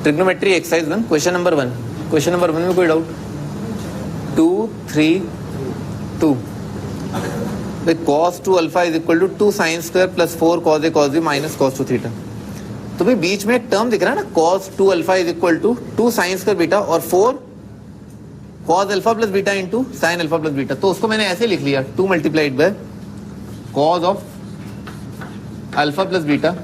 Trigonometry exercise 1 question number 1. Question number 1 में कोई doubt? 2 3 2 cos 2 alpha is equal to 2 sine square plus 4 cos a cos b minus cos 2 theta. तो भाई बीच में एक term दिख रहा है ना, cos 2 alpha is equal to 2 sine square beta और 4 cos alpha plus beta into sine alpha plus beta. तो उसको मैंने ऐसे लिख लिया 2 multiplied by cos of alpha plus beta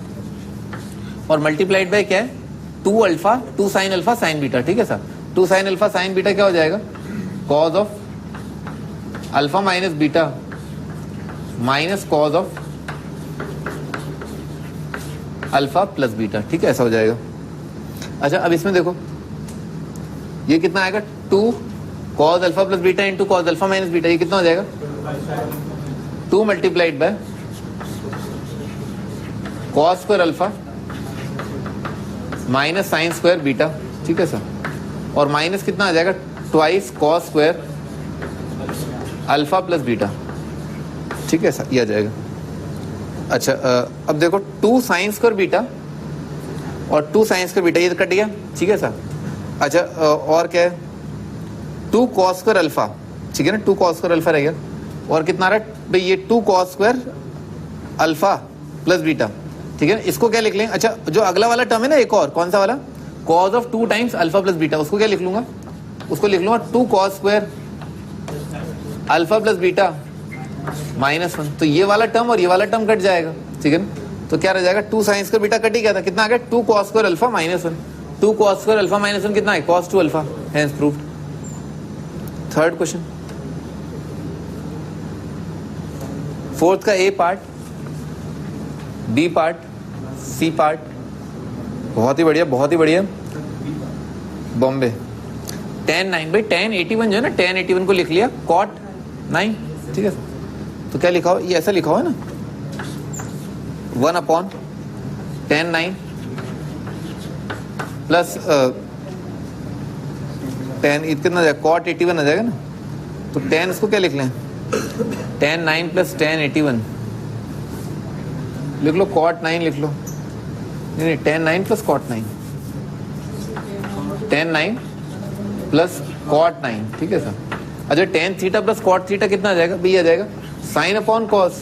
और मल्टीप्लाइड बाय क्या है 2 alpha 2 sine alpha sine beta. ठीक है sir, 2 sine alpha sine beta क्या हो जाएगा cos of alpha minus beta minus cos of alpha plus beta. ठीक है, ऐसा हो जाएगा. अच्छा अब इसमें देखो ये कितना आएगा 2 cos alpha plus beta into cos alpha minus beta. ये कितना हो जाएगा 2 multiplied by cos square alpha minus sign square beta. ठीक है सर, और माइनस कितना आ जाएगा twice cos square alpha plus beta. ठीक है सर, ये आ जाएगा. अच्छा अब देखो 2 साइन स्क्वायर बीटा और 2 साइन स्क्वायर बीटा ये तो कट गया. ठीक है सर. अच्छा और क्या है 2 cos स्क्वायर अल्फा. ठीक है ना, 2 cos स्क्वायर अल्फा रहेगा और कितना आ रहा है भाई ये 2 cos square alpha plus beta. ठीक है ना, इसको क्या लिख लेंगे? अच्छा जो अगला वाला टर्म है ना, एक और कौन सा वाला cos of 2 times alpha plus beta, उसको क्या लिख लूंगा? उसको लिख लूंगा 2 cos square alpha plus beta minus 1. तो ये वाला टर्म और ये वाला टर्म कट जाएगा. ठीक है ना, तो क्या रह जाएगा 2 साइन स्क्वायर बीटा कट ही गया था. कितना आ गया 2 cos square alpha minus 1. 2 cos square alpha minus 1 कितना है cos 2 अल्फा. Hence proved. Third question, fourth का A part, B part, C part. बहुत ही बढ़िया, बहुत ही बढ़िया. बॉम्बे tan 9 भाई tan 81 जो है ना, tan 81 को लिख लिया cot 9. ठीक है, तो क्या लिखा हो? ये ऐसा लिखा हो है ना 1 अपॉन tan 9 प्लस tan कितना आ जाएगा cot 81 आ जाएगा ना. तो tan इसको क्या लिख लें tan 9 प्लस tan 81 लिख लो, cot 9 लिख लो. नहीं tan 9 plus cot 9, tan 9 plus cot 9. ठीक है सर. अच्छा tan theta plus cot theta कितना आ जाएगा? भी आ जाएगा sine upon cos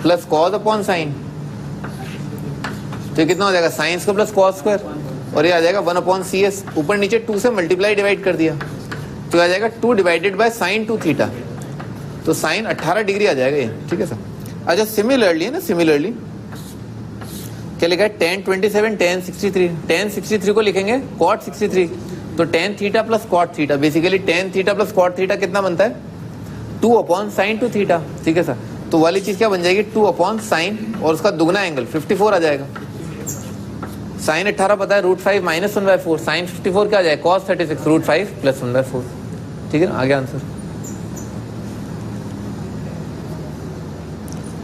plus cos upon sine. तो कितना हो जाएगा sign square plus cos square और ये आ जाएगा 1 अपॉन CS. ऊपर नीचे 2 से मल्टीप्लाई डिवाइड कर दिया तो आ जाएगा 2 डिवाइडेड बाय साइन 2 थीटा. तो साइन 18 डिग्री आ जाएगा ये. ठीक है सर. अच्छा सिमिलरली है ना, सिमिलरली क्या लिखा है tan 27 tan 63. tan 63 को लिखेंगे cot 63. तो tan theta plus cot theta, basically tan theta plus cot theta कितना बनता है 2 अपॉन साइन 2 थीटा. ठीक है सर. तो वाली चीज क्या बन जाएगी 2 अपॉन साइन और उसका दुगना एंगल 54 आ जाएगा. साइन 18 पता है √5 माइनस 1/4. साइन 54 क्या आ जाएगा cos 36 √5 प्लस 1/4. ठीक है ना, आ गया आंसर.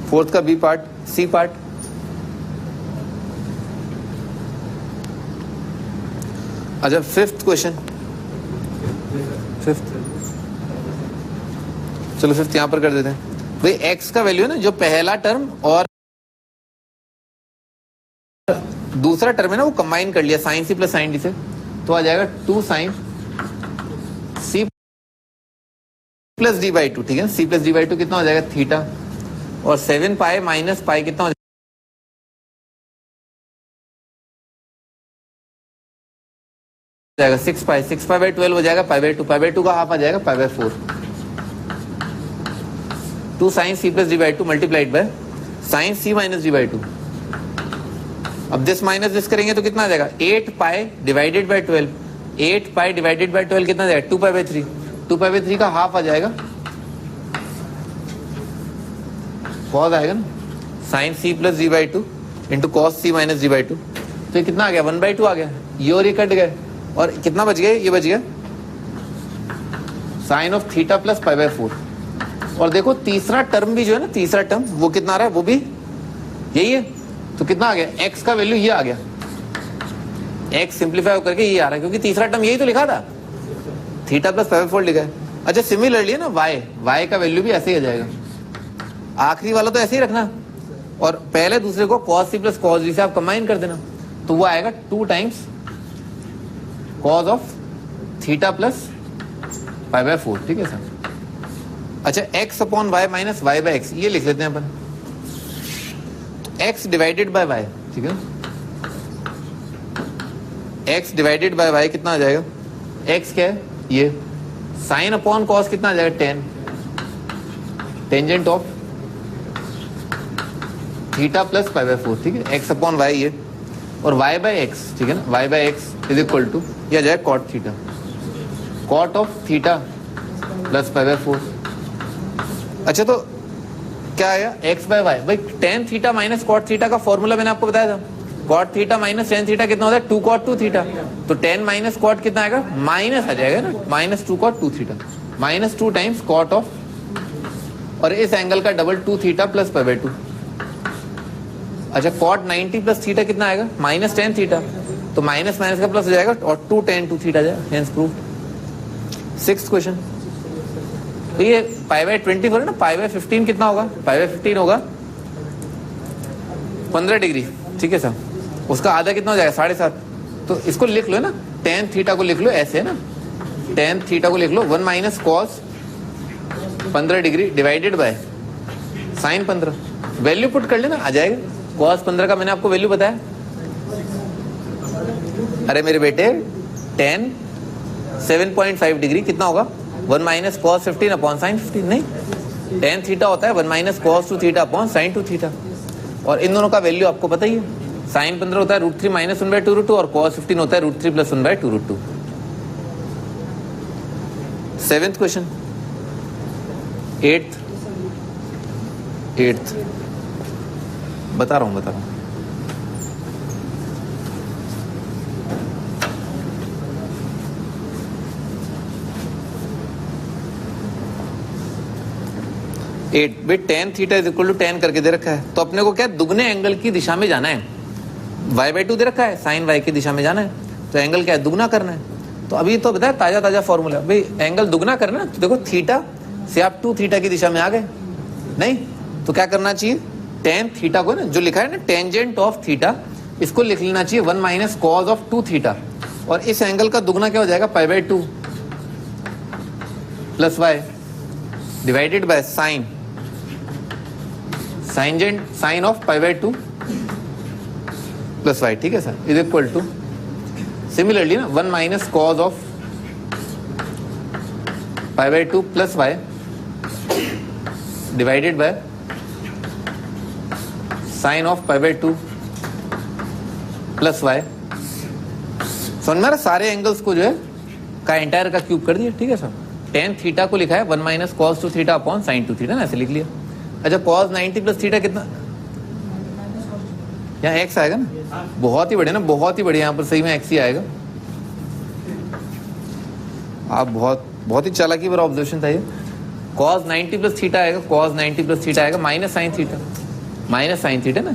फोर्थ का बी पार्ट, सी पार्ट. अच्छा फिफ्थ क्वेश्चन, फिफ्थ, चलो फिफ्थ यहां पर कर देते हैं भाई. एक्स का वैल्यू है ना, जो पहला टर्म और दूसरा टर्म है ना वो कंबाइन कर लिया sine c plus sine d से. तो आ जाएगा 2 sine c plus d by 2. ठीक है, सी प्लस डी बाई 2 कितना हो जाएगा थीटा और 7 पाई माइनस पाई कितना हो जाएगा 6 पाई. 6 पाई बाई 12 हो जाएगा पाई बाई 2. पाई बाई 2 का हाफ आ जाएगा pi by 4. 2 sine c plus d by 2 multiplied by sine c minus d by 2. अब दिस माइनस दिस करेंगे तो कितना आ जाएगा 8 पाई divided by 12. 8 pi divided by 12 कितना आ जाएगा 2 पाई बाई 3. 2 पाई बाई 3 का हाफ आ जाएगा कॉस आएगा ना sine c plus d by 2 into cos c minus d by 2. तो ये कितना आ गया 1/2 आ गया. ये और ये कट गए और कितना बच गया? ये बच गया sine of theta plus pi by 4. और देखो तीसरा टर्म भी जो है ना, तीसरा टर्म वो कितना आ रहा है, वो भी यही है. तो कितना आ गया एक्स का वैल्यू ये आ गया. एक्स सिंप्लीफाई करके ये आ रहा है क्योंकि तीसरा टर्म यही तो लिखा था थीटा प्लस पाई बाई 4 लिखा है. अच्छा सिमिलरली है ना वाई का वैल्यू भी ऐसे ही आ जाएगा. आखिरी वाला तो ऐसे ही रखना और पहले दूसरे को cos c plus cos d से आप कंबाइन कर देना तो वो आएगा 2 times cos of theta plus pi by 4, ठीक है सर। अच्छा x upon y minus y by x, ये लिख लेते हैं अपन, x डिवाइडेड बाय वाई, ठीक है। x डिवाइडेड बाय वाई कितना आ जाएगा, x क्या है ये, साइन अपॉन कॉस कितना आ जाएगा, ten, tangent of theta plus pi by 4, ठीक है। x अपॉन वाई ये, और y बाय एक्स, ठीक है ना, y by x is equal to ये आ जाएगा cot theta, cot of theta plus pi by 4। अच्छा तो क्या आया, x बाय वाई, भाई tan theta minus cot theta का फॉर्मूला मैंने आपको बताया था, cot theta minus tan theta कितना होता है, 2 कॉट 2 थीटा, तो 10 माइनस कॉट कितना आएगा, माइनस आ जाएगा ना, minus 2 cot 2 theta, minus 2 times cot of, और इस एंगल का double 2 theta plus pi by 2। अच्छा कॉट 90 प्लस थीटा कितना आएगा, माइनस 10 थीटा, तो माइनस माइनस का प्लस हो जाएगा और 2 10 2 थीटा जाएगा, हेंस प्रूव्ड। सिक्स्थ क्वेश्चन, तो ये पाई बाय 24 है ना, पाई बाय 15 कितना होगा, पाई बाय 15 होगा 15 डिग्री, ठीक है सर, उसका आधा कितना हो जाएगा, 7.5, तो इसको लिख लो ना, टेन थीटा को लिख लो ऐसे है ना, टेन थीटा को लिख लो 1 minus cos 15 degree divided by sign 15, value put कर लेना आ जाएगा, कॉस 15 का मैंने आपको वैल्यू बताया, अरे मेरे बेटे 10 7.5 डिग्री कितना होगा, 1 माइनस कॉस 15 अपॉन साइन 15, नहीं 10 थीटा होता है 1 minus cos 2 theta upon sine 2 theta, और इन दोनों का वैल्यू आपको पता ही है, साइन 15 होता है √3 माइनस 1/2 और cos 15 होता है √3 प्लस 1/2। सेवेंथ क्वेश्चन, एट्थ बता रहा हूं। एट भाई tan theta is equal to 10 करके दे रखा है, तो अपने को क्या दुगने एंगल की दिशा में जाना है, y/2 दे रखा है, साइन y की दिशा में जाना है, तो एंगल क्या है, दुगना करना है। तो अभी तो बताया ताजा फॉर्मूला, भाई एंगल दुगना करना है, तो देखो थीटा से आप 2 थीटा की दिशा में आ गए, नहीं तो क्या करना चाहिए, टेन थीटा को ना जो लिखा है ना टेंजेंट ऑफ थीटा, इसको लिख लेना चाहिए 1 माइनस कॉस ऑफ 2 थीटा, और इस एंगल का दुगना क्या हो जाएगा, π/2 plus y divided by sine of π/2 plus y, ठीक है sir, is equal to similarly ना 1 minus cos of π/2 plus y divided by sine of π/2 plus y। समझ में आ रहा, सारे एंगल्स को जो है का एंटायर का क्यूब कर दिया, ठीक है सर। टेन थीटा को लिखा है 1 minus cos 2 theta upon sine 2 theta ना, ऐसे लिख लिया। अच्छा कॉस 90 प्लस थीटा कितना, यहाँ एक्स आएगा ना, बहुत ही बढ़िया ना, बहुत ही बढ़िया, यहाँ पर सही में एक्स ही आएगा। आप बहुत ही चालाकी पर ऑब्जर्वेशन था ये। कॉस 90 प्लस थीटा आएगा, कॉस 90 प्लस थीटा आएगा माइनस साइन थीटा ना,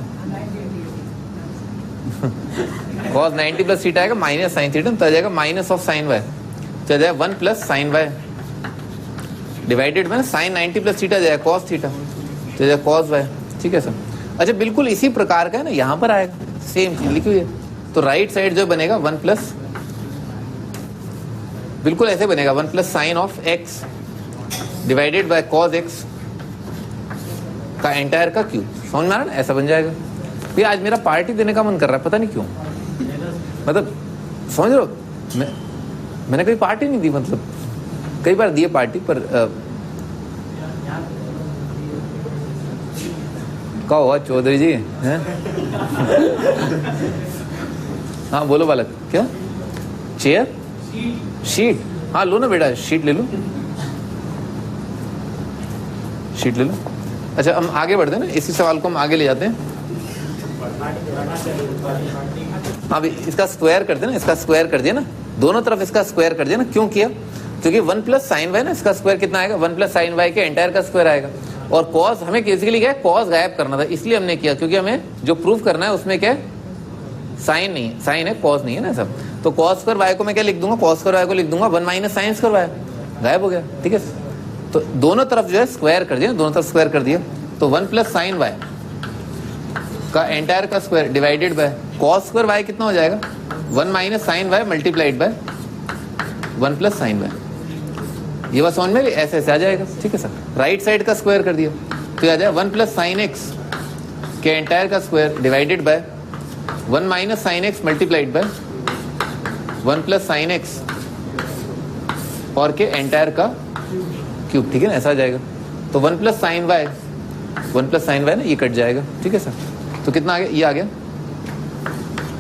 कॉस 90 प्लस थीटा आएगा माइनस साइन थीटा, तो आ जाएगा माइनस ऑफ साइन वाई, तो आ जाएगा 1 प्लस साइन वाई डिवाइडेड में साइन 90 प्लस थीटा जाएगा कॉस थीटा, तो जाएगा कॉस वाई, ठीक है सर। अच्छा बिल्कुल इसी प्रकार का है ना, यहाँ पर आएगा सेम चीज लिखी हुई है, तो राइट साइड जो बनेगा 1 प्लस, बिल्कुल ऐसे बनेगा 1 plus sign of x divided by cos x का एंटायर का क्यूब। समझ में आ रहा ना, ऐसा बन जाएगा। फिर आज मेरा पार्टी देने का मन कर रहा है, पता नहीं क्यों, मतलब समझ रहे हो, मैंने कभी पार्टी नहीं दी, मतलब कई बार दिए पार्टी पर क्या हुआ चौधरी जी हैं? हाँ बोलो बालक, क्या चेयर शीट, हाँ लो ना बेटा, शीट ले लो। अच्छा हम आगे बढ़ते हैं ना, इसी सवाल को हम आगे ले जाते हैं। हाँ भाई इसका स्क्वायर करते ना, इसका स्क्वायर कर दिया ना, दोनों तरफ इसका स्क्वायर कर दिया ना। क्यों किया, क्योंकि 1 प्लस साइन वाई ना, इसका स्क्वायर कितना आएगा, 1 प्लस साइन वाई के एंटायर का स्क्वायर आएगा। और कॉस हमें बेसिकली क्या है, कॉस गायब करना था, इसलिए हमने किया, क्योंकि हमें जो प्रूफ करना है उसमें क्या है, साइन नहीं है, साइन है कॉस नहीं है ना सब। तो कॉस स्क्वायर वाई को मैं क्या लिख दूंगा, कॉस स्क्वायर वाई को लिख दूंगा 1 माइनस साइन स्क्वायर वाई, गायब हो गया, ठीक है। तो दोनों तरफ जो है स्क्वायर कर दिया, दोनों तरफ स्क्वायर कर दिया, तो 1 प्लस साइन वाई का एंटायर का square divided by cos square y कितना हो जाएगा, 1 minus sine y multiplied by 1 plus sine y, ये बात समझ में आई? ऐसे ऐसे आ जाएगा, ठीक है सर। राइट साइड का स्क्वायर कर दिया तो ये आ जाए 1 प्लस साइन एक्स के एंटायर का square divided by 1 minus sine x multiplied by 1 plus sine x और के एंटायर का क्यूब, ठीक है ना, ऐसा आ जाएगा। तो 1 plus sine y, 1 plus sine y ना, ये कट जाएगा, ठीक है सर। तो कितना आ गया? ये आ गया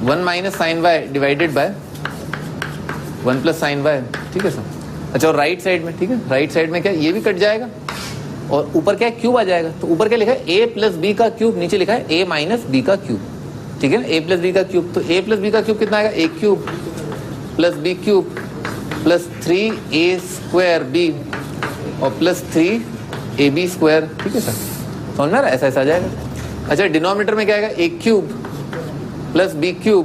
1 minus sine y divided by 1 plus sine y, ठीक है सर। अच्छा, और राइट साइड में, ठीक है, राइट साइड में क्या, ये भी कट जाएगा और ऊपर क्या है, क्यूब आ जाएगा। तो ऊपर क्या लिखा है, a प्लस बी का क्यूब, नीचे लिखा है a माइनस बी का क्यूब, ठीक है ना, a प्लस बी का क्यूब। तो a प्लस बी का क्यूब कितना आएगा, a cube plus b cube plus 3a square b और प्लस 3ab स्क्वायर, ठीक है सर। समझ में आ रहा है? ऐसा ऐसा आ जाएगा। अच्छा, डिनोमिनेटर में क्या आएगा, a cube plus b cube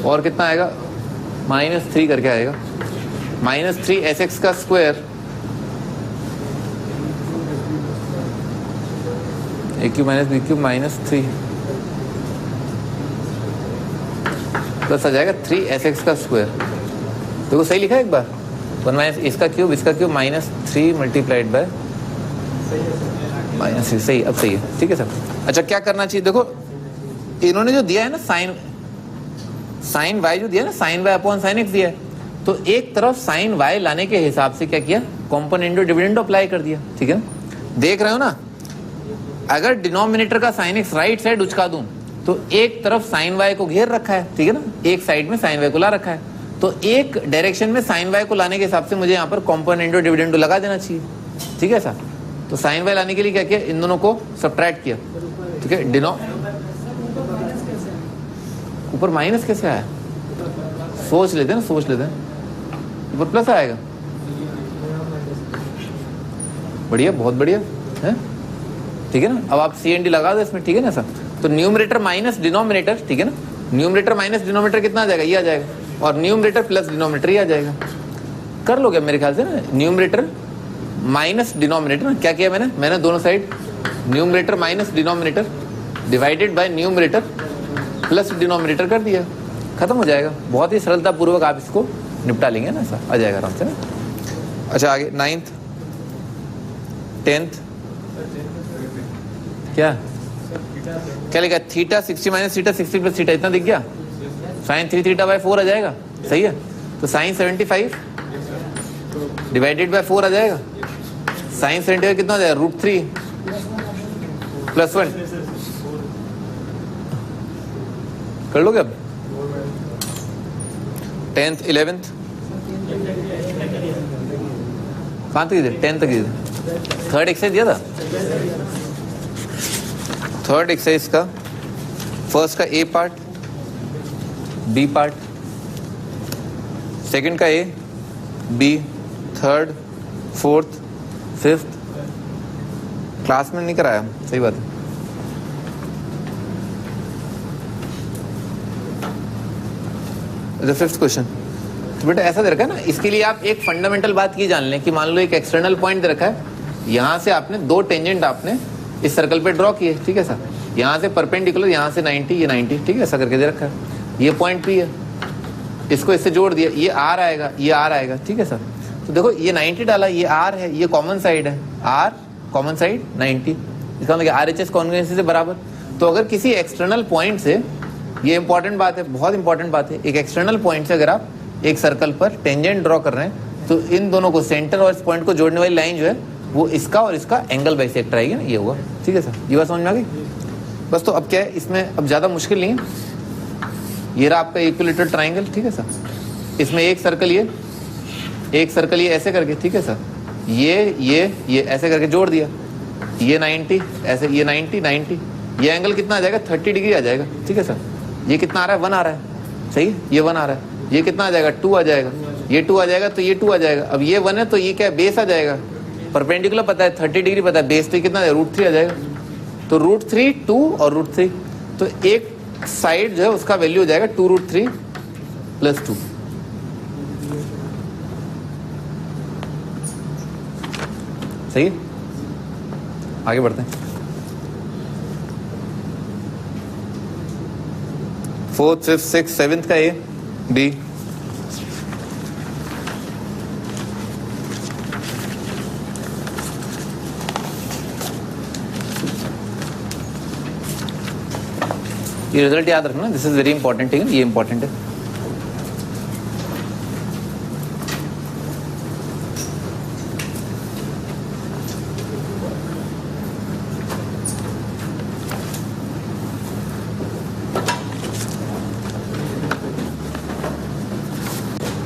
और कितना आएगा, -3 करके आएगा, -3 sx का square a cube minus b cube -3 plus आ जाएगा 3 sx का स्क्वायर। देखो सही लिखा है एक बार, 1 माइनस इसका क्यूब -3 मल्टीप्लाइड बाय -3, सही, अब सही है, ठीक है सर। अच्छा, क्या करना चाहिए, देखो इन्होंने जो दिया है ना साइन वाई जो दिया है ना, sine y upon sine x दिया है, तो एक तरफ साइन वाई लाने के हिसाब से क्या किया, कॉम्पोनेंडो डिविडेंडो अप्लाई कर दिया, ठीक है ना। देख रहे हो ना, अगर डिनोमिनेटर का साइन एक्स राइट साइड उचका दूं तो एक तरफ साइन वाई को घेर रखा है, ठीक है ना, एक साइड में साइन वाई को ला रखा है, तो एक डायरेक्शन में साइन वाई को लाने के हिसाब से मुझे यहाँ पर कॉम्पोनेंडो डिविडेंडो लगा देना चाहिए, ठीक है सर। तो साइन वाई लाने के लिए क्या किया, इन दोनों को सब्ट्रैक्ट किया, ठीक है। ऊपर माइनस कैसे आया, सोच लेते हैं, ऊपर प्लस आएगा, बढ़िया, बहुत बढ़िया है, ठीक है ना। अब आप सी एन डी लगा दो इसमें, ठीक है ना सर। तो न्यूमरेटर माइनस डिनोमिनेटर, ठीक है ना, न्यूमरेटर माइनस डिनोमिनेटर कितना आ जाएगा, ये आ जाएगा, और न्यूमरेटर प्लस डिनोमिनेटर ये आ जाएगा। कर लोगे मेरे ख्याल से ना, न्यूमरेटर माइनस डिनोमिनेटर, क्या किया मैंने दोनों side numerator minus denominator divided by numerator plus denominator कर दिया, खत्म हो जाएगा। बहुत ही सरलता पूर्वक आप इसको निपटा लेंगे ना सर, आ जाएगा आराम से ना। अच्छा, आगे 9th 10th क्या लिखा, theta 60 minus theta 60 plus theta, इतना दिख गया, साइन 3 थीटा बाय 4 आ जाएगा, सही है। तो साइन 75 डिवाइडेड बाय 4 आ जाएगा, साइन 75 कितना आ जाएगा, √3 प्लस 1, कर लोगे अब। 10th 11th कहाँ तक दिए, 10th तक दिए, थर्ड एक्सरसाइज दिया था, थर्ड एक्सरसाइज का फर्स्ट का A part, B part, second का A, B, third, fourth, fifth, class में नहीं कराया, सही बात है। फिफ्थ क्वेश्चन, तो बेटा ऐसा दे रखा है ना, इसके लिए आप एक फंडामेंटल बात ये जान लें कि मान लो एक एक्सटर्नल पॉइंट दे रखा है, यहां से आपने दो टेंजेंट आपने इस सर्कल पे ड्रॉ किए, ठीक है सर, यहाँ से परपेंडिकुलर, यहाँ से 90, ये 90, ठीक है, ऐसा करके दे रखा है। ये पॉइंट पी है, इसको इससे जोड़ दिया, ये आर आएगा, ये आर आएगा, ठीक है सर। तो देखो ये 90 डाला, ये आर है, ये कॉमन साइड है, आर कॉमन साइड 90, इसका मतलब RHS कॉन्ग्रुएंसी से बराबर। तो अगर किसी एक्सटर्नल पॉइंट से, ये इंपॉर्टेंट बात है, बहुत इंपॉर्टेंट बात है, एक एक्सटर्नल पॉइंट से अगर आप एक सर्कल पर टेंजेंट ड्रॉ कर रहे हैं तो इन दोनों को, सेंटर और इस पॉइंट को जोड़ने वाली लाइन जो है वो इसका और इसका एंगल बाइसेक्टर आएगी ना, ये होगा, ठीक है सर। ये बात समझ में आ गई बस। तो अब क्या है, इसमें अब ज़्यादा मुश्किल नहीं है। ये रहा आपका इक्विलेटरल ट्राइंगल, ठीक है सर। इसमें एक सर्कल ये ऐसे करके, ठीक है सर, ये ऐसे करके जोड़ दिया, ये 90 ऐसे, ये 90, ये एंगल कितना आ जाएगा, 30 डिग्री आ जाएगा, ठीक है सर। ये कितना आ रहा है, 1 आ रहा है, सही, ये 1 आ रहा है। ये कितना आ जाएगा, 2 आ जाएगा, ये 2 आ जाएगा, तो ये 2 आ जाएगा। अब ये 1 है तो ये क्या है, बेस आ जाएगा, परपेंडिकुलर पता है 30 डिग्री पता है, बेस पे कितना है, √3 आ जाएगा। तो √3, 2 और √3, तो एक साइड जो है उसका वैल्यू हो जाएगा 2√3 + 2, सही है। आगे बढ़ते हैं। 4th, 5th, 6th, 7th का ए, बी, ये रिजल्ट याद रखना, दिस इज वेरी इंपॉर्टेंट, ठीक है, ये इंपॉर्टेंट है।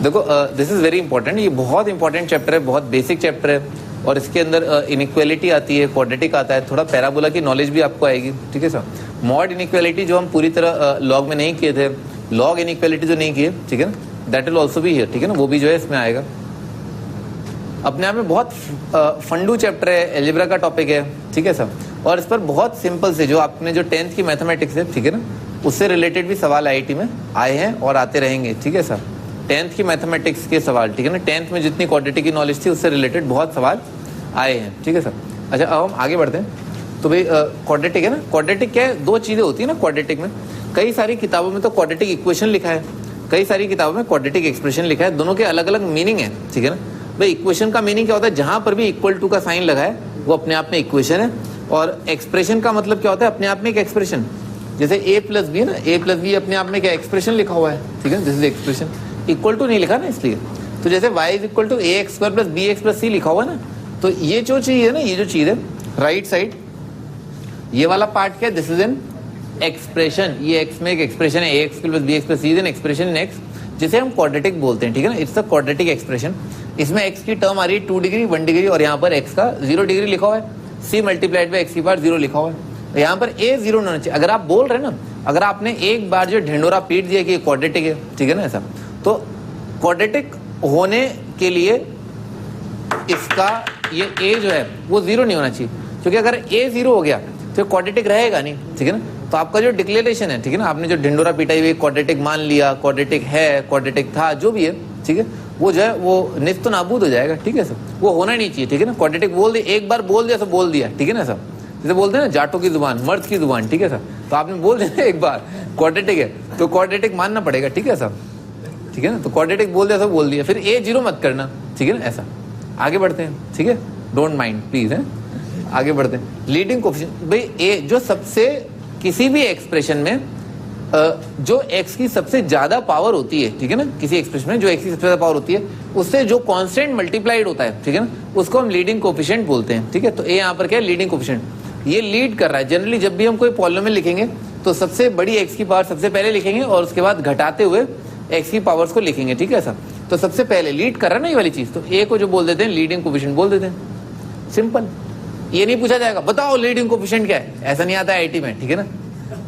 देखो दिस इज वेरी इंपॉर्टेंट, ये बहुत इंपॉर्टेंट चैप्टर है, बहुत बेसिक चैप्टर है, और इसके अंदर इनइक्वालिटी आती है, क्वाड्रेटिक आता है, थोड़ा पैराबोला की नॉलेज भी आपको आएगी, ठीक है सर। मॉड इनइक्वालिटी जो हम पूरी तरह लॉग में नहीं किए थे, लॉग इनइक्वालिटी जो नहीं किए, ठीक है ना, that will also be here, ठीक है ना, वो भी जो है इसमें आएगा। अपने आप में बहुत फंडू चैप्टर है, एलजेब्रा का टॉपिक है, ठीक है सर, और इस पर बहुत सिंपल से जो आपने जो 10th की मैथमेटिक्स है, ठीक है ना, उससे रिलेटेड भी सवाल आईआईटी में आए हैं और आते रहेंगे, ठीक है सर। 10th की मैथमेटिक्स के सवाल, ठीक है ना, 10th में जितनी क्वाड्रेटिक की नॉलेज थी उससे रिलेटेड बहुत सवाल आए हैं, ठीक है सर। अच्छा अब हम आगे बढ़ते हैं। तो भाई क्वाड्रेटिक है ना, क्वाड्रेटिक क्या है, दो चीजें होती है ना क्वाड्रेटिक में। कई सारी किताबों में तो क्वाड्रेटिक इक्वेशन लिखा है, कई सारी किताबों में क्वाड्रेटिक एक्सप्रेशन लिखा है, दोनों के अलग अलग मीनिंग है, ठीक है ना। भाई इक्वेशन का मीनिंग क्या होता है, जहां पर भी इक्वल टू का साइन लगा है वो अपने आप में इक्वेशन है, और एक्सप्रेशन का मतलब क्या होता है, अपने आप में एक एक्सप्रेशन। जैसे a प्लस बी है ना, a प्लस बी अपने आप में क्या एक्सप्रेशन लिखा हुआ है, ठीक है, this is expression. Equal to नहीं लिखा ना इसलिए, तो जैसे y is equal to a x square plus b x plus c लिखा हुआ है ना, तो ये जो चीज है ना, ये जो चीज है राइट साइड, ये वाला पार्ट क्या है, दिस इज एन एक्सप्रेशन, ये x में एक एक्सप्रेशन है, a x plus b x plus c is an expression in x, जिसे हम क्वाड्रेटिक बोलते हैं, ठीक है ना, इट्स अ क्वाड्रेटिक एक्सप्रेशन। इसमें x की टर्म आ रही है 2 डिग्री 1 डिग्री, और यहाँ पर x का 0 डिग्री लिखा हुआ है, c मल्टीप्लाइड बाय x की पावर 0 लिखा हुआ है, यहाँ पर a 0 होना चाहिए। अगर आप बोल रहे हैं ना, अगर आपने एक बार जो ढिंडोरा पीट दिया कि क्वाड्रेटिक है, ठीक है ना, ऐसा, तो क्वाड्रेटिक होने के लिए इसका ये a जो है वो 0 नहीं होना चाहिए, क्योंकि अगर a 0 हो गया तो क्वाड्रेटिक रहेगा नहीं, ठीक है ना। तो आपका जो डिक्लेरेशन है, ठीक है ना, आपने जो ढिंडोरा पीटाई हुई क्वाड्रेटिक मान लिया, क्वाड्रेटिक है, क्वाड्रेटिक था, जो भी है, ठीक है, वो जो है वो निस्त नाबूद हो जाएगा, ठीक है सर, वो होना नहीं चाहिए, ठीक है ना। क्वाड्रेटिक बोल दिया, एक बार बोल दिया तो बोल दिया, ठीक है ना सर, जैसे बोलते हैं ना जाटों की जुबान, मर्द की जुबान, ठीक है सर, तो आपने बोल दिया एक बार क्वाड्रेटिक है तो क्वाड्रेटिक मानना पड़ेगा, ठीक है सर, ठीक है ना। तो क्वाड्रेटिक बोल दिया तो बोल दिया, फिर a 0 मत करना, ठीक है ना, ऐसा। आगे बढ़ते हैं, ठीक है, डोंट माइंड प्लीज, है आगे बढ़ते हैं। लीडिंग कोफिशिएंट, भाई a जो सबसे किसी भी एक्सप्रेशन में जो x की सबसे ज्यादा पावर होती है, ठीक है ना, किसी एक्सप्रेशन में जो x की सबसे ज्यादा पावर होती है उससे जो कांस्टेंट मल्टीप्लाइड होता है, ठीक है ना, उसको हम लीडिंग कोफिशिएंट बोलते हैं, ठीक है। तो a यहाँ पर क्या है, लीडिंग कोफिशिएंट, ये लीड कर रहा है। जनरली जब भी हम कोई पॉलिनोमियल लिखेंगे तो सबसे बड़ी x की पावर सबसे पहले लिखेंगे और उसके बाद घटाते हुए x की पावर्स को लिखेंगे, ठीक है सर। तो सबसे पहले लीड कर रहा है ना ये वाली चीज, तो a को जो बोल देते हैं लीडिंग कोफिशिएंट बोल देते हैं, सिंपल। ये नहीं पूछा जाएगा बताओ लीडिंग कोफिशिएंट क्या है, ऐसा नहीं आता है आईटी में, ठीक है ना,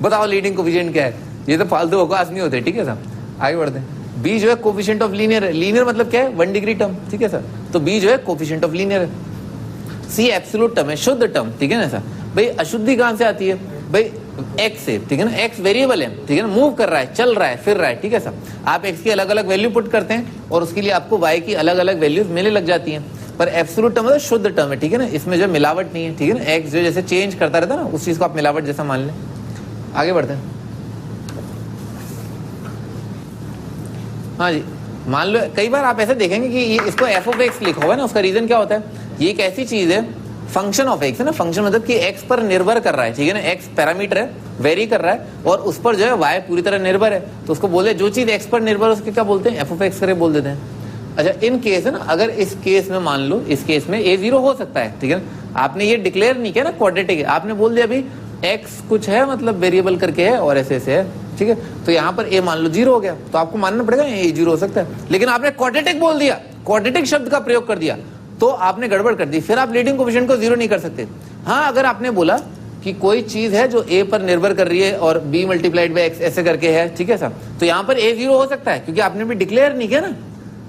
बताओ लीडिंग कोफिशिएंट क्या है, ये तो फालतू अवकाश नहीं होते, ठीक है सर। आगे बढ़ते हैं। बी जो है कोफिशिएंट ऑफ लीनियर है, लीनियर मतलब क्या है, 1 डिग्री टर्म, ठीक है सर, तो बी जो है कोफिशिएंट ऑफ लीनियर है। सी एब्सोल्यूट टर्म है, शुद्ध टर्म, ठीक है ना सर। भाई अशुद्धि कहां से आती है, भाई x से, ठीक है ना, x वेरिएबल है, ठीक है ना, मूव कर रहा है, चल रहा है, फिर रहा है, ठीक है सर। आप x की अलग अलग वैल्यू पुट करते हैं और उसके लिए आपको y की अलग अलग वैल्यूज मिलने लग जाती हैं, पर एब्सोल्यूट टर्म मतलब शुद्ध टर्म है, ठीक है ना, इसमें जो मिलावट नहीं है, ठीक है ना। x जो जैसे चेंज करता रहता है ना, उस चीज को आप मिलावट जैसा मान लें। आगे बढ़ते हैं। हाँ जी, मान लो कई बार आप ऐसे देखेंगे कि ये इसको एफ ऑफ एक्स लिखा हुआ है ना, उसका रीजन क्या होता है, ये एक ऐसी चीज है, फंक्शन ऑफ एक्स है ना, फंक्शन मतलब कि एक्स पर निर्भर कर रहा है, ठीक है ना, एक्स पैरामीटर है, वेरी कर रहा है, और उस पर जो है वाई पूरी तरह निर्भर है, तो उसको बोलते हैं जो चीज एक्स पर निर्भर है उसके क्या बोलते हैं, एफ ऑफ एक्स करे बोल देते हैं। अच्छा इन केस है ना, अगर इस केस में मान लो, इस केस में a 0 हो सकता है, ठीक है ना, आपने ये डिक्लेयर नहीं किया ना क्वाड्रेटिक है, आपने बोल दिया अभी x कुछ है मतलब वेरिएबल करके है और ऐसे ऐसे है, ठीक है, तो यहाँ पर a मान लो 0 हो गया, तो आपको मानना पड़ेगा a 0 हो सकता है, लेकिन आपने क्वाड्रेटिक बोल दिया, क्वाड्रेटिक शब्द का प्रयोग कर दिया, तो आपने गड़बड़ कर दी, फिर आप लीडिंग कोफिशिएंट को 0 नहीं कर सकते। हाँ अगर आपने बोला कि कोई चीज है जो a पर निर्भर कर रही है और b मल्टीप्लाइड बाय x ऐसे करके है, ठीक है सर, तो यहाँ पर a 0 हो सकता है, क्योंकि आपने भी डिक्लेयर नहीं किया ना,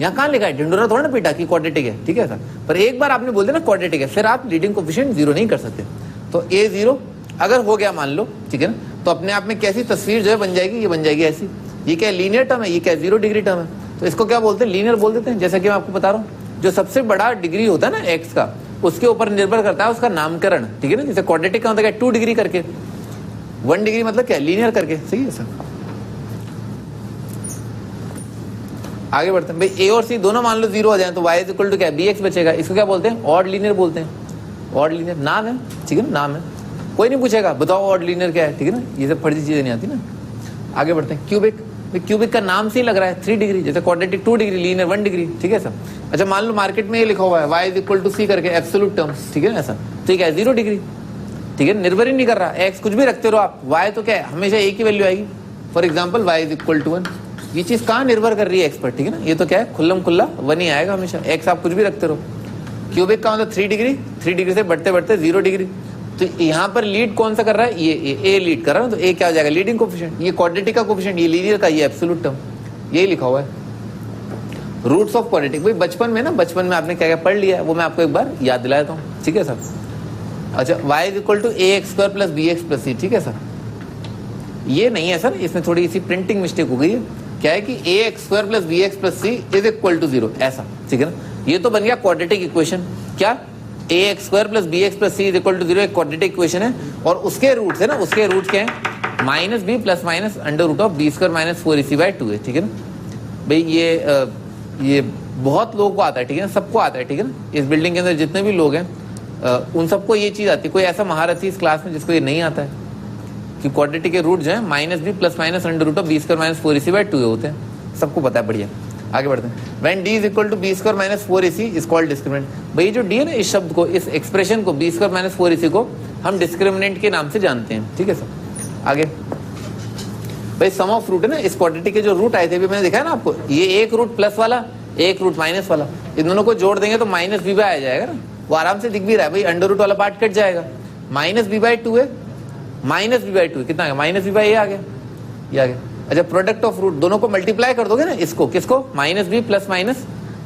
यहाँ कहाँ लिखा है, ढिंडोरा थोड़ा ना पीटा कि क्वाड्रेटिक है, ठीक है सर, पर एक बार आपने बोल दिया ना क्वाड्रेटिक है, फिर आप लीडिंग कोफिशिएंट 0 नहीं कर सकते। तो a 0 अगर हो गया मान लो, ठीक है ना, तो अपने आप में कैसी तस्वीर जो है बन जाएगी, ये बन जाएगी ऐसी, ये क्या लीनियर टर्म है, ये क्या 0 डिग्री टर्म है, तो इसको क्या बोलते हैं, लीनियर बोल देते हैं। जैसा कि मैं आपको बता रहा हूँ, जो सबसे बड़ा डिग्री होता है ना एक्स का, उसके ऊपर निर्भर करता है उसका नामकरण, ठीक है ना, जैसे क्वाड्रेटिक का होता है 2 डिग्री करके, 1 डिग्री मतलब क्या, लीनियर करके, सही है सर। आगे बढ़ते हैं। भाई a और c दोनों मान लो 0 हो जाए तो y इज इक्वल टू क्या, bx बचेगा, इसको क्या बोलते हैं, ऑड लीनियर बोलते हैं, ऑड लीनियर नाम है, ठीक है ना, नाम है, कोई नहीं पूछेगा बताओ ऑड लीनियर क्या है, ठीक है ना, ये सब फर्जी चीजें नहीं आती ना, आगे बढ़ते हैं। क्यूबिक, क्यूबिक का नाम से ही लग रहा है 3 डिग्री, जैसे क्वाड्रेटिक 2 डिग्री, लीनियर 1 डिग्री, ठीक है सर। अच्छा मान लो मार्केट में ये लिखा हुआ है y इज इक्वल टू सी करके एब्सोल्यूट टर्म्स, ठीक है ना ऐसा, ठीक है 0 डिग्री, ठीक है, निर्भर ही नहीं कर रहा, x कुछ भी रखते रहो आप, y तो क्या है हमेशा एक ही वैल्यू आएगी। For example y is equal to 1, ये चीज कहाँ निर्भर कर रही है x पर, ठीक है ना, ये तो क्या है खुल्लम खुल्ला 1 ही आएगा हमेशा, x आप कुछ भी रखते रहो। क्यूबिक का मतलब 3 डिग्री, 3 डिग्री से बढ़ते बढ़ते 0 डिग्री, तो यहाँ पर लीड कौन सा कर रहा है, ये a लीड कर रहा है, तो a क्या हो जाएगा लीडिंग कोफिशिएंट, ये क्वाड्रेटिक का कोफिशिएंट, ये लीनियर का, ये एब्सोल्यूट टर्म, यही लिखा हुआ है। रूट्स ऑफ क्वाड्रेटिक, भाई बचपन में ना, बचपन में आपने क्या क्या पढ़ लिया है वो मैं आपको एक बार याद दिला देता हूँ, ठीक है सर। अच्छा y is equal to a x square plus b x plus c, ठीक है सर। ये नहीं है सर, इसमें थोड़ी सी प्रिंटिंग मिस्टेक हो गई है, क्या है कि a x square plus b x plus c is equal to 0 ऐसा, ठीक है ना, ये तो बन गया क्वाड्रेटिक इक्वेशन। क्या a x square plus b x plus c is equal to 0 एक क्वाड्रेटिक इक्वेशन है, और उसके रूट्स है ना, उसके रूट क्या है minus b plus minus under root of b square minus 4ac/2 है, ठीक है ना। भाई ये बहुत लोगों को आता है, ठीक है ना, सबको आता है, ठीक है ना, इस बिल्डिंग के अंदर जितने भी लोग हैं उन सबको ये चीज आती है। कोई ऐसा महारथी इस क्लास में जिसको ये नहीं आता है कि क्वाड्रेटिक के रूट जो है minus b plus minus under root of b square minus 4ac/2 होते हैं, सबको पता है, बढ़िया। आगे बढ़ते हैं। When d is equal to b square minus 4ac is called discriminant. भाई जो d है ना, इस शब्द को, इस एक्सप्रेशन को बी स्क्वायर माइनस 4ac को हम डिस्क्रिमिनेंट के नाम से जानते हैं, ठीक है सर। आगे भाई सम ऑफ रूट है ना, इस क्वाड्रेटिक के जो रूट आए थे अभी मैंने दिखाया ना आपको, ये एक रूट प्लस वाला, एक रूट माइनस वाला, इन दोनों को जोड़ देंगे तो माइनस बी बाय आ जाएगा ना, वो आराम से दिख भी रहा है भाई, अंडर रूट वाला पार्ट कट जाएगा, माइनस b/2 है, माइनस b/2 कितना है, माइनस b/a आ गया, ये आ गया। अच्छा प्रोडक्ट ऑफ रूट, दोनों को मल्टीप्लाई कर दोगे ना, इसको किसको, माइनस बी प्लस माइनस,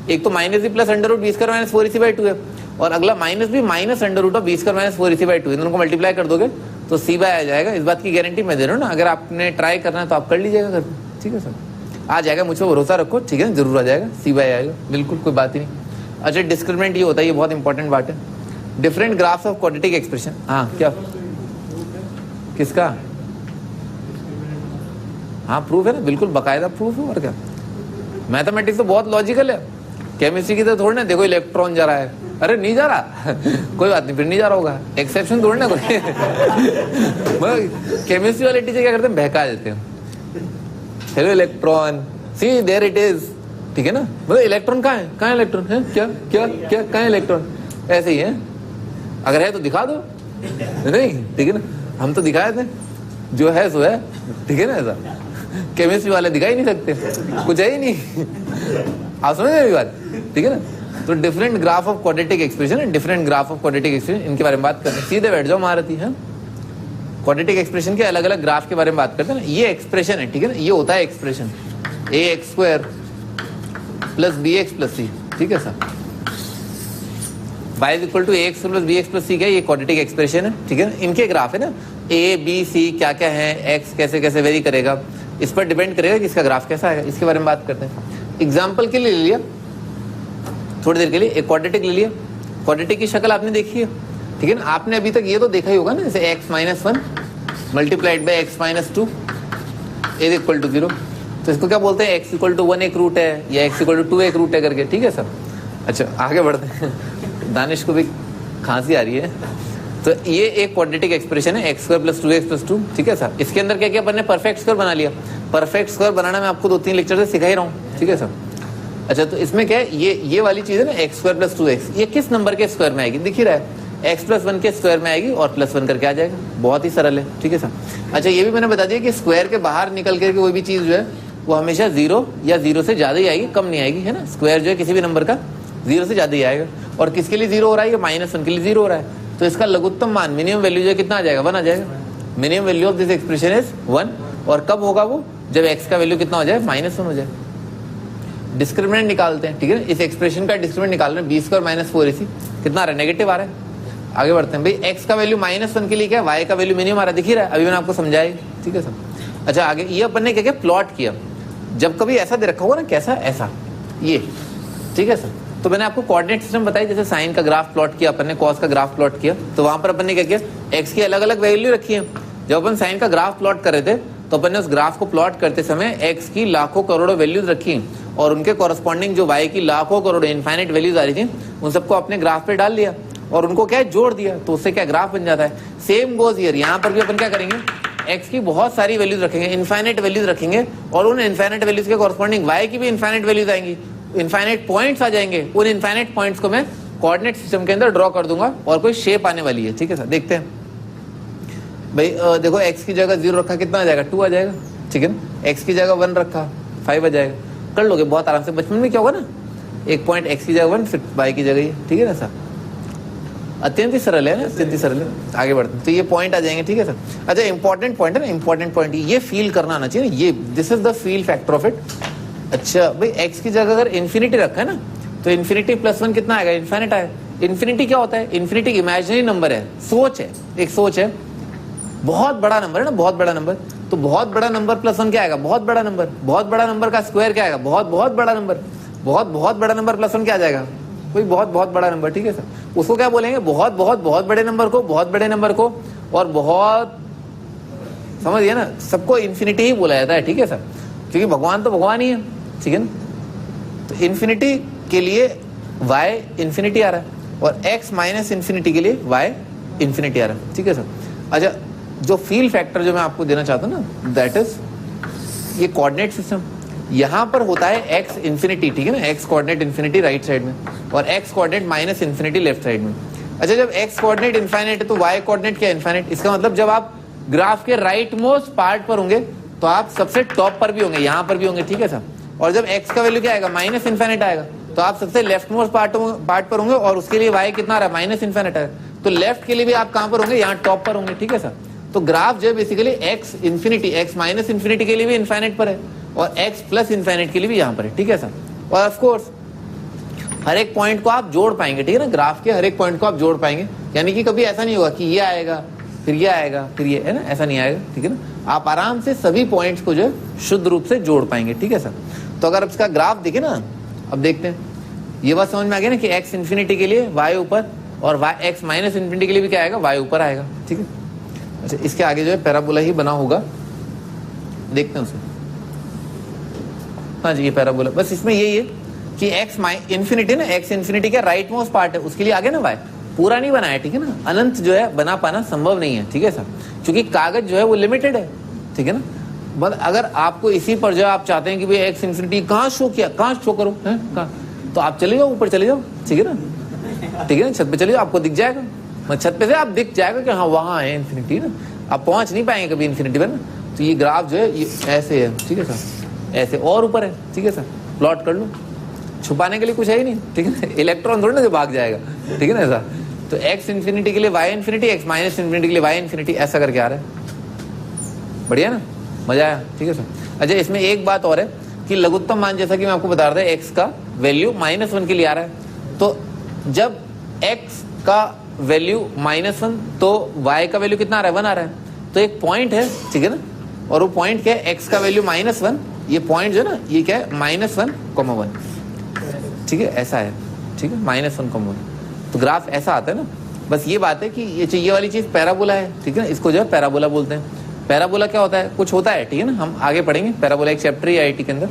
एक तो minus b plus under root b square minus 4ac/2 है, और अगला minus b minus under root of b square minus 4ac/2, इन दोनों को मल्टीप्लाई कर दोगे तो c बाय आ जाएगा। इस बात की गारंटी मैं दे रहा हूँ ना, अगर आपने ट्राई करना है तो आप कर लीजिएगा घर, ठीक है सर, आ जाएगा, मुझ पर भरोसा रखो, ठीक है, जरूर आ जाएगा, c बाय आएगा, बिल्कुल कोई बात ही नहीं। अच्छा डिस्क्रिमिनेंट ये होता है, ये बहुत इंपॉर्टेंट बात है, different graphs of quadratic expression. हाँ क्या, किसका, हाँ प्रूफ है ना, बिल्कुल बकायदा प्रूफ है, और क्या। मैथमेटिक्स तो बहुत लॉजिकल है, केमिस्ट्री की तो थोड़ी ना, देखो इलेक्ट्रॉन जा रहा है, अरे नहीं जा रहा कोई बात नहीं, फिर नहीं जा रहा होगा, एक्सेप्शन थोड़ी ना कोई केमिस्ट्री वाले टीचर क्या करते हैं, बहका देते हैं, hello electron see there it is, ठीक है ना, मतलब इलेक्ट्रॉन कहाँ है, कहाँ इलेक्ट्रॉन है, क्या क्या क्या कहाँ इलेक्ट्रॉन, ऐसे ही है, अगर है तो दिखा दो, नहीं ठीक है ना, हम तो दिखाए थे, जो है सो है, ठीक है ना, ऐसा केमिस्ट्री वाले दिखा ही नहीं सकते, कुछ है ही नहीं आप समझ रहे बात, ठीक है ना। तो different graph of quadratic expression, different graph of quadratic expression, इनके बारे में बात करते हैं, सीधे बैठ जाओ महारथी है, क्वाड्रेटिक एक्सप्रेशन के अलग अलग ग्राफ के बारे में बात करते हैं ना। ये एक्सप्रेशन है, ठीक है ना, ये होता है expression a x square plus b x plus c, ठीक है sir. y is equal to a x plus b x plus c, क्या ये क्वाड्रेटिक एक्सप्रेशन है, ठीक है ना। इनके ग्राफ है ना, ए बी सी क्या क्या है, x कैसे कैसे वेरी करेगा, इस पर डिपेंड करेगा कि इसका ग्राफ कैसा आएगा, इसके बारे में बात करते हैं। एग्जाम्पल के लिए ले लिया थोड़ी देर के लिए, एक क्वाड्रेटिक ले लिया, क्वाड्रेटिक की शक्ल आपने देखी है, ठीक है ना, आपने अभी तक ये तो देखा ही होगा ना, जैसे x minus 1 multiplied by x minus 2 is equal to 0, तो इसको क्या बोलते हैं, x इक्वल टू 1 एक रूट है, या x इक्वल टू 2 एक रूट है करके, ठीक है सर। अच्छा आगे बढ़ते हैं, दानिश को भी खांसी आ रही है, तो ये एक क्वाड्रेटिक एक्सप्रेशन है x square plus 2x plus 2, ठीक है सर। इसके अंदर क्या क्या अपन ने परफेक्ट स्क्वायर बना लिया, परफेक्ट स्क्वायर बनाना मैं आपको 2-3 लेक्चर से सिखा ही रहा हूँ, ठीक है सर। अच्छा तो इसमें क्या है, ये वाली चीज है ना, x स्क्वायर प्लस 2x, ये किस नंबर के स्क्वायर में आएगी, दिख ही रहा है, x प्लस 1 के स्क्वायर में आएगी और प्लस 1 करके आ जाएगा, बहुत ही सरल है, ठीक है सर। अच्छा ये भी मैंने बता दिया कि स्क्वायर के बाहर निकल करके कोई भी चीज जो है वो हमेशा 0 या 0 से ज्यादा ही आएगी, कम नहीं आएगी, है ना। स्क्वायर जो है किसी भी नंबर का 0 से ज्यादा ही आएगा, और किसके लिए 0 हो रहा है, -1 के लिए 0 हो रहा है, तो इसका लघुत्तम मान मिनिमम वैल्यू जो है कितना आ जाएगा, 1 आ जाएगा। Minimum value of this expression is 1, और कब होगा वो, जब x का वैल्यू कितना हो जाए, -1 हो जाए। डिस्क्रिमिनेंट निकालते हैं, ठीक है, इस एक्सप्रेशन का डिस्क्रिमिनेंट निकाल रहे हैं, बी स्क्वायर माइनस 4ac कितना आ रहा है, नेगेटिव आ रहा है। आगे बढ़ते हैं भाई, x का वैल्यू -1 के लिए क्या, y का वैल्यू मिनिमम आ रहा है, दिख ही रहा है, अभी मैंने आपको समझाया, ठीक है सर। अच्छा आगे ये अपन ने क्या किया, प्लॉट किया, जब कभी ऐसा दे रखा होगा ना, कैसा, ऐसा ये, ठीक है सर, तो मैंने आपको कोऑर्डिनेट सिस्टम बताई, जैसे साइन का ग्राफ प्लॉट किया अपन ने, कॉस का ग्राफ प्लॉट किया, तो वहां पर अपन ने क्या किया, x की अलग अलग वैल्यू रखी है। जब अपन साइन का ग्राफ प्लॉट कर रहे थे तो अपन ने उस ग्राफ को प्लॉट करते समय x की लाखों करोड़ों वैल्यूज रखी, और उनके कॉरस्पॉन्डिंग जो y की लाखों करोड़ों इनफाइनाइट वैल्यूज आ रही थी, उन सबको अपने ग्राफ पे डाल लिया और उनको क्या जोड़ दिया, तो उससे क्या ग्राफ बन जाता है। सेम गोज हियर, यहाँ पर भी अपन क्या करेंगे, x की बहुत सारी वैल्यूज रखेंगे, इनफाइनाइट वैल्यूज रखेंगे, और उन इनफाइनाइट वैल्यूज के कॉरस्पॉन्डिंग y की भी इनफाइनाइट वैल्यूज आएंगी, इनफाइनाइट पॉइंट्स आ जाएंगे। उन इनफाइनाइट पॉइंट्स को मैं कोऑर्डिनेट सिस्टम के अंदर ड्रॉ कर दूंगा और कोई शेप आने वाली है। ठीक है सर, देखते हैं भाई। देखो x की जगह 0 रखा, कितना आ जाएगा? 2 आ जाएगा। ठीक है ना, x की जगह 1 रखा, 5 आ जाएगा। कर लोगे बहुत आराम से। बचपन में क्या होगा ना, एक पॉइंट x की जगह 1, फिर y की जगह ये। ठीक है ना सर, अत्यंत ही सरल है ना, अत्यंत ही सरल है। आगे बढ़ते हैं, तो ये पॉइंट आ जाएंगे। ठीक है सर। अच्छा, इंपॉर्टेंट पॉइंट है ना, इंपॉर्टेंट पॉइंट ये फील करना आना चाहिए ना, ये this is the fill factor of it. अच्छा भाई, x की जगह अगर इन्फिनिटी रखा है ना, तो इन्फिनिटी प्लस 1 कितना आएगा? इन्फिनिट आएगा। इन्फिनिटी क्या होता है? इन्फिनिटी इमेजिनरी नंबर है, सोच है, एक सोच है, बहुत बड़ा नंबर है ना, बहुत बड़ा नंबर। तो बहुत बड़ा नंबर प्लस 1 क्या आएगा? बहुत बड़ा नंबर। बहुत बड़ा नंबर का स्क्वायर क्या आएगा? बहुत बहुत बड़ा नंबर। बहुत बहुत बड़ा नंबर प्लस 1 क्या आ जाएगा? कोई बहुत बहुत बड़ा नंबर। ठीक है सर, उसको क्या बोलेंगे? बहुत बहुत बहुत बड़े नंबर को, बहुत बड़े नंबर को, और बहुत, समझिए ना, सबको इन्फिनिटी ही बोला जाता है। ठीक है सर, क्योंकि भगवान तो भगवान ही है। ठीक है ना, तो इन्फिनिटी के लिए y इन्फिनिटी आ रहा है, और x माइनस इन्फिनिटी के लिए y इन्फिनिटी आ रहा है। ठीक है सर। अच्छा, जो फील फैक्टर जो मैं आपको देना चाहता हूँ ना, दैट इज ये कोऑर्डिनेट सिस्टम। यहाँ पर होता है x इन्फिनिटी, ठीक है ना, x coordinate infinity right side में, और x coordinate minus infinity left side में। अच्छा, जब x कोऑर्डिनेट इनफाइनाइट है तो y कोऑर्डिनेट क्या इनफाइनाइट? इसका मतलब जब आप ग्राफ के राइट मोस्ट पार्ट पर होंगे तो आप सबसे टॉप पर भी होंगे, यहाँ पर भी होंगे। ठीक है सर। और जब x का वैल्यू क्या आएगा? माइनस इन्फाइनाइट आएगा, तो आप सबसे लेफ्ट मोस्ट पार्ट पर होंगे, और उसके लिए y कितना आ रहा है? माइनस इन्फाइनाइट आएगा। तो लेफ्ट के लिए भी आप कहाँ पर होंगे? यहाँ टॉप पर होंगे। ठीक है सर। तो ग्राफ जो basically x infinity, x minus infinity के लिए भी इन्फाइनाइट पर है, और x प्लस इन्फाइनाइट के लिए भी यहाँ पर है। ठीक है सर। और ऑफ कोर्स हर एक पॉइंट को आप जोड़ पाएंगे। ठीक है ना, ग्राफ के हर एक पॉइंट को आप जोड़ पाएंगे, यानी कि कभी ऐसा नहीं होगा कि ये आएगा फिर ये आएगा फिर ये, है ना, ऐसा नहीं आएगा। ठीक है ना, आप आराम से सभी पॉइंट्स को जो है शुद्ध रूप से जोड़ पाएंगे। ठीक है सर। तो अगर इसका ग्राफ देखे ना, अब देखते हैं, ये बात समझ में आ गया ना कि x इन्फिनिटी के लिए y ऊपर, और x माइनस इन्फिनिटी के लिए भी क्या आएगा? y ऊपर आएगा। ठीक है। अच्छा, इसके आगे जो है पैराबोला ही बना होगा, देखते हैं उसे। हाँ जी, ये पैराबोला, बस इसमें यही है कि x इन्फिनिटी ना, x इन्फिनिटी का राइट मोस्ट पार्ट है, उसके लिए आगे ना y पूरा नहीं बना है। ठीक है ना, अनंत जो है बना पाना संभव नहीं है। ठीक है सर, क्योंकि कागज जो है वो लिमिटेड है। ठीक है ना, बट अगर आपको इसी पर जो आप चाहते हैं कि भाई x इन्फिनिटी कहाँ शो किया, कहाँ शो करो, है कहाँ, तो आप चले जाओ, ऊपर चले जाओ। ठीक है ना, ठीक है ना, छत पे चले जाओ, आपको दिख जाएगा, छत पे से आप दिख जाएगा कि हाँ वहाँ है इन्फिनिटी ना। आप पहुंच नहीं पाएंगे कभी इन्फिनिटी पर ना। तो ये ग्राफ जो है ये ऐसे है। ठीक है सर, ऐसे और ऊपर है। ठीक है सर, प्लॉट कर लो, छुपाने के लिए कुछ है ही नहीं। ठीक है, इलेक्ट्रॉन थोड़ी ना से भाग जाएगा। ठीक है ना ऐसा। तो x इन्फिनिटी के लिए y infinity, x minus infinity के लिए y इन्फिनिटी, ऐसा करके आ रहा है। बढ़िया ना, मजा आया। ठीक है सर। अच्छा, इसमें एक बात और है कि लघुत्तम मान, जैसा कि मैं आपको बता रहा था, x का वैल्यू -1 के लिए आ रहा है। तो जब x का वैल्यू -1, तो y का वैल्यू कितना आ रहा है? 1 आ रहा है। तो एक पॉइंट है, ठीक है ना, और वो पॉइंट क्या है? x का वैल्यू -1, ये पॉइंट जो है ना, ये क्या है? -1,1। ठीक है, ऐसा है। ठीक है, -1,1। तो ग्राफ ऐसा आता है ना। बस ये बात है कि ये वाली चीज पैराबोला है। ठीक है ना, इसको जो है पैराबोला बोलते हैं। पैराबोला क्या होता है? कुछ होता है। ठीक है ना, हम आगे पढ़ेंगे पैराबोला, एक चैप्टर है IIT के अंदर।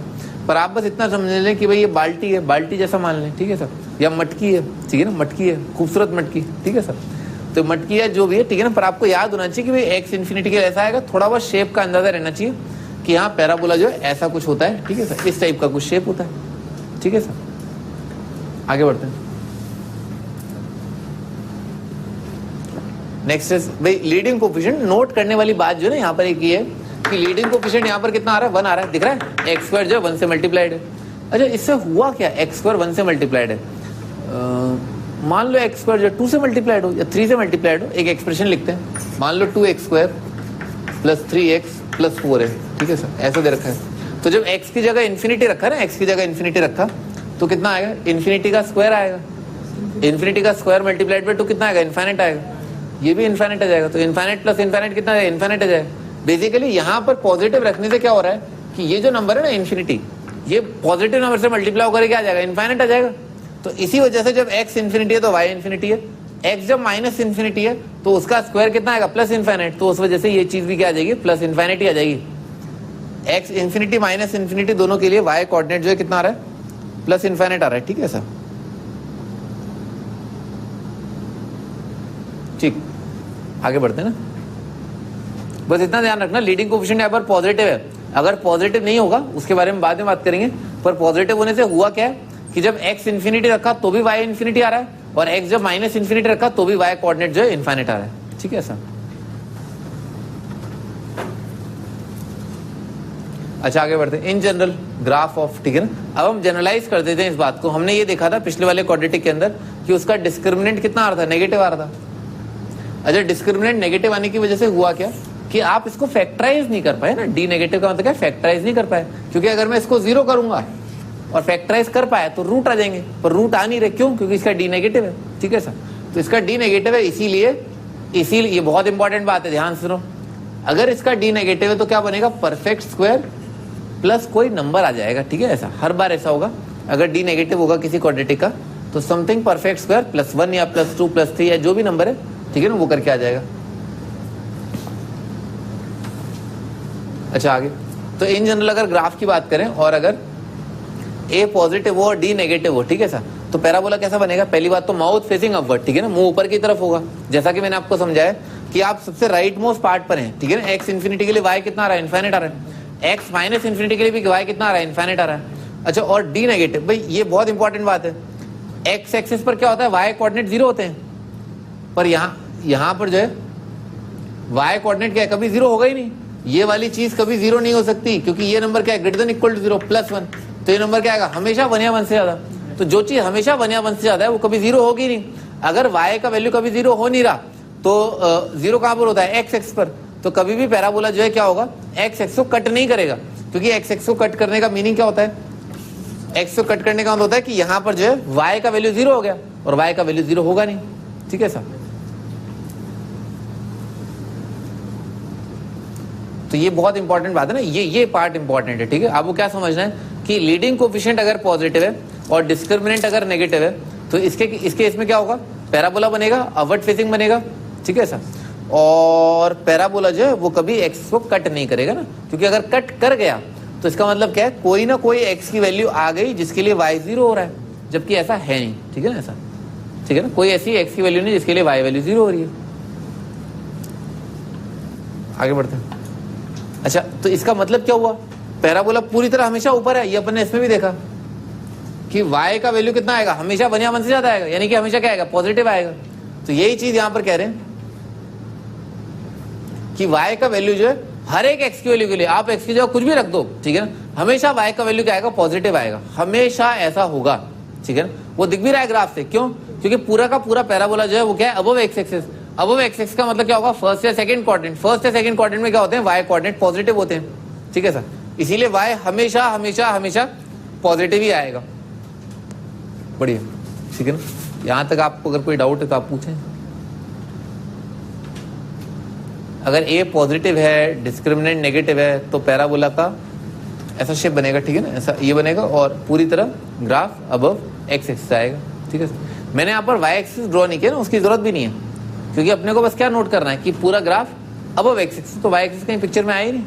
पर आप बस इतना समझ लें कि भाई ये बाल्टी है, बाल्टी जैसा मान लें। ठीक है सर, या मटकी है। ठीक है ना, मटकी है, खूबसूरत मटकी। ठीक है सर, तो मटकी है जो भी है। ठीक है ना, पर आपको याद होना चाहिए कि भाई x इन्फिनिटी के ऐसा आएगा। थोड़ा बहुत शेप का अंदाजा रहना चाहिए कि यहाँ पैराबोला जो है ऐसा कुछ होता है। ठीक है सर, इस टाइप का कुछ शेप होता है। ठीक है सर, आगे बढ़ते हैं। नेक्स्ट इज भाई लीडिंग कोफिशिएंट। नोट करने वाली बात जो है ना यहाँ पर एक ये है कि लीडिंग कोफिशिएंट यहाँ पर कितना आ रहा है? 1 आ रहा है, दिख रहा है। x स्क्वायर जो 1 से मल्टीप्लाइड है। अच्छा, इससे हुआ क्या? x स्क्वायर 1 से मल्टीप्लाइड है। मान लो x स्क्वायर जो 2 से मल्टीप्लाइड हो या 3 से मल्टीप्लाइड हो, एक एक्सप्रेशन लिखते हैं। मान लो 2x square plus 3x plus 4 है। ठीक है सर, ऐसा दे रखा है। तो जब x की जगह इन्फिनिटी रखा ना, x की जगह इन्फिनिटी रखा, तो कितना आएगा? इन्फिनिटी का स्क्वायर आएगा। इन्फिनिटी का स्क्वायर मल्टीप्लाइड बाय 2 कितना आएगा? इन्फाइनाइट आएगा। ये भी इन्फाइनाइट आ जाएगा। तो इन्फाइनाइट प्लस इन्फाइनाइट कितना आएगा? इन्फाइनाइट आ जाएगा। बेसिकली यहाँ पर पॉजिटिव रखने से क्या हो रहा है कि ये जो नंबर है ना इन्फिनिटी, ये पॉजिटिव नंबर से मल्टीप्लाई होकर क्या आ जाएगा? इन्फाइनाइट आ जाएगा। तो इसी वजह से जब x इन्फिनिटी है तो y इन्फिनिटी है। x जब माइनस इन्फिनिटी है तो उसका स्क्वायर कितना आएगा? Plus infinite. तो उस वजह से ये चीज भी क्या आ जाएगी? प्लस इन्फाइनाइट ही आ जाएगी। x इन्फिनिटी माइनस इन्फिनिटी दोनों के लिए y कोऑर्डिनेट जो है कितना आ रहा है? प्लस इन्फाइनाइट आ रहा है। ठीक है सर, ठीक, आगे बढ़ते हैं ना। बस इतना ध्यान रखना, लीडिंग कोएफिशिएंट यहाँ पर पॉजिटिव है, अगर पॉजिटिव नहीं होगा उसके बारे में बाद में बात करेंगे, पर पॉजिटिव होने से हुआ क्या है कि जब x इन्फिनिटी रखा तो भी y इन्फिनिटी आ रहा है, और x जब माइनस इन्फिनिटी रखा तो भी y कोऑर्डिनेट जो है इनफाइनाइट आ रहा है। ठीक है सर। अच्छा आगे बढ़ते हैं, इन जनरल ग्राफ ऑफ, ठीक है ना। अब हम जनरलाइज कर देते हैं इस बात को। हमने ये देखा था पिछले वाले क्वाड्रेटिक के अंदर कि उसका डिस्क्रिमिनेंट कितना आ रहा था, नेगेटिव आ रहा था। अच्छा डिस्क्रिमिनेंट नेगेटिव आने की वजह से हुआ क्या कि आप इसको फैक्टराइज नहीं कर पाए ना, डी नेगेटिव का मतलब क्या, फैक्टराइज नहीं कर पाए, क्योंकि अगर मैं इसको 0 करूंगा और फैक्टराइज कर पाए तो रूट आ जाएंगे, पर रूट आ नहीं रहे, क्यों, क्योंकि इसका डी नेगेटिव है। ठीक है सर, तो इसका डी नेगेटिव है, इसीलिए ये बहुत इंपॉर्टेंट बात है, ध्यान सुनो। अगर इसका डी नेगेटिव है तो क्या बनेगा, परफेक्ट स्क्वायर प्लस कोई नंबर आ जाएगा। ठीक है, ऐसा हर बार ऐसा होगा, अगर डी नेगेटिव होगा किसी क्वाड्रेटिक का तो समथिंग परफेक्ट स्क्वायर +1 या +2 +3 या जो भी नंबर है, ठीक है ना, वो करके आ जाएगा। अच्छा आगे, तो इन जनरल अगर ग्राफ की बात करें और अगर ए पॉजिटिव हो और डी नेगेटिव हो, ठीक है सर, तो पैराबोला कैसा बनेगा। पहली बात तो माउथ फेसिंग अपवर्ड, ठीक है ना, मुंह ऊपर की तरफ होगा, जैसा कि मैंने आपको समझाया कि आप सबसे राइट मोस्ट पार्ट पर हैं। ठीक है ना, एक्स इन्फिनिटी के लिए वाई कितना आ रहा है, इनफाइनाइट आ रहा है, एक्स माइनस इन्फिनिटी के लिए भी वाई कितना आ रहा है, इनफाइनाइट आ रहा है। अच्छा, और डी नेगेटिव, भाई ये बहुत इंपॉर्टेंट बात है, एक्स एक्सिस पर क्या होता है, वाई कोऑर्डिनेट 0 होते हैं, पर यहाँ पर जो है वाई कोऑर्डिनेट क्या है, कभी 0 होगा ही नहीं। ये वाली चीज कभी 0 नहीं हो सकती, क्योंकि ये नंबर क्या है, ग्रेटर देन इक्वल टू 0 +1, तो ये नंबर क्या आएगा, हमेशा 1 या 1 से ज्यादा। तो जो चीज हमेशा 1 या 1 से ज्यादा है वो कभी 0 होगी नहीं। अगर y का वैल्यू कभी 0 हो नहीं रहा तो 0 कहां पर होता है, एक्स एक्स पर, तो कभी भी पैराबोला जो है क्या होगा, एक्स एक्स को कट नहीं करेगा, क्योंकि एक्स एक्स को कट करने का मीनिंग क्या होता है, एक्स को कट करने का मतलब होता है कि यहाँ पर जो है y का वैल्यू 0 हो गया और y का वैल्यू 0 होगा नहीं। ठीक है सर, तो ये बहुत इंपॉर्टेंट बात है ना, ये पार्ट इंपॉर्टेंट है। ठीक है, आपको क्या समझना है कि लीडिंग कोएफिशिएंट अगर पॉजिटिव है और डिस्क्रिमिनेंट अगर नेगेटिव है तो इसके इसमें क्या होगा, पैराबोला बनेगा, अपवर्ड फेसिंग बनेगा। ठीक है सर, और पैराबोला जो है वो कभी एक्स को कट नहीं करेगा ना, क्योंकि अगर कट कर गया तो इसका मतलब क्या है, कोई ना कोई एक्स की वैल्यू आ गई जिसके लिए वाई 0 हो रहा है, जबकि ऐसा है नहीं। ठीक है ना, ऐसा ठीक है ना, कोई ऐसी एक्स की वैल्यू नहीं जिसके लिए वाई वैल्यू 0 हो रही है। आगे बढ़ते हैं। अच्छा, तो इसका मतलब क्या हुआ, पैराबोला पूरी तरह हमेशा ऊपर है, ये अपन ने इसमें भी देखा कि y का वैल्यू कितना आएगा, हमेशा 1 या 1 से ज्यादा आएगा, यानी कि हमेशा क्या आएगा, पॉजिटिव आएगा। तो यही चीज यहां पर कह रहे हैं कि y का वैल्यू जो है हर एक x की वैल्यू के लिए, आप x की जगह कुछ भी रख दो, ठीक है ना, हमेशा y का वैल्यू क्या आएगा, पॉजिटिव आएगा, हमेशा ऐसा होगा। ठीक है ना, वो दिख भी रहा है ग्राफ से, क्यों, क्योंकि पूरा का पूरा पैराबोला जो है वो क्या है, above x axis. Above x axis का मतलब क्या होगा, फर्स्ट या सेकंड क्वाड्रेंट, फर्स्ट या सेकंड क्वाड्रेंट में क्या होते हैं, y कोऑर्डिनेट पॉजिटिव होते हैं। ठीक है सर, इसीलिए y हमेशा हमेशा हमेशा पॉजिटिव ही आएगा। बढ़िया, ठीक है ना, यहां तक आपको अगर कोई डाउट है तो आप पूछें। अगर a पॉजिटिव है, डिस्क्रिमिनेंट नेगेटिव है, तो पैराबोला का ऐसा शेप बनेगा। ठीक है ना, ऐसा ये बनेगा और पूरी तरह ग्राफ अबव एक्स एक्सिस आएगा। ठीक है, मैंने यहाँ पर y एक्सिस ड्रॉ नहीं किया ना, उसकी जरूरत भी नहीं है, क्योंकि अपने को बस क्या नोट करना है कि पूरा ग्राफ अबव एक्स एक्सिस, तो y एक्सिस कहीं पिक्चर में आया ही नहीं,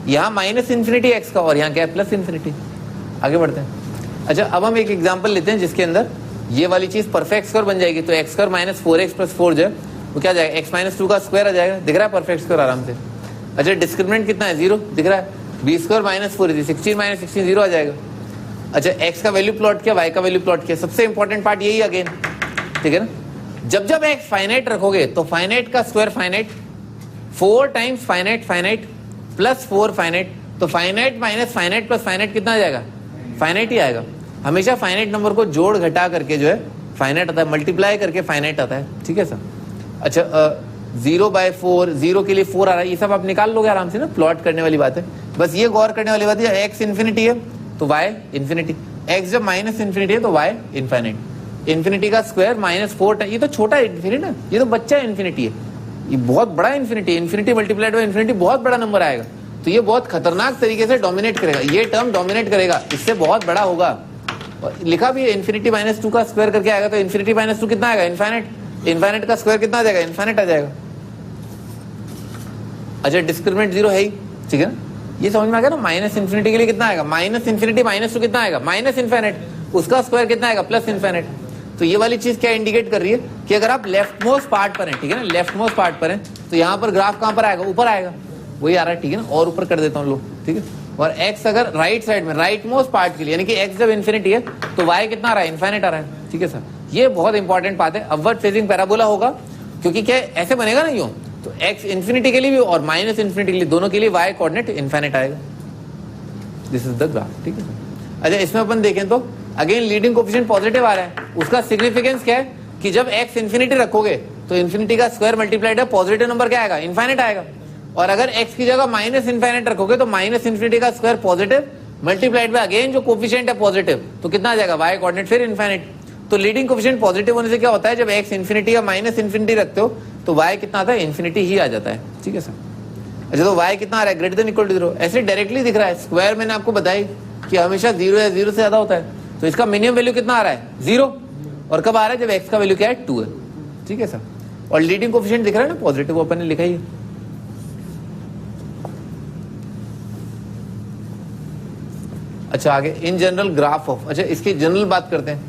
यहाँ -∞ x का और यहाँ क्या है, +∞। आगे बढ़ते हैं। अच्छा, अब हम एक एग्जांपल लेते हैं जिसके अंदर ये वाली चीज परफेक्ट स्क्वायर बन जाएगी, तो x² - 4x + 4 जो है वो क्या जाएगा, x - 2 का स्क्वायर आ जाएगा, दिख रहा है परफेक्ट स्क्वायर आराम से। अच्छा, डिस्क्रिमिनेंट कितना है, 0 दिख रहा है, b² - 4 16 - 16 0 आ जाएगा। अच्छा, x का वैल्यू प्लॉट किया, y का वैल्यू प्लॉट किया, सबसे इंपॉर्टेंट पार्ट यही अगेन। ठीक है ना, जब जब x फाइनाइट रखोगे तो फाइनाइट का square finite, 4 times finite finite plus 4 finite, तो finite minus finite plus finite कितना आ जाएगा, फाइनाइट ही आएगा। हमेशा फाइनाइट नंबर को जोड़ घटा करके जो है फाइनाइट आता है, मल्टीप्लाई करके फाइनाइट आता है। ठीक है सर। अच्छा, 0/4, 0 के लिए 4 आ रहा है, ये सब आप निकाल लोगे आराम से ना, प्लॉट करने वाली बात है। बस ये गौर करने वाली बात है, x इन्फिनिटी है तो y इन्फिनिटी, x जब -∞ है तो y इन्फिनिट, इन्फिनिटी का स्क्वायर -4, ये तो छोटा इन्फिनिटी ना, ये तो बच्चा इन्फिनिटी है, ये बहुत बड़ा infinity, infinity multiplied by infinity बहुत बड़ा नंबर आएगा, तो ये बहुत खतरनाक तरीके से डोमिनेट करेगा, ये टर्म डोमिनेट करेगा, इससे बहुत बड़ा होगा। और लिखा भी है इन्फिनिटी -2 का स्क्वायर करके आएगा, तो इन्फिनिटी -2 कितना आएगा, इनफाइनाइट, इनफाइनाइट का स्क्वायर कितना आ जाएगा, इनफाइनाइट आ जाएगा। अच्छा, डिस्क्रिमिनेंट 0 है ही, ठीक है ना, ये समझ में आ गया ना, -∞ के लिए कितना आएगा, -∞ -2 कितना आएगा, माइनस इनफाइनाइट, उसका स्क्वायर कितना आएगा, प्लस इनफाइनाइट, तो ये वाली चीज क्या इंडिकेट कर रही है कि अगर आप लेफ्ट मोस्ट पार्ट पर हैं, ठीक है ना, लेफ्ट मोस्ट पार्ट पर हैं, तो यहाँ पर ग्राफ कहाँ पर आएगा, ऊपर आएगा, वही आ रहा है, ठीक है ना, और ऊपर कर देता हूँ लो, ठीक है। और x अगर राइट साइड में, राइट मोस्ट पार्ट के लिए, यानी कि x जब इन्फिनिटी है तो y कितना आ रहा है, इनफाइनाइट आ रहा है, ठीक है सर। ये बहुत इंपॉर्टेंट बात है, अपवर्ड फेजिंग पैराबोला होगा, क्योंकि क्या ऐसे बनेगा ना यूं, तो x इन्फिनिटी के लिए भी और माइनस इन्फिनिटी के लिए, दोनों के लिए y कोऑर्डिनेट इनफाइनाइट आएगा। दिस इज द ग्राफ, ठीक है सर। अच्छा, इसमें अपन देखें तो अगेन लीडिंग कोएफिशिएंट पॉजिटिव आ रहा है, उसका सिग्निफिकेंस क्या है कि जब x इन्फिनिटी रखोगे तो इन्फिनिटी का स्क्वायर मल्टीप्लाइड है पॉजिटिव नंबर क्या आएगा, इनफाइनाइट आएगा। और अगर x की जगह माइनस इनफाइनाइट रखोगे तो माइनस इन्फिनिटी का square positive multiplied by again जो कोएफिशिएंट है पॉजिटिव, तो कितना आ जाएगा, y कोऑर्डिनेट फिर इनफाइनाइट। तो लीडिंग कोएफिशिएंट पॉजिटिव होने से क्या होता है, जब x इन्फिनिटी या माइनस इन्फिनिटी रखते हो तो y कितना आता है, इन्फिनिटी ही आ जाता है, ठीक है सर। अच्छा, तो y कितना आ रहा है, ग्रेटर देन इक्वल टू 0, ऐसे डायरेक्टली दिख रहा है। स्क्वायर मैंने आपको बताई कि हमेशा 0 या 0 से ज्यादा होता है, तो इसका मिनिमम वैल्यू कितना आ रहा है, 0। और कब आ रहा है, जब x का वैल्यू क्या है, 2 है, ठीक है सर। और लीडिंग कोएफिशिएंट दिख रहा है ना पॉजिटिव, वो अपन ने लिखा ही है। अच्छा, आगे इन जनरल ग्राफ ऑफ, अच्छा इसकी जनरल बात करते हैं।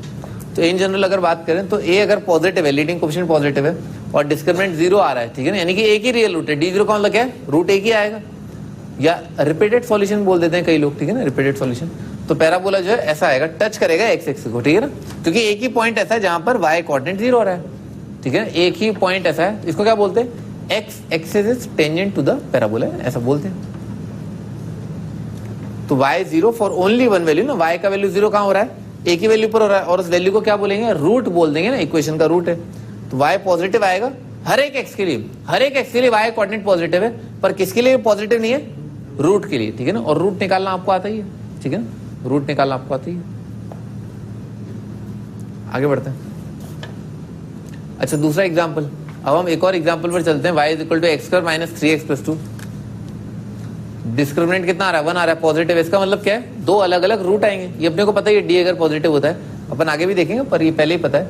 तो इन जनरल अगर बात करें तो a अगर पॉजिटिव है, लीडिंग कोएफिशिएंट पॉजिटिव है और डिस्क्रिमिनेंट 0 आ रहा है, ठीक है ना, यानी कि एक ही रियल रूट है, d0 का मतलब क्या है, रूट एक ही आएगा, या रिपीटेड सॉल्यूशन बोल देते हैं कई लोग, ठीक है ना, रिपीटेड सॉल्यूशन। तो पैराबोला जो है ऐसा आएगा, टच करेगा x एक्सिस को, ठीक है ना, क्योंकि एक ही पॉइंट ऐसा है जहां पर y कोऑर्डिनेट 0 हो रहा है, ठीक है ना, एक ही पॉइंट ऐसा है, इसको क्या बोलते हैं, x axis is tangent to the parabola, ऐसा बोलते हैं। तो y 0 for only one value ना, y का वैल्यू 0 कहां हो रहा है, एक ही वैल्यू पर हो रहा है, और उस वैल्यू को क्या बोलेंगे, रूट बोल देंगे ना, इक्वेशन का रूट है। तो y पॉजिटिव आएगा हर एक x के लिए, हर एक x के लिए y कोऑर्डिनेट पॉजिटिव है, पर किसके लिए पॉजिटिव नहीं है, रूट के लिए, ठीक है ना। और रूट निकालना आपको आता ही है, ठीक है ना, रूट निकालना आपको आता ही है। आगे बढ़ते हैं। अच्छा, दूसरा एग्जाम्पल, अब हम एक और एग्जाम्पल पर चलते हैं। y is equal to x square minus 3x plus 2, discriminant कितना आ रहा है, 1 आ रहा है, पॉजिटिव। इसका मतलब क्या है, दो अलग अलग रूट आएंगे, ये अपने को पता है, डी अगर पॉजिटिव होता है, अपन आगे भी देखेंगे, पर ये पहले ही पता है।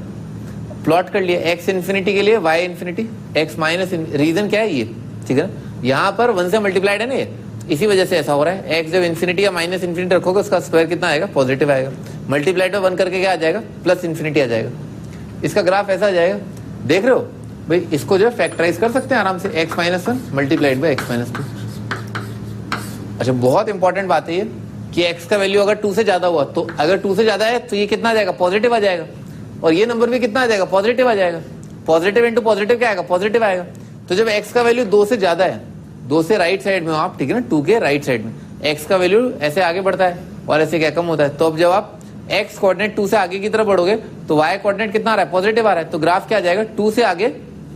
प्लॉट कर लिया, x इन्फिनिटी के लिए y infinity, x minus, reason क्या है ये, ठीक है ना, यहाँ पर 1 से मल्टीप्लाइड है ना ये, इसी वजह से ऐसा हो रहा है। x जब इन्फिनिटी या माइनस इन्फिनिटी रखोगे उसका स्क्वायर कितना आएगा, पॉजिटिव आएगा, मल्टीप्लाइड में 1 करके क्या आ जाएगा, प्लस इन्फिनिटी आ जाएगा। इसका ग्राफ ऐसा आ जाएगा, देख रहे हो भाई, इसको जो है फैक्टराइज कर सकते हैं आराम से, x minus 1 multiplied by x minus 2। अच्छा, बहुत इंपॉर्टेंट बात है ये कि x का वैल्यू अगर 2 से ज्यादा हुआ, तो अगर 2 से ज्यादा है तो ये कितना आ जाएगा, पॉजिटिव आ जाएगा, और ये नंबर भी कितना आ जाएगा, पॉजिटिव आ जाएगा। पॉजिटिव इंटू पॉजिटिव क्या आएगा, पॉजिटिव आएगा। तो जब x का वैल्यू 2 से ज्यादा है, 2 से राइट साइड में हो आप, ठीक है ना, 2 के राइट साइड में x का वैल्यू ऐसे आगे बढ़ता है और ऐसे क्या कम होता है, तो अब जब आप x कोऑर्डिनेट 2 से आगे की तरफ बढ़ोगे तो y कोऑर्डिनेट कितना आ रहा है, पॉजिटिव आ रहा है, तो ग्राफ क्या आ जाएगा, 2 से आगे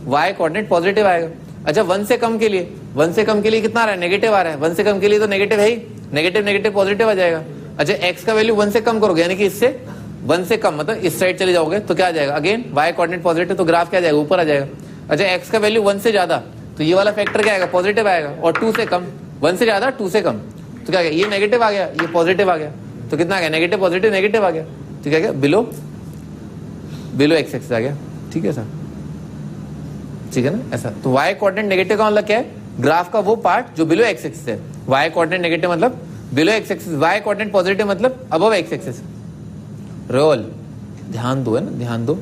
y कोऑर्डिनेट पॉजिटिव आएगा। अच्छा, 1 से कम के लिए, 1 से कम के लिए कितना आ रहा है, नेगेटिव आ रहा है, 1 से कम के लिए तो नेगेटिव है ही, नेगेटिव नेगेटिव पॉजिटिव आ जाएगा। अच्छा, x का वैल्यू 1 से कम करोगे, यानी कि इससे 1 से कम, मतलब इस साइड चले जाओगे तो क्या आ जाएगा, अगेन y कोऑर्डिनेट पॉजिटिव, तो ग्राफ क्या आ जाएगा, ऊपर आ जाएगा। अच्छा, x का वैल्यू 1 से ज्यादा, तो ये वाला फैक्टर क्या आएगा, पॉजिटिव आएगा, और 2 से कम, 1 से ज्यादा 2 से कम, तो क्या आ गया, ये नेगेटिव आ गया, ये पॉजिटिव आ गया, तो कितना आ गया, नेगेटिव पॉजिटिव नेगेटिव आ गया, तो क्या गया, बिलो x एक्सिस आ गया, ठीक है सर, ठीक है ना, ऐसा। तो y कोऑर्डिनेट नेगेटिव का मतलब क्या है, ग्राफ का वो पार्ट जो बिलो x एक्सिस है, y कोऑर्डिनेट नेगेटिव मतलब below x axis, y coordinate positive मतलब अबव x एक्सिस। रोल ध्यान दो, है ना, ध्यान दो,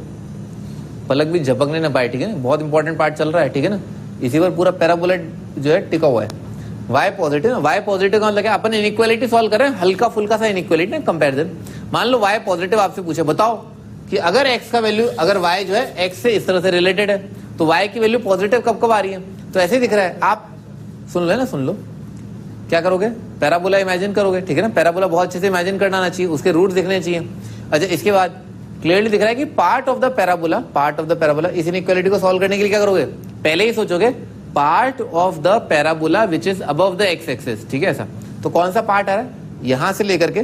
पलक भी झपकने ना पाए, ठीक है ना, बहुत इंपॉर्टेंट पार्ट चल रहा है, ठीक है ना, इसी पर पूरा पैराबोला जो है टिका हुआ है। y पॉजिटिव, y पॉजिटिव का मतलब क्या, अपन इनइक्वालिटी सॉल्व कर रहे हैं, हल्का फुल्का सा इनइक्वालिटी ना, कंपैरिजन। मान लो y पॉजिटिव आपसे पूछे, बताओ कि अगर x का वैल्यू, अगर y जो है x से इस तरह से रिलेटेड है, तो y की वैल्यू पॉजिटिव कब कब आ रही है, तो ऐसे ही दिख रहा है। आप सुन लो ना, सुन लो, क्या करोगे, पैराबोला इमेजिन करोगे, ठीक है ना, पैराबोला बहुत अच्छे से इमेजिन करना आना चाहिए, उसके रूट दिखने चाहिए। अच्छा, इसके बाद क्लियरली दिख रहा है कि पार्ट ऑफ द पैराबोला, इस इनइक्वालिटी को सॉल्व करने के लिए क्या करोगे, पहले ही सोचोगे part of the parabola which is above the x axis, ठीक है ऐसा। तो कौन सा पार्ट आ रहा है, यहां से लेकर के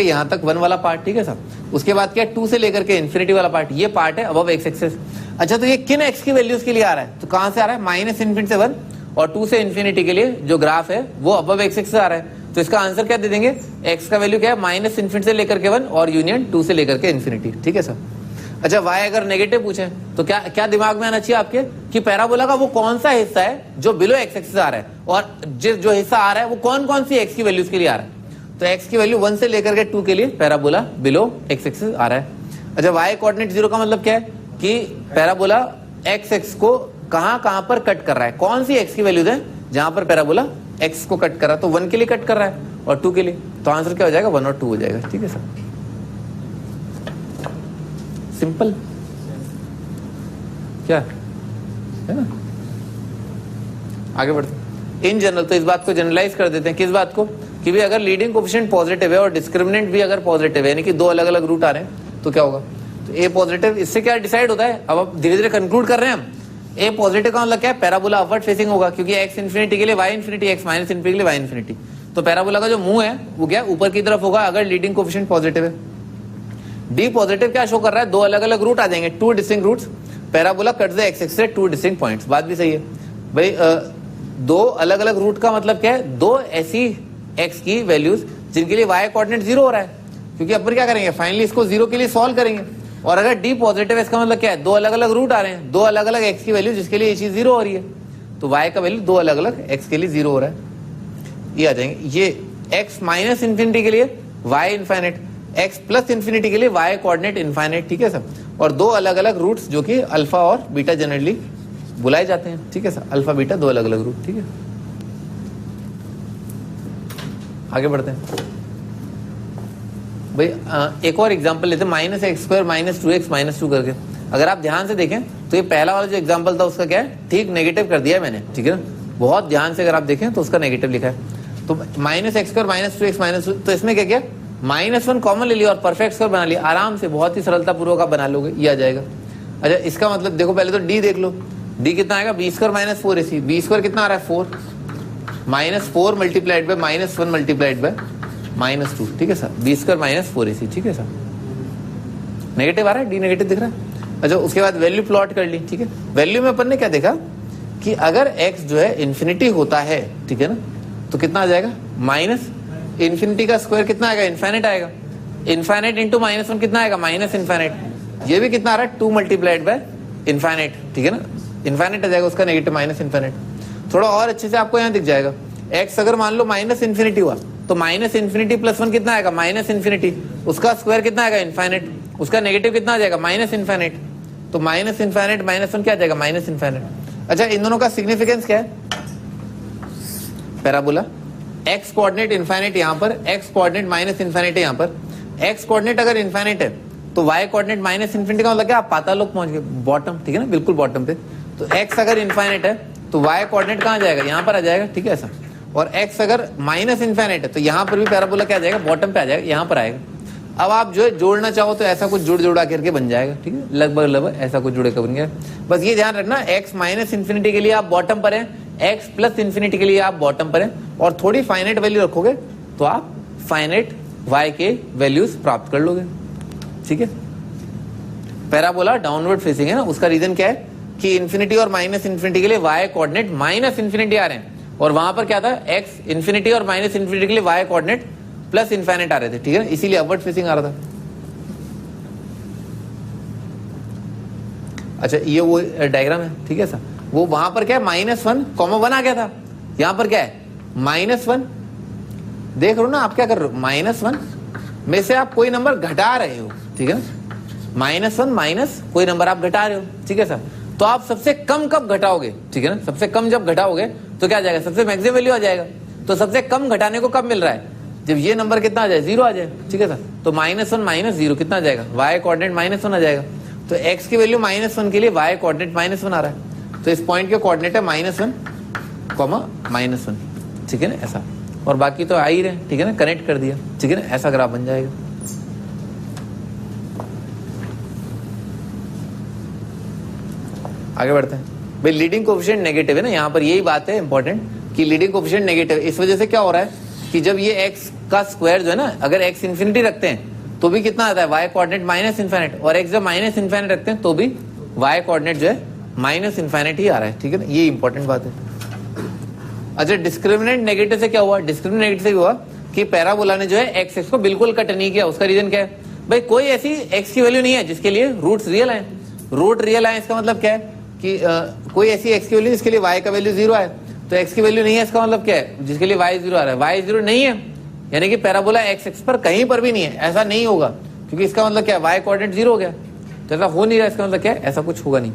यहां तक 1 वाला पार्ट, ठीक है सर। उसके बाद क्या, 2 से लेकर के इन्फिनिटी वाला पार्ट, ये पार्ट है अबव एक्स एक्सिस। अच्छा, तो ये किन एक्स की वैल्यूज के लिए आ रहा है, तो कहां से आ रहा है, माइनस इन्फिनिटी से 1 और 2 से इन्फिनिटी के लिए जो ग्राफ है वो अबव एक्स एक्सिस आ रहा है। तो इसका आंसर क्या दे देंगे, एक्स का वैल्यू क्या है, माइनस इन्फिनिटी से लेकर के 1 और यूनियन 2 से लेकर के इन्फिनिटी, ठीक है सर। अच्छा, y अगर नेगेटिव पूछे तो क्या क्या दिमाग में आना चाहिए आपके, कि पैराबोला का वो कौन सा हिस्सा है जो बिलो एक्स एक्सिस आ रहा है, और जो हिस्सा आ रहा है वो कौन कौन सी एक्स की वैल्यूज के लिए आ रहा है। तो x की वैल्यू 1 से लेकर के 2 के लिए पैराबोला बिलो x एक्सिस आ रहा है। अच्छा y कोऑर्डिनेट 0 का मतलब क्या है कि पैराबोला x एक्स को कहां पर कट कर रहा है, कौन सी x की वैल्यूज है जहां पर पैराबोला x को कट कर रहा है, तो 1 के लिए कट कर रहा है और 2 के लिए, तो आंसर क्या हो जाएगा 1 और 2 हो जाएगा। ठीक है सर, सिंपल क्या है ना। आगे बढ़ते इन जनरल, तो इस बात को जनरलाइज कर देते हैं, किस बात को कि भी अगर लीडिंग कोएफिशिएंट पॉजिटिव है और डिस्क्रिमिनेंट भी अगर पॉजिटिव है, यानी कि दो अलग अलग रूट आ रहे हैं, तो क्या होगा, तो ए पॉजिटिव, इससे क्या डिसाइड होता है, अब आप धीरे धीरे कंक्लूड कर रहे हैं हम, ए पॉजिटिव का मतलब क्या है, पैराबोला अपवर्ड फेसिंग होगा, क्योंकि एक्स इन्फिनिटी के लिए y infinity, x minus infinity के लिए वाई इन्फिनिटी, तो पैराबोला का जो मुंह है वो क्या ऊपर की तरफ होगा अगर लीडिंग कोएफिशिएंट पॉजिटिव है। डी पॉजिटिव क्या शो कर रहा है, दो अलग अलग रूट आ जाएंगे, two distinct roots, parabola cut the x axis से टू डिस्टिंक्ट पॉइंट्स। बात भी सही है भाई, दो अलग अलग रूट का मतलब क्या है, दो ऐसी एक्स की वैल्यूज जिनके लिए वाई कोऑर्डिनेट 0 हो रहा है, क्योंकि अपन क्या करेंगे फाइनली इसको 0 के लिए सॉल्व करेंगे, और अगर डी पॉजिटिव है इसका मतलब क्या है, दो अलग अलग रूट आ रहे हैं, दो अलग अलग एक्स की वैल्यू जिसके लिए ये चीज 0 हो रही है, तो वाई का वैल्यू दो अलग अलग एक्स के लिए 0 हो रहा है, ये आ जाएंगे। ये एक्स माइनस इन्फिनिटी के लिए y infinite, x plus infinity के लिए वाई कोऑर्डिनेट इनफाइनाइट। ठीक है सर, और दो अलग अलग रूट्स जो कि अल्फा और बीटा जनरली बुलाए जाते हैं। ठीक है सर, अल्फा बीटा दो अलग अलग रूट। ठीक है, आगे बढ़ते हैं भाई, एक और एग्जांपल लेते हैं, minus x square minus 2x minus 2 करके। अगर आप ध्यान से देखें तो ये पहला वाला जो एग्जांपल था उसका क्या है, ठीक नेगेटिव कर दिया है मैंने, ठीक है ना, बहुत ध्यान से अगर आप देखें तो उसका नेगेटिव लिखा है। तो minus x square minus 2x minus 2, तो इसमें क्या किया, -1 कॉमन ले लिया और परफेक्ट स्क्वायर बना लिया, आराम से बहुत ही सरलता पूर्वक आप बना लोगे, ये आ जाएगा। अच्छा, इसका मतलब देखो पहले तो डी देख लो, डी कितना आएगा, b square minus 4ac, b square कितना आ रहा है 4, -4 मल्टीप्लाइड बाय -1 मल्टीप्लाइड बाय -2। ठीक है sir, B square minus 4ac। ठीक है सर, नेगेटिव आ रहा है, डी नेगेटिव दिख रहा है। अच्छा, उसके बाद वैल्यू प्लॉट कर ली। ठीक है, वैल्यू में अपन ने क्या देखा कि अगर x जो है इन्फिनिटी होता है, ठीक है ना, तो कितना आ जाएगा, माइनस इन्फिनिटी का स्क्वायर कितना आएगा, इनफाइनाइट आएगा, इनफाइनाइट इंटू -1 कितना आएगा, माइनस इनफाइनाइट, ये भी कितना आ रहा है 2 मल्टीप्लाइड बाय इनफाइनाइट। ठीक है ना, इनफाइनाइट आ जाएगा उसका नेगेटिव माइनस इनफाइनाइट। थोड़ा और अच्छे से आपको यहाँ दिख जाएगा, x अगर मान लो माइनस इन्फिनिटी हुआ तो माइनस इन्फिनिटी प्लस 1 कितना आएगा, माइनस इन्फिनिटी, उसका स्क्वायर कितना आएगा, इनफाइनाइट, उसका नेगेटिव कितना आ जाएगा, माइनस इनफाइनाइट, तो माइनस इनफाइनाइट -1 क्या आ जाएगा, माइनस इनफाइनाइट। अच्छा, इन दोनों का सिग्निफिकेंस क्या है, पैराबोला एक्स कोऑर्डिनेट इनफाइनाइट यहाँ पर, एक्स कोऑर्डिनेट माइनस इनफाइनाइट है यहाँ पर, एक्स कोऑर्डिनेट अगर इनफाइनाइट है तो वाई कोऑर्डिनेट माइनस इन्फिनिटी का मतलब क्या, आप पाताल लोक पहुंच गए, बॉटम, ठीक है ना, बिल्कुल बॉटम पे। तो एक्स अगर इनफाइनाइट है तो वाई कोऑर्डिनेट कहाँ जाएगा, यहाँ पर आ जाएगा। ठीक है ऐसा, और एक्स अगर माइनस इनफाइनाइट है तो यहाँ पर भी पैराबोला क्या आ जाएगा, बॉटम पे आ जाएगा, यहाँ पर आएगा। अब आप जो है जोड़ना चाहो तो ऐसा कुछ जुड़ा करके बन जाएगा। ठीक है, लगभग ऐसा कुछ जुड़े कर बन गया। बस ये ध्यान रखना, एक्स माइनस इन्फिनिटी के लिए आप बॉटम पर हैं, एक्स प्लस इन्फिनिटी के लिए आप बॉटम पर हैं, और थोड़ी फाइनाइट वैल्यू रखोगे तो आप फाइनाइट वाई के वैल्यूज प्राप्त कर लोगे। ठीक है, पैराबोला डाउनवर्ड फेसिंग है ना, उसका रीजन क्या है कि इन्फिनिटी और माइनस इन्फिनिटी के लिए वाई कोऑर्डिनेट माइनस इन्फिनिटी आ रहे हैं, और वहां पर क्या था, एक्स इन्फिनिटी और माइनस इन्फिनिटी के लिए वाई कोऑर्डिनेट प्लस इनफाइनाइट आ रहे थे। ठीक है, इसीलिए अपवर्ड फेसिंग आ रहा था। अच्छा, ये वो डायग्राम है। ठीक है सर, वो वहां पर क्या है, -1, -1 आ गया था, यहां पर क्या है, -1। देख रहे हो ना आप क्या कर रहे हो, -1 में से आप कोई नंबर घटा रहे हो। ठीक है, -1 माइनस कोई नंबर आप घटा रहे हो। ठीक है सर, तो आप सबसे कम कब घटाओगे, ठीक है ना, सबसे कम जब घटाओगे तो क्या आ जाएगा, सबसे मैक्सिमम वैल्यू आ जाएगा। तो सबसे कम घटाने को कब मिल रहा है, जब ये नंबर कितना आ जाए, 0 आ जाए। ठीक है सर, तो -1 माइनस 0 कितना आ जाएगा, वाई कोऑर्डिनेट -1 आ जाएगा। तो x की वैल्यू -1 के लिए वाई कोऑर्डिनेट -1 आ रहा है, तो इस पॉइंट के कोऑर्डिनेट है -1, -1। ठीक है ना, ऐसा, और बाकी तो आ ही रहे। ठीक है ना, कनेक्ट कर दिया। ठीक है ना, ऐसा ग्राफ बन जाएगा। आगे बढ़ते हैं भाई, लीडिंग कोएफिशिएंट नेगेटिव है ना, यहाँ पर यही बात है इंपॉर्टेंट कि लीडिंग कोएफिशिएंट नेगेटिव, इस वजह से क्या हो रहा है कि जब ये x का स्क्वायर जो है ना, अगर x इन्फिनिटी रखते हैं तो भी कितना आता है, y कोऑर्डिनेट माइनस इनफाइनाइट, और x जब माइनस इनफाइनाइट रखते हैं तो भी y कोऑर्डिनेट जो है माइनस इनफाइनाइट ही आ रहा है। ठीक है ना, ये इंपॉर्टेंट बात है। अच्छा, डिस्क्रिमिनेंट नेगेटिव से क्या हुआ, डिस्क्रिमिनेंट नेगेटिव से हुआ कि पैराबोला ने जो है x को बिल्कुल कट नहीं किया। उसका रीजन क्या है भाई, कोई ऐसी x की वैल्यू नहीं है जिसके लिए रूट्स रियल आए। रूट रियल आए इसका मतलब क्या है कि कोई ऐसी x की वैल्यू जिसके लिए y का वैल्यू 0 आए, तो x की वैल्यू नहीं है इसका मतलब क्या है, जिसके लिए y 0 आ रहा है, y 0 नहीं है, यानी कि पैराबोला एक्स एक्स पर कहीं पर भी नहीं है, ऐसा नहीं होगा, क्योंकि इसका मतलब क्या है, वाई कोऑर्डिनेट 0 हो गया, तो ऐसा हो नहीं रहा, इसका मतलब क्या है, ऐसा कुछ होगा नहीं।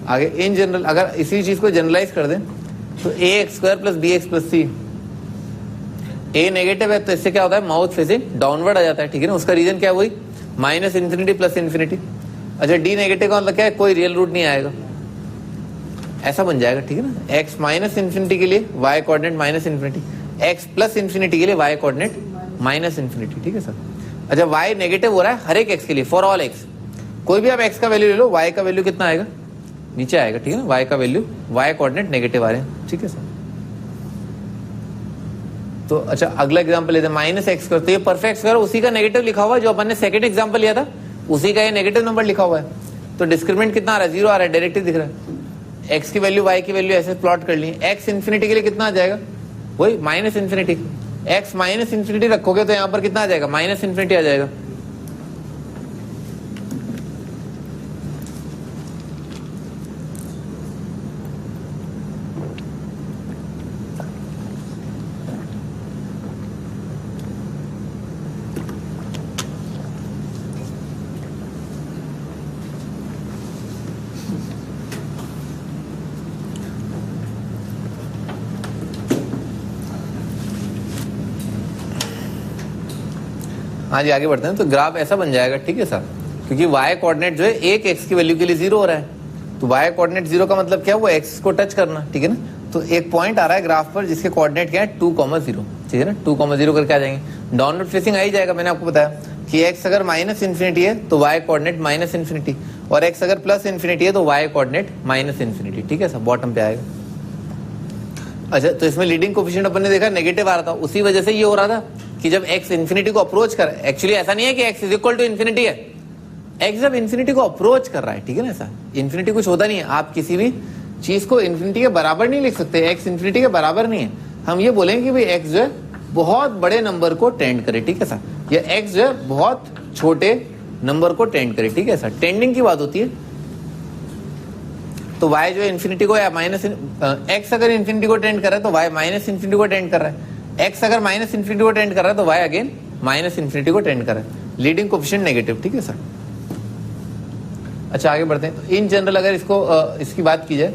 आगे इन जनरल अगर इसी चीज को जनरलाइज कर दें तो a x square plus b x plus c, a negative है तो इससे क्या होता है, माउथ फेसिंग डाउनवर्ड आ जाता है, ठीक है ना। उसका रीजन क्या है, वही माइनस इन्फिनिटी प्लस इन्फिनिटी। अच्छा डी नेगेटिव का मतलब क्या है, कोई रियल रूट नहीं आएगा, ऐसा बन जाएगा, ठीक है ना। एक्स माइनस इन्फिनिटी के लिए y coordinate minus infinity, x plus infinity के लिए वाई कोऑर्डिनेट माइनस इन्फिनिटी, ठीक है सर। अच्छा वाई नेगेटिव हो रहा है हर एक एक्स के लिए, फॉर ऑल एक्स, कोई भी आप एक्स का वैल्यू ले लो, वाई का वैल्यू कितना आएगा, नीचे आएगा, ठीक है ना। वाई का वैल्यू, वाई कोऑर्डिनेट नेगेटिव आ रहे हैं, ठीक है सर। तो अच्छा अगला एग्जांपल लेते हैं, माइनस एक्स स्क्वायर, तो ये परफेक्ट स्क्वायर उसी का नेगेटिव लिखा हुआ है, जो अपन ने सेकंड एग्जांपल लिया था उसी का ये नेगेटिव नंबर लिखा हुआ है। तो डिस्क्रिमिनेंट कितना आ रहा है, 0 आ रहा है, डायरेक्टली दिख रहा है। एक्स की वैल्यू वाई की वैल्यू ऐसे प्लॉट कर ली, एक्स इन्फिनिटी के लिए कितना आ जाएगा, वही minus infinity, x minus infinity रखोगे तो यहाँ पर कितना आ जाएगा, माइनस इन्फिनिटी आ जाएगा। हाँ जी आगे बढ़ते हैं। तो ग्राफ ऐसा बन जाएगा, ठीक है सर, क्योंकि y कोऑर्डिनेट जो है एक x की वैल्यू के लिए 0 हो रहा है, तो y कोऑर्डिनेट 0 का मतलब क्या है, वो x को टच करना, ठीक है ना। तो एक पॉइंट आ रहा है ग्राफ पर जिसके कोऑर्डिनेट क्या है 2,0, ठीक है ना। 2,0 करके आ जाएंगे, डाउनवर्ड फेसिंग आ ही जाएगा। मैंने आपको बताया कि x अगर माइनस इन्फिनिटी है तो y कोऑर्डिनेट माइनस इन्फिनिटी, और x अगर प्लस इन्फिनिटी है तो y कोऑर्डिनेट माइनस इन्फिनिटी, ठीक है सर, बॉटम पे आएगा। अच्छा तो इसमें लीडिंग कोफिशिएंट अपन ने देखा नेगेटिव आ रहा था, उसी वजह से ये हो रहा था कि जब x इन्फिनिटी को अप्रोच कर, एक्चुअली ऐसा नहीं है कि x is equal to infinity है, x जब इन्फिनिटी को अप्रोच कर रहा है, ठीक है ना। ऐसा इन्फिनिटी कुछ होता नहीं है, आप किसी भी चीज को इन्फिनिटी के बराबर नहीं लिख सकते, x इन्फिनिटी के बराबर नहीं है। हम ये बोलेंगे कि भाई x जो है बहुत बड़े नंबर को टेंड करे, ठीक है सर, या x जो है बहुत छोटे नंबर को टेंड करे, ठीक है सर, टेंडिंग की बात होती है। तो y जो है इन्फिनिटी को या माइनस, x अगर इन्फिनिटी को टेंड कर रहा है तो y माइनस इन्फिनिटी को टेंड कर रहा है, x अगर माइनस इन्फिनिटी को टेंड कर रहा है तो y अगेन माइनस इन्फिनिटी को टेंड कर रहा है, लीडिंग कोफिशिएंट नेगेटिव, ठीक है सर। अच्छा आगे बढ़ते हैं। तो इन जनरल अगर इसको इसकी बात की जाए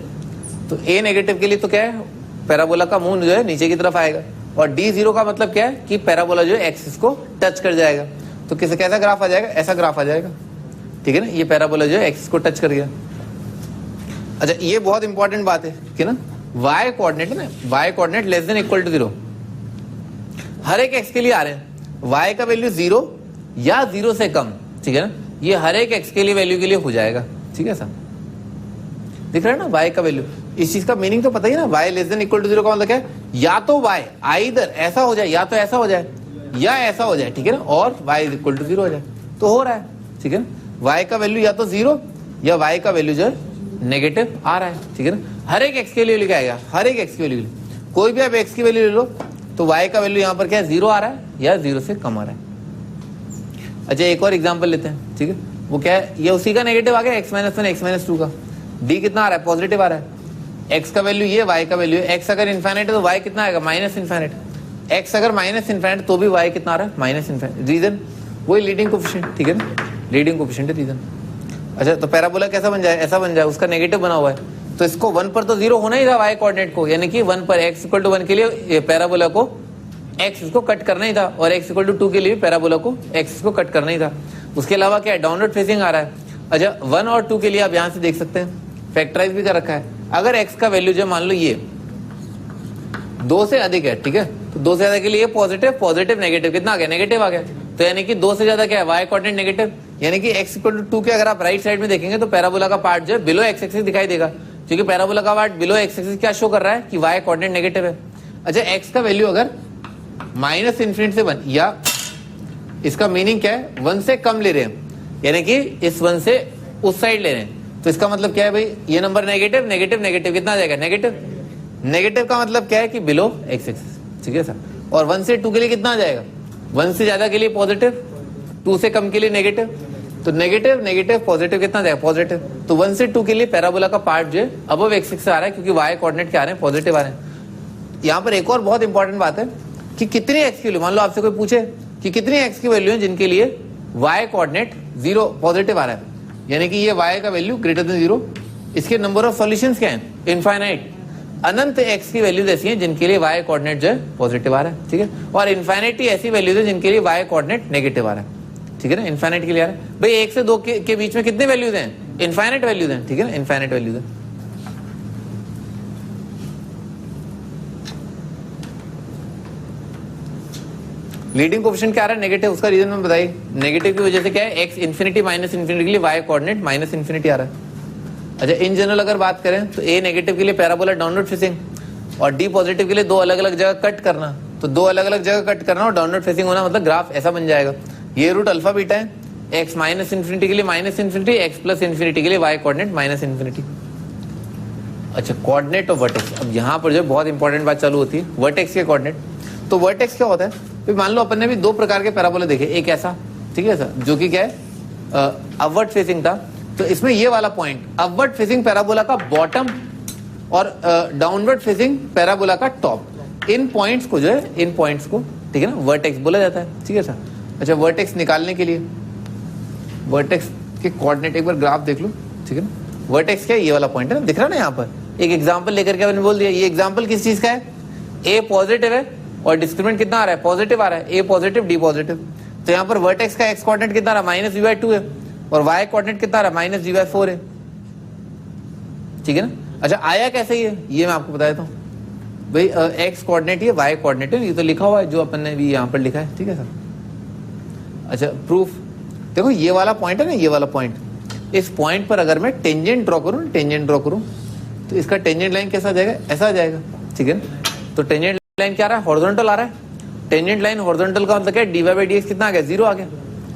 तो a नेगेटिव के लिए तो क्या है, पैराबोला का मुंह जो है नीचे की तरफ आएगा, और d0 का मतलब क्या है कि पैराबोला जो है एक्सिस को टच कर जाएगा, तो कैसा ग्राफ आ जाएगा, ऐसा ग्राफ आ जाएगा, ठीक है ना। ये पैराबोला जो है एक्सिस को टच कर गया। अच्छा ये बहुत इंपॉर्टेंट बात है कि ना, y कोऑर्डिनेट है ना, y coordinate less than equal to 0 हर एक x के लिए आ रहे हैं, y का वैल्यू 0 या 0 से कम, ठीक है ना, ये हर एक x के लिए वैल्यू के लिए हो जाएगा, ठीक है सर, दिख रहा है ना y का वैल्यू। इस चीज का मीनिंग तो पता ही ना, y less than equal to 0 का मतलब क्या है, या तो y आइदर ऐसा हो जाए, या तो ऐसा हो जाए या ऐसा हो जाए, ठीक है ना, और y इज इक्वल टू 0 हो जाए, तो हो रहा है, ठीक है ना। y का वैल्यू या तो 0 या y का वैल्यू जो है नेगेटिव आ रहा है, ठीक है ना, हर एक x के लिए लिखा आएगा, हर एक x के वैल्यू, कोई भी आप x की वैल्यू ले लो तो y का वैल्यू यहाँ पर क्या है, 0 आ रहा है या 0 से कम आ रहा है। अच्छा एक और एग्जांपल लेते हैं, ठीक है, वो क्या है, ये उसी का नेगेटिव आ गया, x माइनस 1 x माइनस 2 का, d कितना आ रहा है, पॉजिटिव आ रहा है, x का वैल्यू ये, y का वैल्यू है, x अगर इन्फाइनाइट है तो y कितना आएगा, माइनस इन्फाइनाइट, x अगर माइनस इन्फाइनाइट तो भी y कितना आ रहा है, माइनस इन्फाइनाइट। रीजन वही लीडिंग कोफिशिएंट, ठीक है ना, लीडिंग कोफिशिएंट है रीजन। अच्छा तो पैराबोला कैसा बन जाए, ऐसा बन जाए, उसका नेगेटिव बना हुआ है, तो इसको 1 पर तो 0 होना ही था y कोऑर्डिनेट को, यानी कि 1 पर x इक्वल टू 1 के लिए पैराबोला को x इसको कट करना ही था, और x इक्वल टू 2 के लिए पैराबोला को x इसको कट करना ही था। उसके अलावा क्या है, डाउनवर्ड फेसिंग आ रहा है। अच्छा 1 और 2 के लिए आप यहाँ से देख सकते हैं, फैक्टराइज भी कर रखा है। अगर x का वैल्यू जो मान लो ये 2 से अधिक है, ठीक है, तो 2 से ज्यादा के लिए पॉजिटिव, पॉजिटिव नेगेटिव कितना आ गया, नेगेटिव आ गया, तो यानी कि 2 से ज्यादा क्या है, y कोऑर्डिनेट नेगेटिव, यानी कि x इक्वल टू 2 के अगर आप राइट साइड में देखेंगे तो पैराबोला का पार्ट जो है बिलो x एक्सिस दिखाई देगा, क्योंकि पैराबोला का पार्ट बिलो x एक्सिस क्या शो कर रहा है कि y कोऑर्डिनेट नेगेटिव है। अच्छा x का वैल्यू अगर माइनस इन्फिनिटी से 1, या इसका मीनिंग क्या है, 1 से कम ले रहे हैं, यानी कि इस 1 से उस साइड ले रहे हैं, तो इसका मतलब क्या है भाई, ये नंबर नेगेटिव नेगेटिव नेगेटिव कितना आ जाएगा, नेगेटिव, नेगेटिव का मतलब क्या है कि बिलो x एक्सिस, ठीक है सर। और 1 से 2 के लिए कितना आ जाएगा, 1 से ज्यादा के लिए पॉजिटिव, 2 से कम के लिए नेगेटिव, तो नेगेटिव नेगेटिव पॉजिटिव कितना जाएगा, पॉजिटिव। तो 1 से 2 के लिए पैराबोला का पार्ट जो है अबव x एक्सिस आ रहा है, क्योंकि y कोऑर्डिनेट क्या आ रहे हैं, पॉजिटिव आ रहे हैं। यहाँ पर एक और बहुत इंपॉर्टेंट बात है कि कितनी एक्स की वैल्यू, मान लो आपसे कोई पूछे कि कितनी एक्स की वैल्यू है जिनके लिए y कोऑर्डिनेट 0 पॉजिटिव आ रहा है, यानी कि ये y का वैल्यू ग्रेटर देन 0, इसके नंबर ऑफ सॉल्यूशंस क्या हैं, इनफाइनाइट। अनंत x की वैल्यूज ऐसी हैं जिनके लिए y कोऑर्डिनेट जो है पॉजिटिव आ रहा है, ठीक है, और इनफाइनाइटी ऐसी वैल्यूज है जिनके लिए y कोऑर्डिनेट नेगेटिव आ रहा है, ठीक है ना, इनफाइनाइट के लिए आ रहा है। भाई 1 से 2 के बीच में कितने वैल्यूज हैं, इनफाइनाइट वैल्यूज हैं, ठीक है ना, इनफाइनाइट वैल्यूज है। लीडिंग कोएफिशिएंट क्या आ रहा है, नेगेटिव, उसका रीजन मैं बताइए। नेगेटिव की वजह से क्या है, x इन्फिनिटी माइनस इन्फिनिटी के लिए y कोऑर्डिनेट माइनस इन्फिनिटी आ रहा है। अच्छा, इन जनरल अगर बात करें तो a नेगेटिव के लिए पैराबोला डाउनवर्ड फेसिंग और d पॉजिटिव के लिए दो अलग अलग जगह कट करना, तो दो अलग अलग जगह कट करना और डाउनवर्ड फेसिंग होना, मतलब ग्राफ ऐसा बन जाएगा। ये रूट अल्फा बीटा है, x माइनस इन्फिनिटी के लिए minus infinity, x plus infinity के लिए y कोऑर्डिनेट माइनस इन्फिनिटी। अच्छा, कोऑर्डिनेट ऑफ वर्टेक्स, अब यहाँ पर जो बहुत इंपॉर्टेंट बात चालू होती है, वर्टेक्स के कोऑर्डिनेट। तो वर्टेक्स क्या होता है, तो मान लो अपन ने भी दो प्रकार के पैराबोला देखे, एक ऐसा, ठीक है सर, जो कि क्या है अपवर्ड फेसिंग था, तो इसमें ये वाला पॉइंट अपवर्ड फेसिंग पैराबोला का बॉटम और डाउनवर्ड फेसिंग पैराबोला का टॉप, इन पॉइंट्स को जो है, इन पॉइंट्स को, ठीक है ना, वर्टेक्स बोला जाता है, ठीक है सर। अच्छा, वर्टेक्स निकालने के लिए वर्टेक्स के कोऑर्डिनेट एक बार ग्राफ देख लो, ठीक है ना। वर्टेक्स क्या है, ये वाला पॉइंट है ना, दिख रहा ना यहाँ पर, एक एग्जाम्पल लेकर के मैंने बोल दिया, ये एग्जाम्पल किस चीज का है, ए पॉजिटिव है और डिस्क्रिमिनेंट कितना आ रहा है, पॉजिटिव आ रहा है, ए पॉजिटिव डी पॉजिटिव। तो यहाँ पर वर्टेक्स का एक्स कोऑर्डिनेट कितना आ रहा है, माइनस वी बाई 2 है, और वाई कोऑर्डिनेट कितना आ रहा है, माइनस वी बाई 4 है, ठीक है ना। अच्छा, आया कैसे ये मैं आपको बता देता हूँ। भाई एक्स कोऑर्डिनेट ये, वाई कोऑर्डिनेट है, ये तो लिखा हुआ है जो अपन ने भी यहाँ पर लिखा है, ठीक है सर। अच्छा, प्रूफ देखो, ये वाला पॉइंट है ना, ये वाला पॉइंट, इस पॉइंट पर अगर मैं टेंजेंट ड्रॉ करूँ, टेंजेंट ड्रॉ करूँ, तो इसका टेंजेंट लाइन कैसा आ जाएगा, ऐसा आ जाएगा, ठीक है ना। तो टेंजेंट लाइन क्या आ रहा है, हॉरिजॉन्टल आ रहा है। टेंजेंट लाइन हॉरिजॉन्टल का मतलब क्या है, dy बाई dx कितना आ गया, 0 आ गया,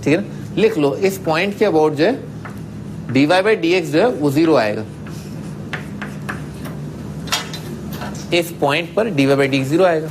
ठीक है ना। लिख लो, इस पॉइंट के अबाउट जो है dy बाई dx जो है वो 0 आएगा, इस पॉइंट पर dy बाई dx 0 आएगा।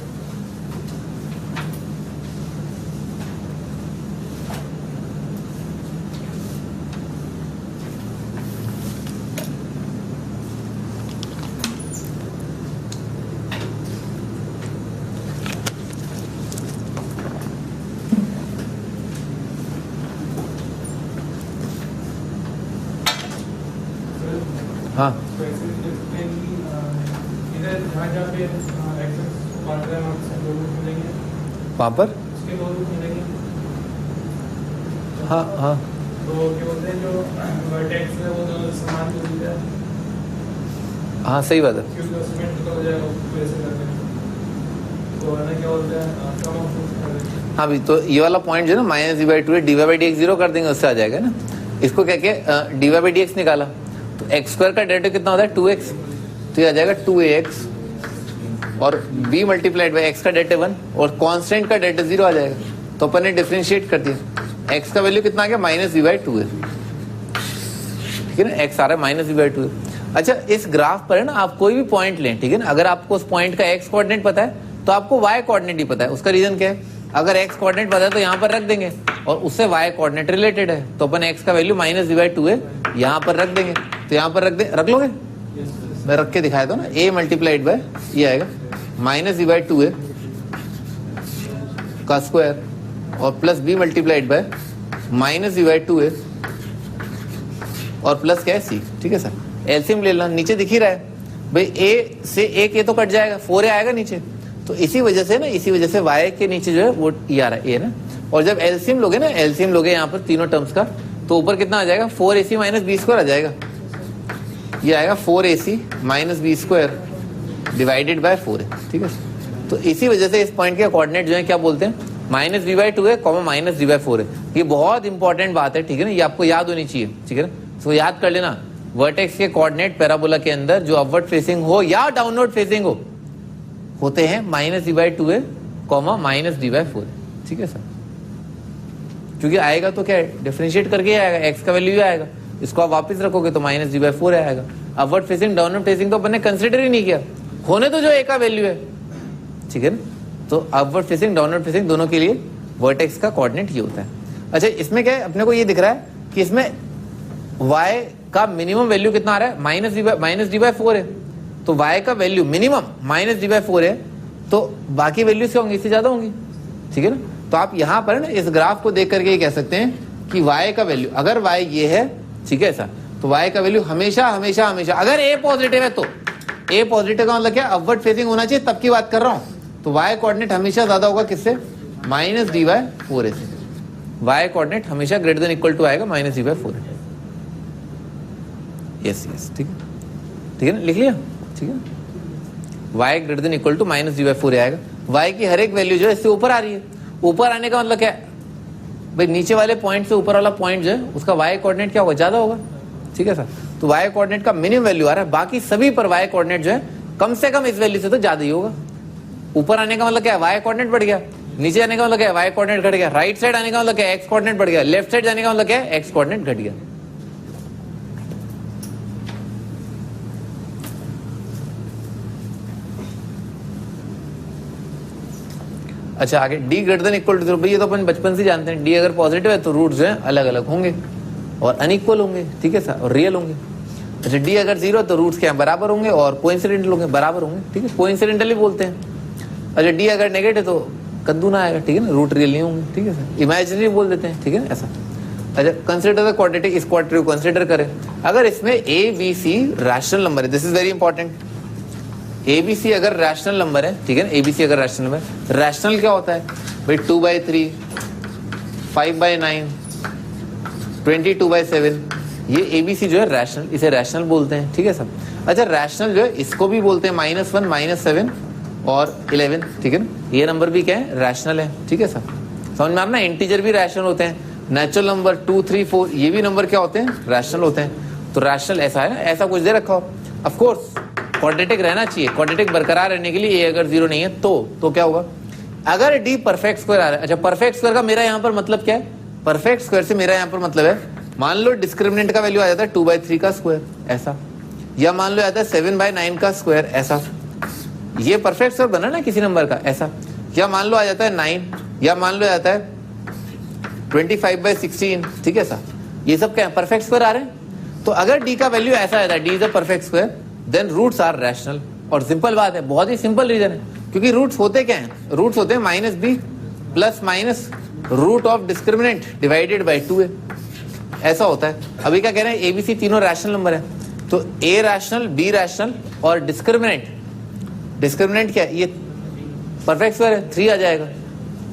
हाँ, वहाँ पर हाँ हाँ, तो क्या बोलते हैं, जो वर्टेक्स है वो दोनों समान दूरी है, हाँ सही बात है। क्योंकि उसमें तो हो जाएगा वैसे करते हैं, तो है ना, क्या बोलते हैं, कम ऑफ। हाँ भी, तो ये वाला पॉइंट जो है ना, माइनस डी बाई 2 है, डी बाई dx 0 कर देंगे, उससे आ जाएगा ना। इसको क्या क्या डी बाई dx निकाला, तो एक्स स्क्वायर का डेरिवेटिव कितना होता है, 2x, तो ये आ जाएगा 2ax, और b मल्टीप्लाइड बाई एक्स का डेरिवेटिव 1, और कांस्टेंट का डेरिवेटिव 0 आ जाएगा। तो अपन ने डिफरेंशिएट कर दिया, x का वैल्यू कितना आ गया, माइनस वी बाई 2 है, ठीक है ना, x आ रहा है माइनस वी बाई 2 है। अच्छा, इस ग्राफ पर है ना, आप कोई भी पॉइंट लें, ठीक है ना, अगर आपको उस पॉइंट का x कोऑर्डिनेट पता है तो आपको y कोऑर्डिनेट ही पता है। उसका रीजन क्या है, अगर x कोऑर्डिनेट पता है तो यहाँ पर रख देंगे, और उससे y कोऑर्डिनेट रिलेटेड है, तो अपन x का वैल्यू माइनस वी बाई 2 है, यहाँ पर रख देंगे, तो यहाँ पर रख लोगे, मैं रख के दिखाया था ना, a मल्टीप्लाइड बाय ये आएगा माइनस वी बाई 2 है का स्क्वायर, और plus b multiplied by minus b by 2 है, और प्लस क्या है c, ठीक है सर। एलसीएम ले लेना, नीचे दिख ही रहा है भाई, a से एक a तो कट जाएगा, 4a आएगा नीचे, तो इसी वजह से ना, इसी वजह से y के नीचे जो है वो ये आ रहा है a ना। और जब एलसीएम लोगे ना, एलसीएम लोगे यहाँ पर तीनों टर्म्स का, तो ऊपर कितना आ जाएगा, 4ac माइनस बी स्क्वायर आ जाएगा, ये आएगा 4ac minus b square divided by 4 है, ठीक है। तो इसी वजह से इस पॉइंट के कोऑर्डिनेट जो है क्या बोलते हैं, माइनस वी बाई 2 है, कॉमा माइनस वी बाई 4 है। ये बहुत इंपॉर्टेंट बात है, ठीक है ना, ये आपको याद होनी चाहिए, ठीक है ना। तो याद कर लेना, वर्टेक्स के कोऑर्डिनेट पैराबोला के अंदर जो अपवर्ड फेसिंग हो या डाउनवर्ड फेसिंग हो, होते हैं माइनस डी बाई 2 है, कॉमा माइनस डी बाई 4, ठीक है सर। क्योंकि आएगा तो क्या है, डिफरेंशिएट करके आएगा, एक्स का वैल्यू आएगा, इसको आप वापस रखोगे तो माइनस डी बाई 4 आएगा। अपवर्ड फेसिंग डाउनवर्ड फेसिंग तो अपन ने कंसिडर ही नहीं किया, होने तो जो ए का वैल्यू है, ठीक है ना। तो अपवर्ड फेसिंग डाउनवर्ड फेसिंग दोनों के लिए वर्टेक्स का कोऑर्डिनेट ये होता है। अच्छा, इसमें क्या है, अपने को ये दिख रहा है कि इसमें y का मिनिमम वैल्यू कितना आ रहा है, माइनस डी बाई 4 है, तो y का value minimum minus d by 4 है, तो बाकी वैल्यूज क्या होंगी, इससे ज्यादा होंगी, ठीक है ना। तो आप यहाँ पर ना इस ग्राफ को देख करके ये कह सकते हैं कि y का वैल्यू, अगर y ये है, ठीक है ऐसा, तो y का वैल्यू हमेशा हमेशा हमेशा, अगर a पॉजिटिव है तो a पॉजिटिव का मतलब क्या, अपवर्ड फेसिंग होना चाहिए, तब की बात कर रहा हूं। तो y कोऑर्डिनेट हमेशा ज्यादा होगा किससे, -d/4a से। y कोऑर्डिनेट हमेशा ग्रेटर देन इक्वल टू आएगा -d/4a। यस यस, ठीक है, ठीक है ना, लिख लिया, ठीक है। y greater than equal to -d/4a आएगा। y की हर एक वैल्यू जो है इससे ऊपर आ रही है। ऊपर आने का मतलब क्या है भाई, नीचे वाले पॉइंट से ऊपर वाला पॉइंट जो है उसका y कोऑर्डिनेट क्या होगा, ज्यादा होगा, ठीक है सर। तो y कोऑर्डिनेट का मिनिमम वैल्यू आ रहा है, बाकी सभी पर y कोऑर्डिनेट जो है कम से कम इस वैल्यू से तो ज्यादा ही होगा। ऊपर आने का मतलब क्या है, y कोऑर्डिनेट बढ़ गया, नीचे आने का मतलब क्या है, y कोऑर्डिनेट घट गया, राइट साइड आने का मतलब क्या है, x कोऑर्डिनेट बढ़ गया, लेफ्ट साइड जाने का मतलब क्या है, x कोऑर्डिनेट घट गया। अच्छा आगे, d greater than equal to 0, भाई ये तो अपन बचपन से जानते हैं, d अगर पॉजिटिव है तो रूट जो है अलग अलग होंगे और अनइक्वल होंगे, ठीक है सर, और रियल होंगे। अच्छा d अगर 0 तो रूट्स क्या बराबर होंगे और कोइंसिडेंटल होंगे, बराबर होंगे, ठीक है, कोइंसिडेंटल ही बोलते हैं। अच्छा d अगर नेगेटिव तो कद्दू ना आएगा, ठीक है ना, रूट रियल नहीं होंगे, ठीक है सर, इमेजिनरी बोल देते हैं, ठीक है ना ऐसा। अच्छा कंसिडर द क्वाड्रेटिक, इस क्वाड्रेटिक को कंसिडर करें, अगर इसमें a b c rational number है, this is very important, a b c अगर रैशनल नंबर है, ठीक है ना, ए बी सी अगर रैशनल नंबर, रैशनल क्या होता है भाई, 2/3, 5/9, 22/7, ये ए बी सी जो है रैशनल, इसे रैशनल बोलते हैं, ठीक है सब। अच्छा रैशनल जो है इसको भी बोलते हैं -1, -7 और 11, ठीक है ना, ये नंबर भी क्या है, रैशनल है, ठीक है सब। समझ में आ रहा ना, इंटीजर भी रैशनल होते हैं, नेचुरल नंबर 2, 3, 4 ये भी नंबर क्या होते हैं, रैशनल होते हैं। तो रैशनल ऐसा है ना, ऐसा कुछ दे रखा हो, ऑफ कोर्स क्वाड्रेटिक रहना चाहिए, क्वाड्रेटिक बरकरार रहने के लिए a अगर 0 नहीं है तो क्या होगा, अगर d परफेक्ट स्क्वायर आ रहा है। अच्छा परफेक्ट स्क्वायर का मेरा यहाँ पर मतलब क्या है, परफेक्ट स्क्वायर से मेरा यहाँ पर मतलब है, मान लो डिस्क्रिमिनेंट का वैल्यू आ जाता है 2/3 का स्क्वायर ऐसा, या मान लो आता है 7/9 का स्क्वायर ऐसा, ये परफेक्ट स्क्वायर बना ना किसी नंबर का ऐसा, या मान लो आ जाता है 9, या मान लो आता है 25/16, ठीक है ऐसा, ये सब क्या है, परफेक्ट स्क्वायर आ रहे हैं। तो अगर d का वैल्यू ऐसा आता है, d is a perfect square, then roots are rational. और सिंपल बात है, बहुत ही सिंपल रीजन है, क्योंकि रूट्स होते क्या हैं, रूट्स होते हैं -b plus minus root of discriminant divided by 2a, ऐसा होता है। अभी क्या कह रहे हैं, ए बी सी तीनों रैशनल नंबर है, तो a रैशनल, b रैशनल और डिस्क्रिमिनेंट क्या है, ये परफेक्ट स्क्वायर है, 3 आ जाएगा।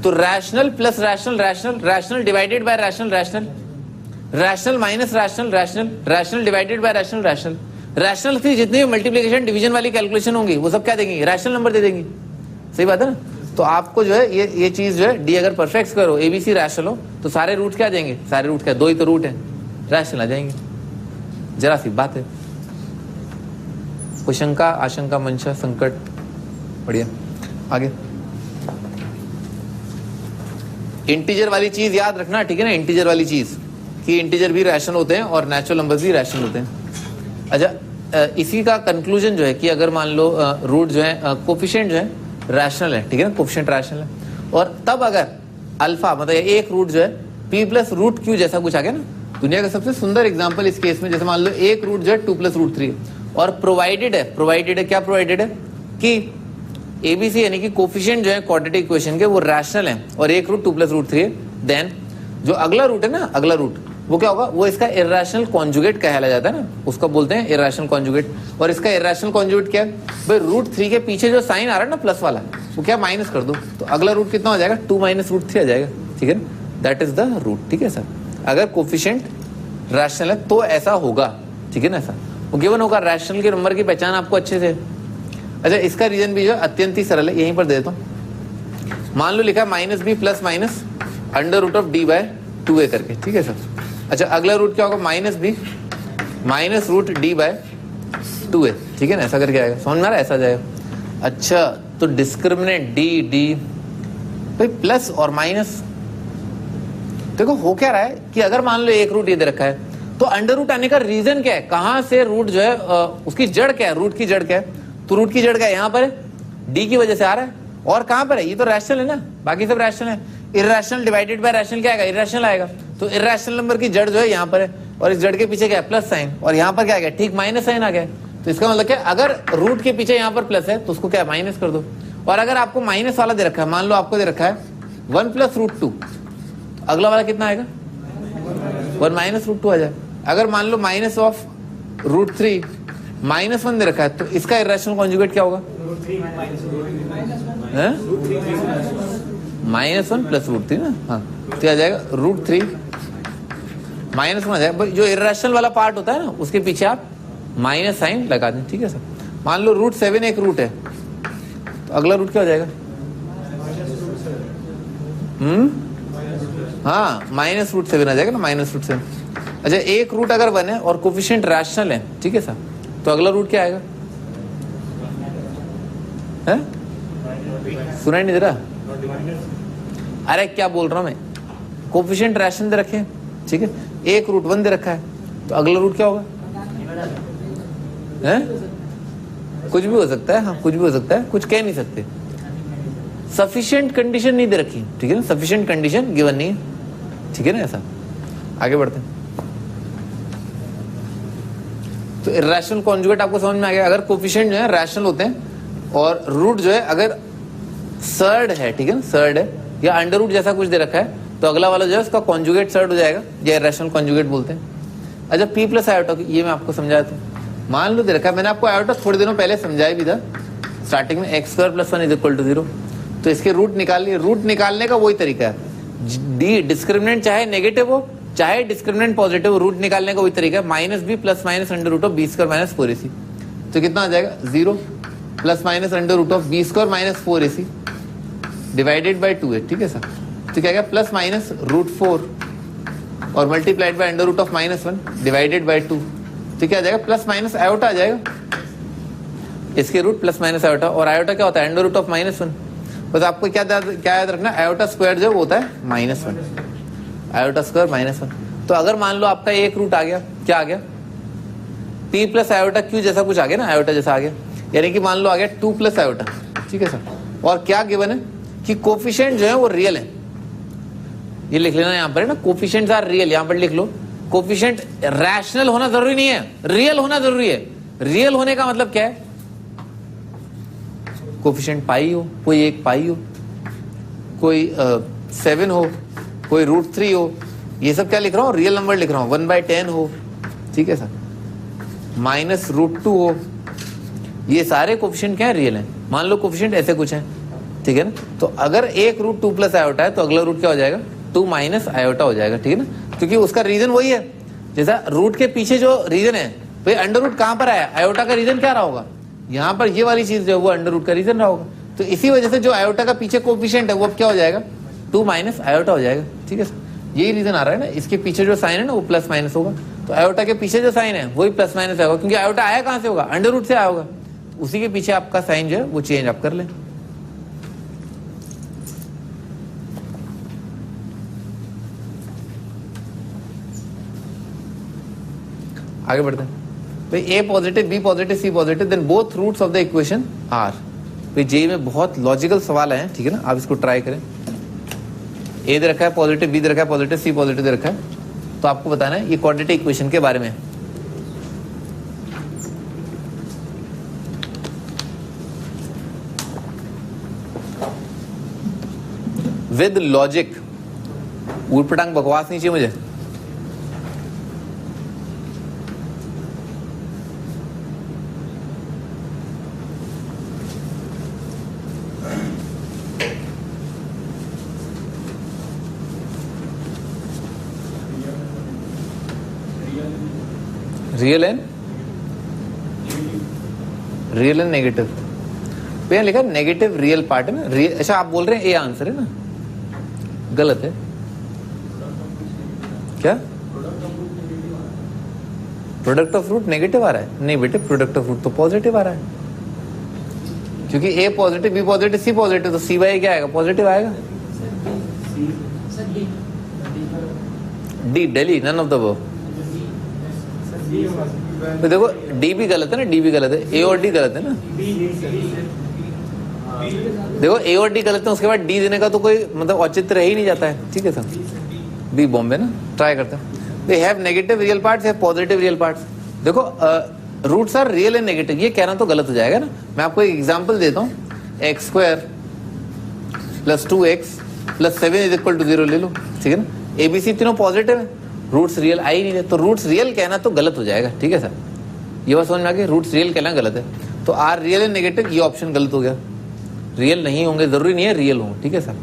तो rational plus rational, rational divided by rational minus rational divided by rational rational की जितनी भी मल्टीप्लिकेशन डिवीजन वाली कैलकुलेशन होंगी वो सब क्या देंगी, रैशनल नंबर दे देंगी, सही बात है ना। तो आपको जो है ये चीज जो है, डी अगर परफेक्ट स्क्वायर हो, एबीसी रैशनल हो, तो सारे रूट क्या देंगे, सारे रूट क्या, 2 ही तो रूट है, रैशनल आ जाएंगे। जरा सी बात है, कोई शंका, आशंका, मंशा, संकट, बढ़िया। आगे इंटीजर वाली चीज याद रखना, ठीक है ना, इंटीजर वाली चीज कि इंटीजर भी रैशनल होते हैं और नेचुरल नंबर्स भी रैशनल होते हैं। अच्छा इसी का कंक्लूजन जो है कि अगर मान लो रूट जो है, कोफिशिएंट जो है रैशनल है, ठीक है ना, कोफिशिएंट रैशनल है, और तब अगर अल्फा मतलब एक रूट जो है p प्लस रूट क्यू जैसा कुछ आ गया ना, दुनिया का सबसे सुंदर एग्जांपल इस केस में, जैसे मान लो एक रूट जो है 2 + √3 और प्रोवाइडेड है क्या प्रोवाइडेड है कि एबीसी यानी कि कोफिशिएंट जो है क्वाड्रेटिक इक्वेशन के वो रैशनल है और एक रूट 2 + √3 है, देन जो अगला रूट है ना, अगला रूट वो क्या होगा, वो इसका इर्रेशनल कॉन्जुगेट कहला जाता है ना, उसका बोलते हैं इर्रेशनल कॉन्जुगेट। और इसका इर्रेशनल कॉन्जुगेट क्या है भाई, √3 के पीछे जो साइन आ रहा है ना प्लस वाला, वो क्या माइनस कर दो, तो अगला रूट कितना हो जाएगा, 2 - √3 आ जाएगा, ठीक है ना, दैट इज द रूट, ठीक है सर। अगर कोफिशिएंट रैशनल है तो ऐसा होगा, ठीक है ना, ऐसा वो गिवन होगा, रैशनल के नंबर की पहचान आपको अच्छे से। अच्छा इसका रीजन भी जो है अत्यंत ही सरल है, यहीं पर दे देता हूँ। मान लो लिखा -b प्लस माइनस √d/2a करके, ठीक है सर। अच्छा अगला रूट क्या होगा, -b -√d/2a, ठीक है ना, ऐसा करके आएगा, समझ में आ रहा है, ऐसा जाएगा। अच्छा तो डिस्क्रिमिनेंट डी भाई प्लस और माइनस, देखो हो क्या रहा है कि अगर मान लो एक रूट ये दे रखा है, तो अंडर रूट आने का रीजन क्या है, कहां से रूट जो है उसकी जड़ क्या है, रूट की जड़ क्या है, तो रूट की जड़ क्या है, यहाँ पर है, डी की वजह से आ रहा है, और कहां पर है, ये तो रैशनल है ना, बाकी सब रैशनल है। इर्रेशनल डिवाइडेड बाय रैशनल क्या आएगा, इर्रेशनल आएगा, तो इर्रेशनल नंबर की जड़ जो है यहाँ पर है, और इस जड़ के पीछे क्या है, प्लस साइन, और यहाँ पर क्या आ गया, ठीक माइनस साइन आ गया। तो इसका मतलब क्या, अगर रूट के पीछे यहाँ पर प्लस है तो उसको क्या माइनस कर दो, और अगर आपको माइनस वाला दे रखा है, मान लो आपको दे रखा है 1 + √2, अगला वाला कितना आएगा 1 - √2 आ जाए। अगर मान लो माइनस ऑफ √3 -1 दे रखा है तो इसका इरेशनल कॉन्जुगेट क्या होगा? -1 + √3 ना, हाँ, तो आ जाएगा √3 -1 आ जाएगा। जो इरेशनल वाला पार्ट होता है ना उसके पीछे आप माइनस साइन लगा दें, ठीक है सर। मान लो √7 एक रूट है तो अगला रूट क्या हो जाएगा? हाँ, -√7 आ जाएगा ना, -√7। अच्छा, एक रूट अगर 1 है और कोफिशिएंट रैशनल है, ठीक है सर, तो अगला रूट क्या आएगा? है? सुनाई नहीं दे रहा? अरे क्या बोल रहा हूं मैं, कोफिशिएंट रैशनल दे रखे, ठीक है, एक रूट 1 दे रखा है तो अगला रूट क्या होगा? है? कुछ भी हो सकता है, हाँ कुछ भी हो सकता है, कुछ कह नहीं सकते। सफिशिएंट कंडीशन नहीं दे रखी, ठीक है ना, सफिशिएंट कंडीशन गिवन नहीं है, ठीक है ना। ऐसा आगे बढ़ते हैं। तो इरेशनल कॉन्जुगेट आपको समझ में आ गया। अगर कोफिशिएंट जो है रैशनल होते हैं और रूट जो है अगर सर्ड है, ठीक है ना, सर्ड है या अंडर रूट जैसा कुछ दे रखा है तो अगला वाला जो है उसका कॉन्जुगेट सर्ड हो जाएगा, या इरेशनल कॉन्जुगेट बोलते हैं। अच्छा, p + आयोटा, ये मैं आपको समझाया था। मान लो दे रखा है, मैंने आपको आयोटा थोड़े दिनों पहले समझाया भी था स्टार्टिंग में, x² + 1 = 0। तो इसके रूट निकाल लिए। रूट निकालने का वही तरीका है, डी डिस्क्रिमिनेंट चाहे नेगेटिव हो चाहे डिस्क्रिमिनेंट पॉजिटिव हो, रूट निकालने का वही तरीका है, -b + -√b² - 4ac। तो कितना आ जाएगा? 0 + -√b² - 4ac डिवाइडेड बाई 2 है, ठीक है सर। तो क्या गया? +-√4 और मल्टीप्लाइड बाई √-1 डिवाइडेड बाई 2। तो क्या आ जाएगा? प्लस आयोटा आ जाएगा। इसके रूट +- आयोटा, और आयोटा क्या होता है? √-1। बस आपको क्या याद रखना, आयोटा स्क्वायर जो होता है -1, आयोटा स्क्वायर -1। तो अगर मान लो आपका एक रूट आ गया, क्या आ गया? p + आयोटा q जैसा कुछ आ गया ना, आयोटा जैसा आ गया, यानी कि मान लो आ गया 2 + आयोटा, ठीक है सर। और क्या गिवन है कि कोफिशिएंट जो है वो रियल है, ये लिख लेना यहाँ पर है ना, कोफिशिएंट्स आर रियल, यहाँ पर लिख लो। कोफिशिएंट रैशनल होना जरूरी नहीं है, रियल होना जरूरी है। रियल होने का मतलब क्या है? कोफिशिएंट पाई हो, कोई एक पाई हो, कोई 7 हो, कोई √3 हो, ये सब क्या लिख रहा हूँ? रियल नंबर लिख रहा हूँ। 1/10 हो, ठीक है सर, -√2 हो, ये सारे कोफिशिएंट क्या है? रियल है। मान लो कोफिशिएंट ऐसे कुछ है, ठीक है ना। तो अगर एक रूट 2 + आयोटा है तो अगला रूट क्या हो जाएगा? 2 - आयोटा हो जाएगा, ठीक है ना, क्योंकि उसका रीजन वही है। जैसा रूट के पीछे जो रीजन है, भाई अंडर रूट कहां पर आया? आयोटा का रीजन क्या रहा होगा? यहाँ पर ये वाली चीज जो है वो अंडर रूट का रीजन रहा होगा। तो इसी वजह से जो आयोटा का पीछे कोफिशिएंट है वो अब क्या हो जाएगा? 2 - आयोटा हो जाएगा, ठीक है सर। यही रीजन आ रहा है ना, इसके पीछे जो साइन है ना वो +- होगा, तो आयोटा के पीछे जो साइन है वही +- होगा, क्योंकि आयोटा आया कहां से होगा? अंडर रूट से आया होगा। उसी के पीछे आपका साइन जो है वो चेंज आप कर लें। आगे बढ़ते हैं भाई। a positive, b positive, c positive, then both roots of the equation are. भाई जेई में बहुत लॉजिकल सवाल है, ठीक है ना, आप इसको ट्राई करें। a दे रखा है पॉजिटिव, b दे रखा है पॉजिटिव, c पॉजिटिव दे रखा है, तो आपको बताना है ये क्वाड्रेटिक इक्वेशन के बारे में। विद लॉजिक, ऊट पटांग बकवास नहीं चाहिए मुझे। रियल एंड नेगेटिव, पे लिखा नेगेटिव रियल पार्ट है ना। अच्छा आप बोल रहे हैं ए आंसर है ना, गलत है क्या? प्रोडक्ट ऑफ रूट नेगेटिव आ रहा है? नहीं बेटे, प्रोडक्ट ऑफ रूट तो पॉजिटिव आ रहा है, क्योंकि a positive, b positive, c positive, तो सी बाई क्या आएगा? पॉजिटिव आएगा। D daily, none of the above. तो देखो डी भी गलत है ना, डी भी गलत है, ए और डी गलत है ना। देखो ए और डी गलत है, उसके बाद डी देने का तो कोई मतलब औचित्य रह ही नहीं जाता है, ठीक है सर। बी बॉम्बे ना, ट्राई करते हैं। They have negative real parts, have positive real parts. देखो roots are real and negative, ये कहना तो गलत हो जाएगा ना। मैं आपको एक एग्जांपल देता हूँ। X square plus 2x plus 7 is equal to 0 ले लो, ठीक है ना। ABC तीनों पॉजिटिव है, रूट्स रियल आ ही नहीं रहे, तो रूट्स रियल कहना तो गलत हो जाएगा, ठीक है सर। ये बात समझ में आ गई, रूट्स रियल कहना गलत है, तो आर रियल है नेगेटिव, ये ऑप्शन गलत हो गया। रियल नहीं होंगे, जरूरी नहीं है रियल हो, ठीक है सर।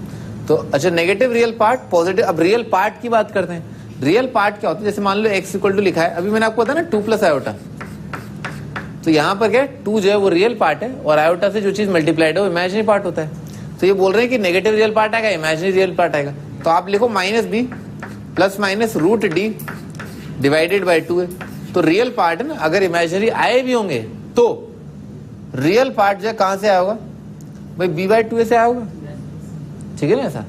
तो अच्छा नेगेटिव रियल पार्ट पॉजिटिव। अब रियल पार्ट की बात करते हैं। रियल पार्ट क्या होता है, जैसे मान लो x इक्वल टू लिखा है, अभी मैंने आपको बताया ना 2 प्लस आयोटा, तो यहाँ पर क्या है 2 जो है वो रियल पार्ट है, और आयोटा से जो चीज मल्टीप्लाइड है वो इमेजिनरी पार्ट होता है। तो ये बोल रहे हैं कि नेगेटिव रियल पार्ट आएगा, इमेजिनरी रियल पार्ट आएगा, तो आप लिखो -b plus minus root d divided by 2 है। तो रियल पार्ट है ना, अगर इमेजिनरी आए भी होंगे तो रियल पार्ट जो है कहां से आया होगा भाई, b/2 से आया होगा, ठीक है ना। ऐसा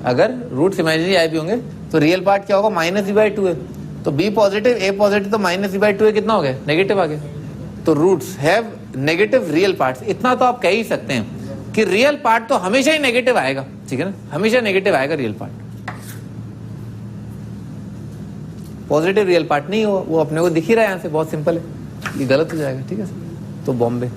अगर रूट्स इमेजिनरी आए भी होंगे तो रियल पार्ट क्या होगा, -b/2 है। तो b पॉजिटिव a पॉजिटिव, तो -b/2 कितना हो गया, नेगेटिव आ गया। तो roots have negative real parts. इतना तो आप कह ही सकते हैं कि रियल पार्ट तो हमेशा ही नेगेटिव आएगा, ठीक है ना, हमेशा नेगेटिव आएगा real part, positive real part नहीं हो, वो अपने को दिख ही रहा है यहां से, बहुत सिंपल है, ये गलत हो जाएगा, ठीक है सर। तो बॉम्बे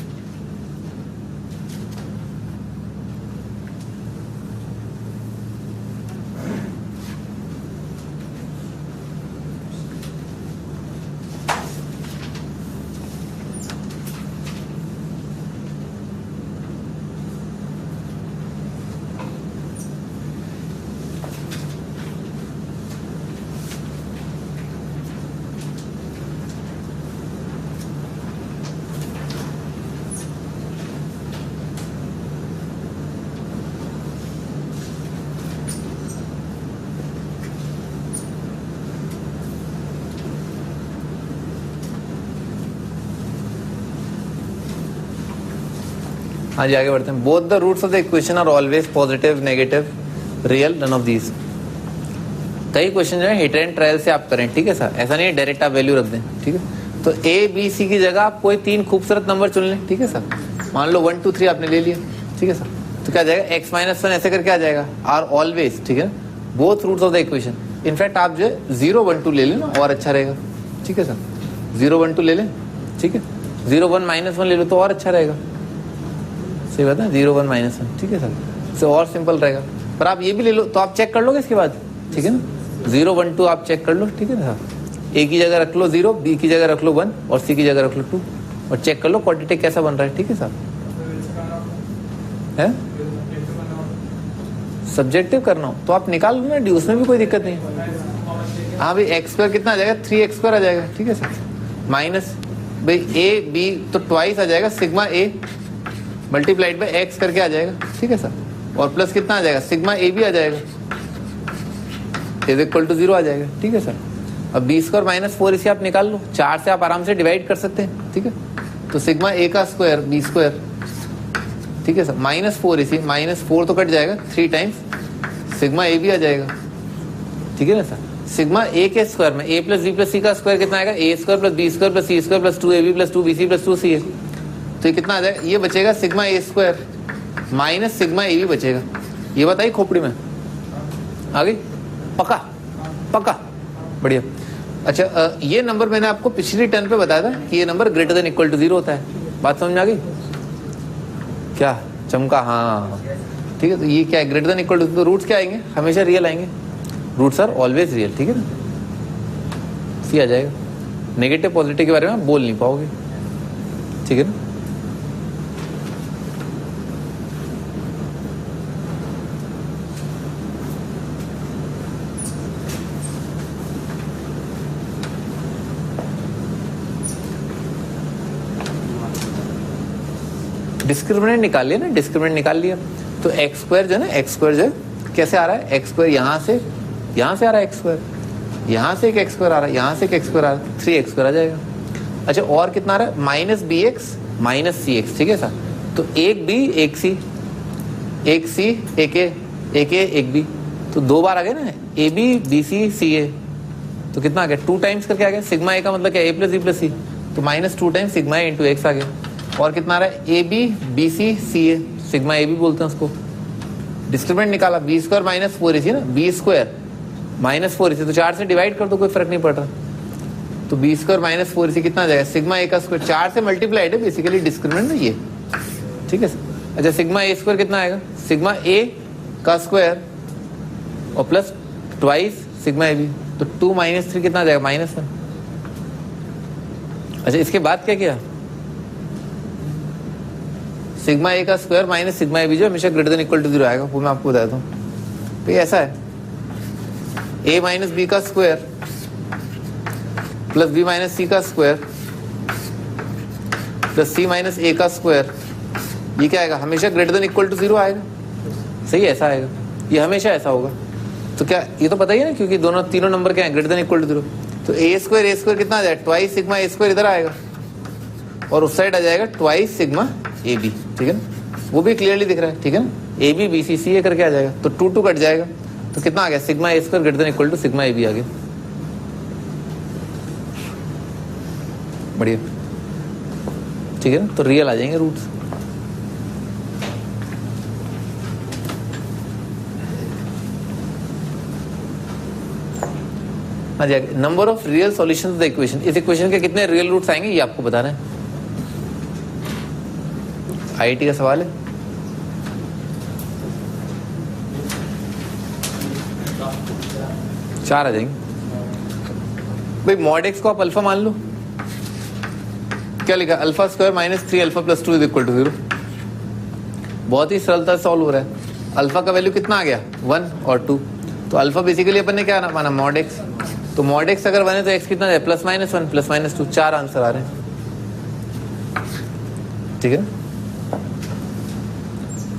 हाँ जी आगे बढ़ते हैं। Both the roots of the equation are always positive, negative, real, none of these. कई क्वेश्चन जो है हिट एंड ट्रायल से आप करें, ठीक है सर, ऐसा नहीं है डायरेक्ट आप वैल्यू रख दें, ठीक है। तो ए बी सी की जगह आप कोई 3 खूबसूरत नंबर चुन लें, ठीक है सर। मान लो 1 2 3 आपने ले लिया, ठीक है सर, तो क्या जाएगा x-1 ऐसे करके आ जाएगा, आर ऑलवेज, ठीक है, both roots of the equation. In fact आप जो है 0 1 2 ले लें ना, और अच्छा रहेगा, ठीक है सर। 0 1 2 ले लें, ठीक है, 0 1 -1 ले लो तो और अच्छा रहेगा, सही बात है, 0 1 -1, ठीक है सर, इससे और सिंपल रहेगा। पर आप ये भी ले लो तो आप चेक कर लोगे इसके बाद, ठीक है ना। 0 1 2 आप चेक कर लो, ठीक है ना। ए की जगह रख लो 0, बी की जगह रख लो 1, और सी की जगह रख लो 2, और चेक कर लो क्वाड्रेटिक कैसा बन रहा है, ठीक है सर। है सब्जेक्टिव करना हो तो आप निकाल लो ना डी, उसमें भी कोई दिक्कत नहीं है। हाँ भाई x² कितना आ जाएगा, 3x² आ जाएगा, ठीक है सर। माइनस भाई ए बी तो ट्वाइस आ जाएगा, sigma A multiplied by x करके आ जाएगा, ठीक है सर। और प्लस कितना आ जाएगा, सिग्मा ए भी आ जाएगा, इज इक्वल टू 0 आ जाएगा, ठीक है सर। अब b² - 4 इसे आप निकाल लो, 4 से आप आराम से डिवाइड कर सकते हैं, ठीक है। तो सिग्मा ए का स्क्वायर b², ठीक है सर, -4 इसी -4 तो कट जाएगा, 3 टाइम्स सिग्मा ए भी आ जाएगा, ठीक है ना सर। सिग्मा ए के स्क्वायर में a प्लस बी प्लस सी का स्क्वायर कितना आएगा, a² plus b² plus c² plus 2ab plus 2bc plus 2ca, तो ये कितना आ जाएगा, ये बचेगा sigma a² minus sigma a भी बचेगा। ये बताइए खोपड़ी में आ गई, पक्का पक्का, बढ़िया। अच्छा ये नंबर मैंने आपको पिछली टर्न पे बताया था कि ये number greater than equal to 0 होता है, बात समझ में आ गई क्या, चमका, हाँ ठीक है। तो ये क्या है, ग्रेटर देन इक्वल टू, तो रूट्स क्या आएंगे, हमेशा रियल आएंगे, रूट्स आर ऑलवेज रियल, ठीक है ना। सी आ जाएगा, नेगेटिव पॉजिटिव के बारे में आप बोल नहीं पाओगे, ठीक है ना। डिस्क्रिमिनेंट निकाल लिया ना, डिस्क्रिमिनेंट निकाल लिया, तो x² जो है ना, x² जो है कैसे आ रहा है, x² यहाँ से आ रहा है, x², यहाँ से एक x² आ रहा है, यहाँ से एक x² आ रहा है, 3x² आ जाएगा। अच्छा और कितना आ रहा है, -bx -cx, ठीक है सर। तो एक b एक c, एक c एक a एक b, तो 2 बार आ गया ना, ab bc ca, तो कितना आ गया, 2 टाइम्स करके आ गया। सिग्मा a का मतलब क्या, a plus b plus c, तो -2 times sigma a into x आ गया। और कितना आ रहा है, a b b c c a, sigma a भी बोलते हैं उसको। डिस्क्रिमिनेंट निकाला, b² - 4 इसी ना, b² -4 इसी, तो 4 से डिवाइड कर दो, कोई फर्क नहीं पड़ रहा। तो b² - 4 इसी कितना आ जाएगा, सिग्मा ए का स्क्वायर, 4 से मल्टीप्लाइड है बेसिकली डिस्क्रिमिनेंट में ये, ठीक है सर। अच्छा सिग्मा ए स्क्वायर कितना आएगा, सिग्मा ए का स्क्वायर और प्लस ट्वाइस सिग्मा ए बी, तो 2 - 3 कितना आ जाएगा, -1। अच्छा इसके बाद क्या किया, सिग्मा ए का स्क्वायर माइनस सिग्मा ए बी जो हमेशा ग्रेटर देन इक्वल टू 0 आएगा, वो मैं आपको बताता हूँ। तो ये ऐसा है, a माइनस बी का स्क्वायर प्लस b माइनस सी का स्क्वायर प्लस c माइनस ए का स्क्वायर, ये क्या आएगा, हमेशा ग्रेटर देन इक्वल टू 0 आएगा। सही है, ऐसा आएगा, ये हमेशा ऐसा होगा। तो क्या ये तो पता ही है ना, क्योंकि दोनों तीनों नंबर क्या है, ग्रेटर देन इक्वल टू 0। तो ए स्क्वायर कितना आ जाएगा, ट्वाइस सिग्मा ए स्क्वायर इधर आएगा और उस साइड आ जाएगा ट्वाइस सिग्मा ए बी, ठीक है ना, वो भी क्लियरली दिख रहा है, ठीक है ना, ए बी बी सी सी ए करके आ जाएगा, तो 2 2 कट जाएगा, तो कितना आ गया, sigma a square greater than equal to sigma A b आ गया। बढ़िया, ठीक है ना, तो रियल आ जाएंगे रूट्स। आ जाएगा number of real solutions of the equation, इस इक्वेशन के कितने रियल रूट्स आएंगे ये आपको बताना है। आईआईटी का सवाल है। चार आ जाएंगे भाई। मॉड एक्स को आप अल्फा मान लो, क्या लिखा, alpha square minus 3 alpha plus 2 is equal to 0। बहुत ही सरलता से सॉल्व हो रहा है। अल्फा का वैल्यू कितना आ गया, 1 और 2, तो अल्फा बेसिकली अपन ने क्या माना, मॉड एक्स। तो मॉड एक्स अगर बने तो एक्स कितना है, +-1 +-2, 4 आंसर आ रहे हैं, ठीक है।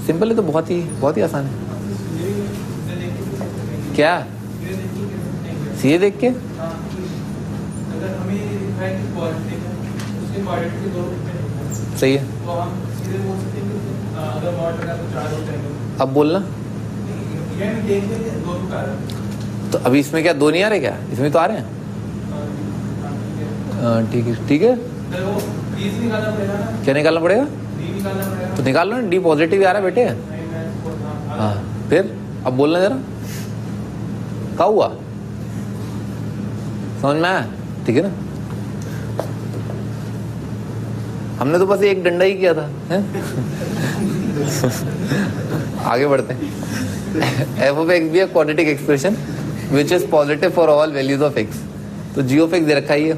सिंपल है, तो बहुत ही आसान है। क्या सीधे देख के, सही है, अब बोलना। तो अभी इसमें क्या 2 नहीं आ रहे, क्या इसमें तो आ रहे हैं। ठीक है ठीक है, क्या निकालना पड़ेगा, तो निकाल लो ना, डी पॉजिटिव आ रहा है बेटे। हाँ फिर अब बोलना जरा, क्या हुआ, समझ में आया, ठीक है ना। हमने तो बस एक डंडा ही किया था, है? आगे बढ़ते हैं। एफ ऑफ एक्स भी है quadratic expression which is positive for all values of x. तो जी ऑफ एक्स दे रखा है।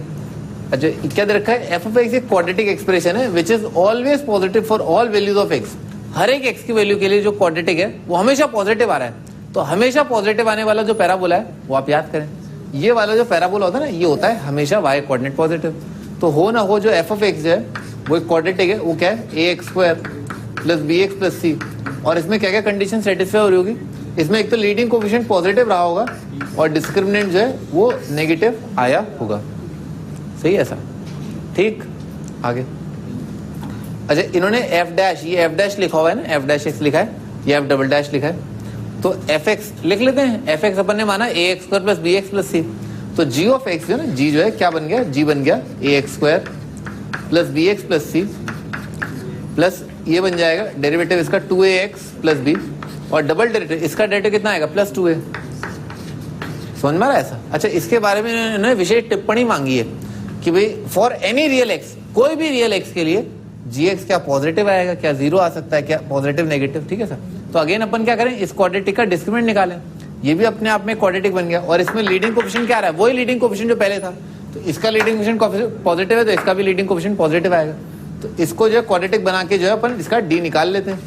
अच्छा क्या दे रखा है, एफ ऑफ एक्स एक क्वाड्रेटिक एक्सप्रेशन है which is always positive for all values of x. हर एक एक्स की वैल्यू के लिए जो क्वाड्रेटिक है वो हमेशा पॉजिटिव आ रहा है। तो हमेशा पॉजिटिव आने वाला जो पैराबोला है वो आप याद करें, ये वाला जो पैराबोला होता है ना, ये होता है हमेशा वाई कोऑर्डिनेट पॉजिटिव। तो हो ना हो जो एफ ऑफ एक्स है वो एक क्वाड्रेटिक है, वो क्या है, a x square plus b x plus c. और इसमें क्या क्या कंडीशन सेटिस्फाई हो रही होगी, इसमें एक तो लीडिंग कोएफिशिएंट पॉजिटिव रहा होगा और डिस्क्रिमिनेंट जो है वो नेगेटिव आया होगा। सही है ऐसा, ठीक। आगे अच्छा इन्होंने एफ डैश, ये एफ डैश लिखा हुआ है ना, एफ डैश एक्स लिखा है, ये एफ डबल डैश लिखा है, तो एफ एक्स लिख लेते हैं। एफ एक्स अपन ने माना a x square plus b x plus c. तो जी ऑफ एक्स जो है ना, जी जो है क्या बन गया, जी बन गया a x square plus b x plus c plus ये बन जाएगा डेरिवेटिव इसका 2ax प्लस बी, और डबल डेरिवेटिव इसका डेरिवेटिव कितना आएगा, प्लस 2a। समझ में आ रहा है ऐसा। अच्छा इसके बारे में इन्होंने विशेष टिप्पणी मांगी है कि भाई फॉर एनी रियल एक्स, कोई भी रियल एक्स के लिए जी एक्स क्या पॉजिटिव आएगा, क्या जीरो आ सकता है, क्या पॉजिटिव नेगेटिव, ठीक है सर। तो अगेन अपन क्या करें, इस क्वाड्रेटिक का डिस्क्रिमिनेंट निकालें। ये भी अपने आप में क्वाड्रेटिक बन गया और इसमें लीडिंग कोएफिशिएंट क्या आ रहा है, वही लीडिंग कोएफिशिएंट जो पहले था। तो इसका लीडिंग कोएफिशिएंट पॉजिटिव है तो इसका भी लीडिंग कोएफिशिएंट पॉजिटिव आएगा। तो इसको जो है क्वाड्रेटिक बना के जो है अपन इसका डी निकाल लेते हैं,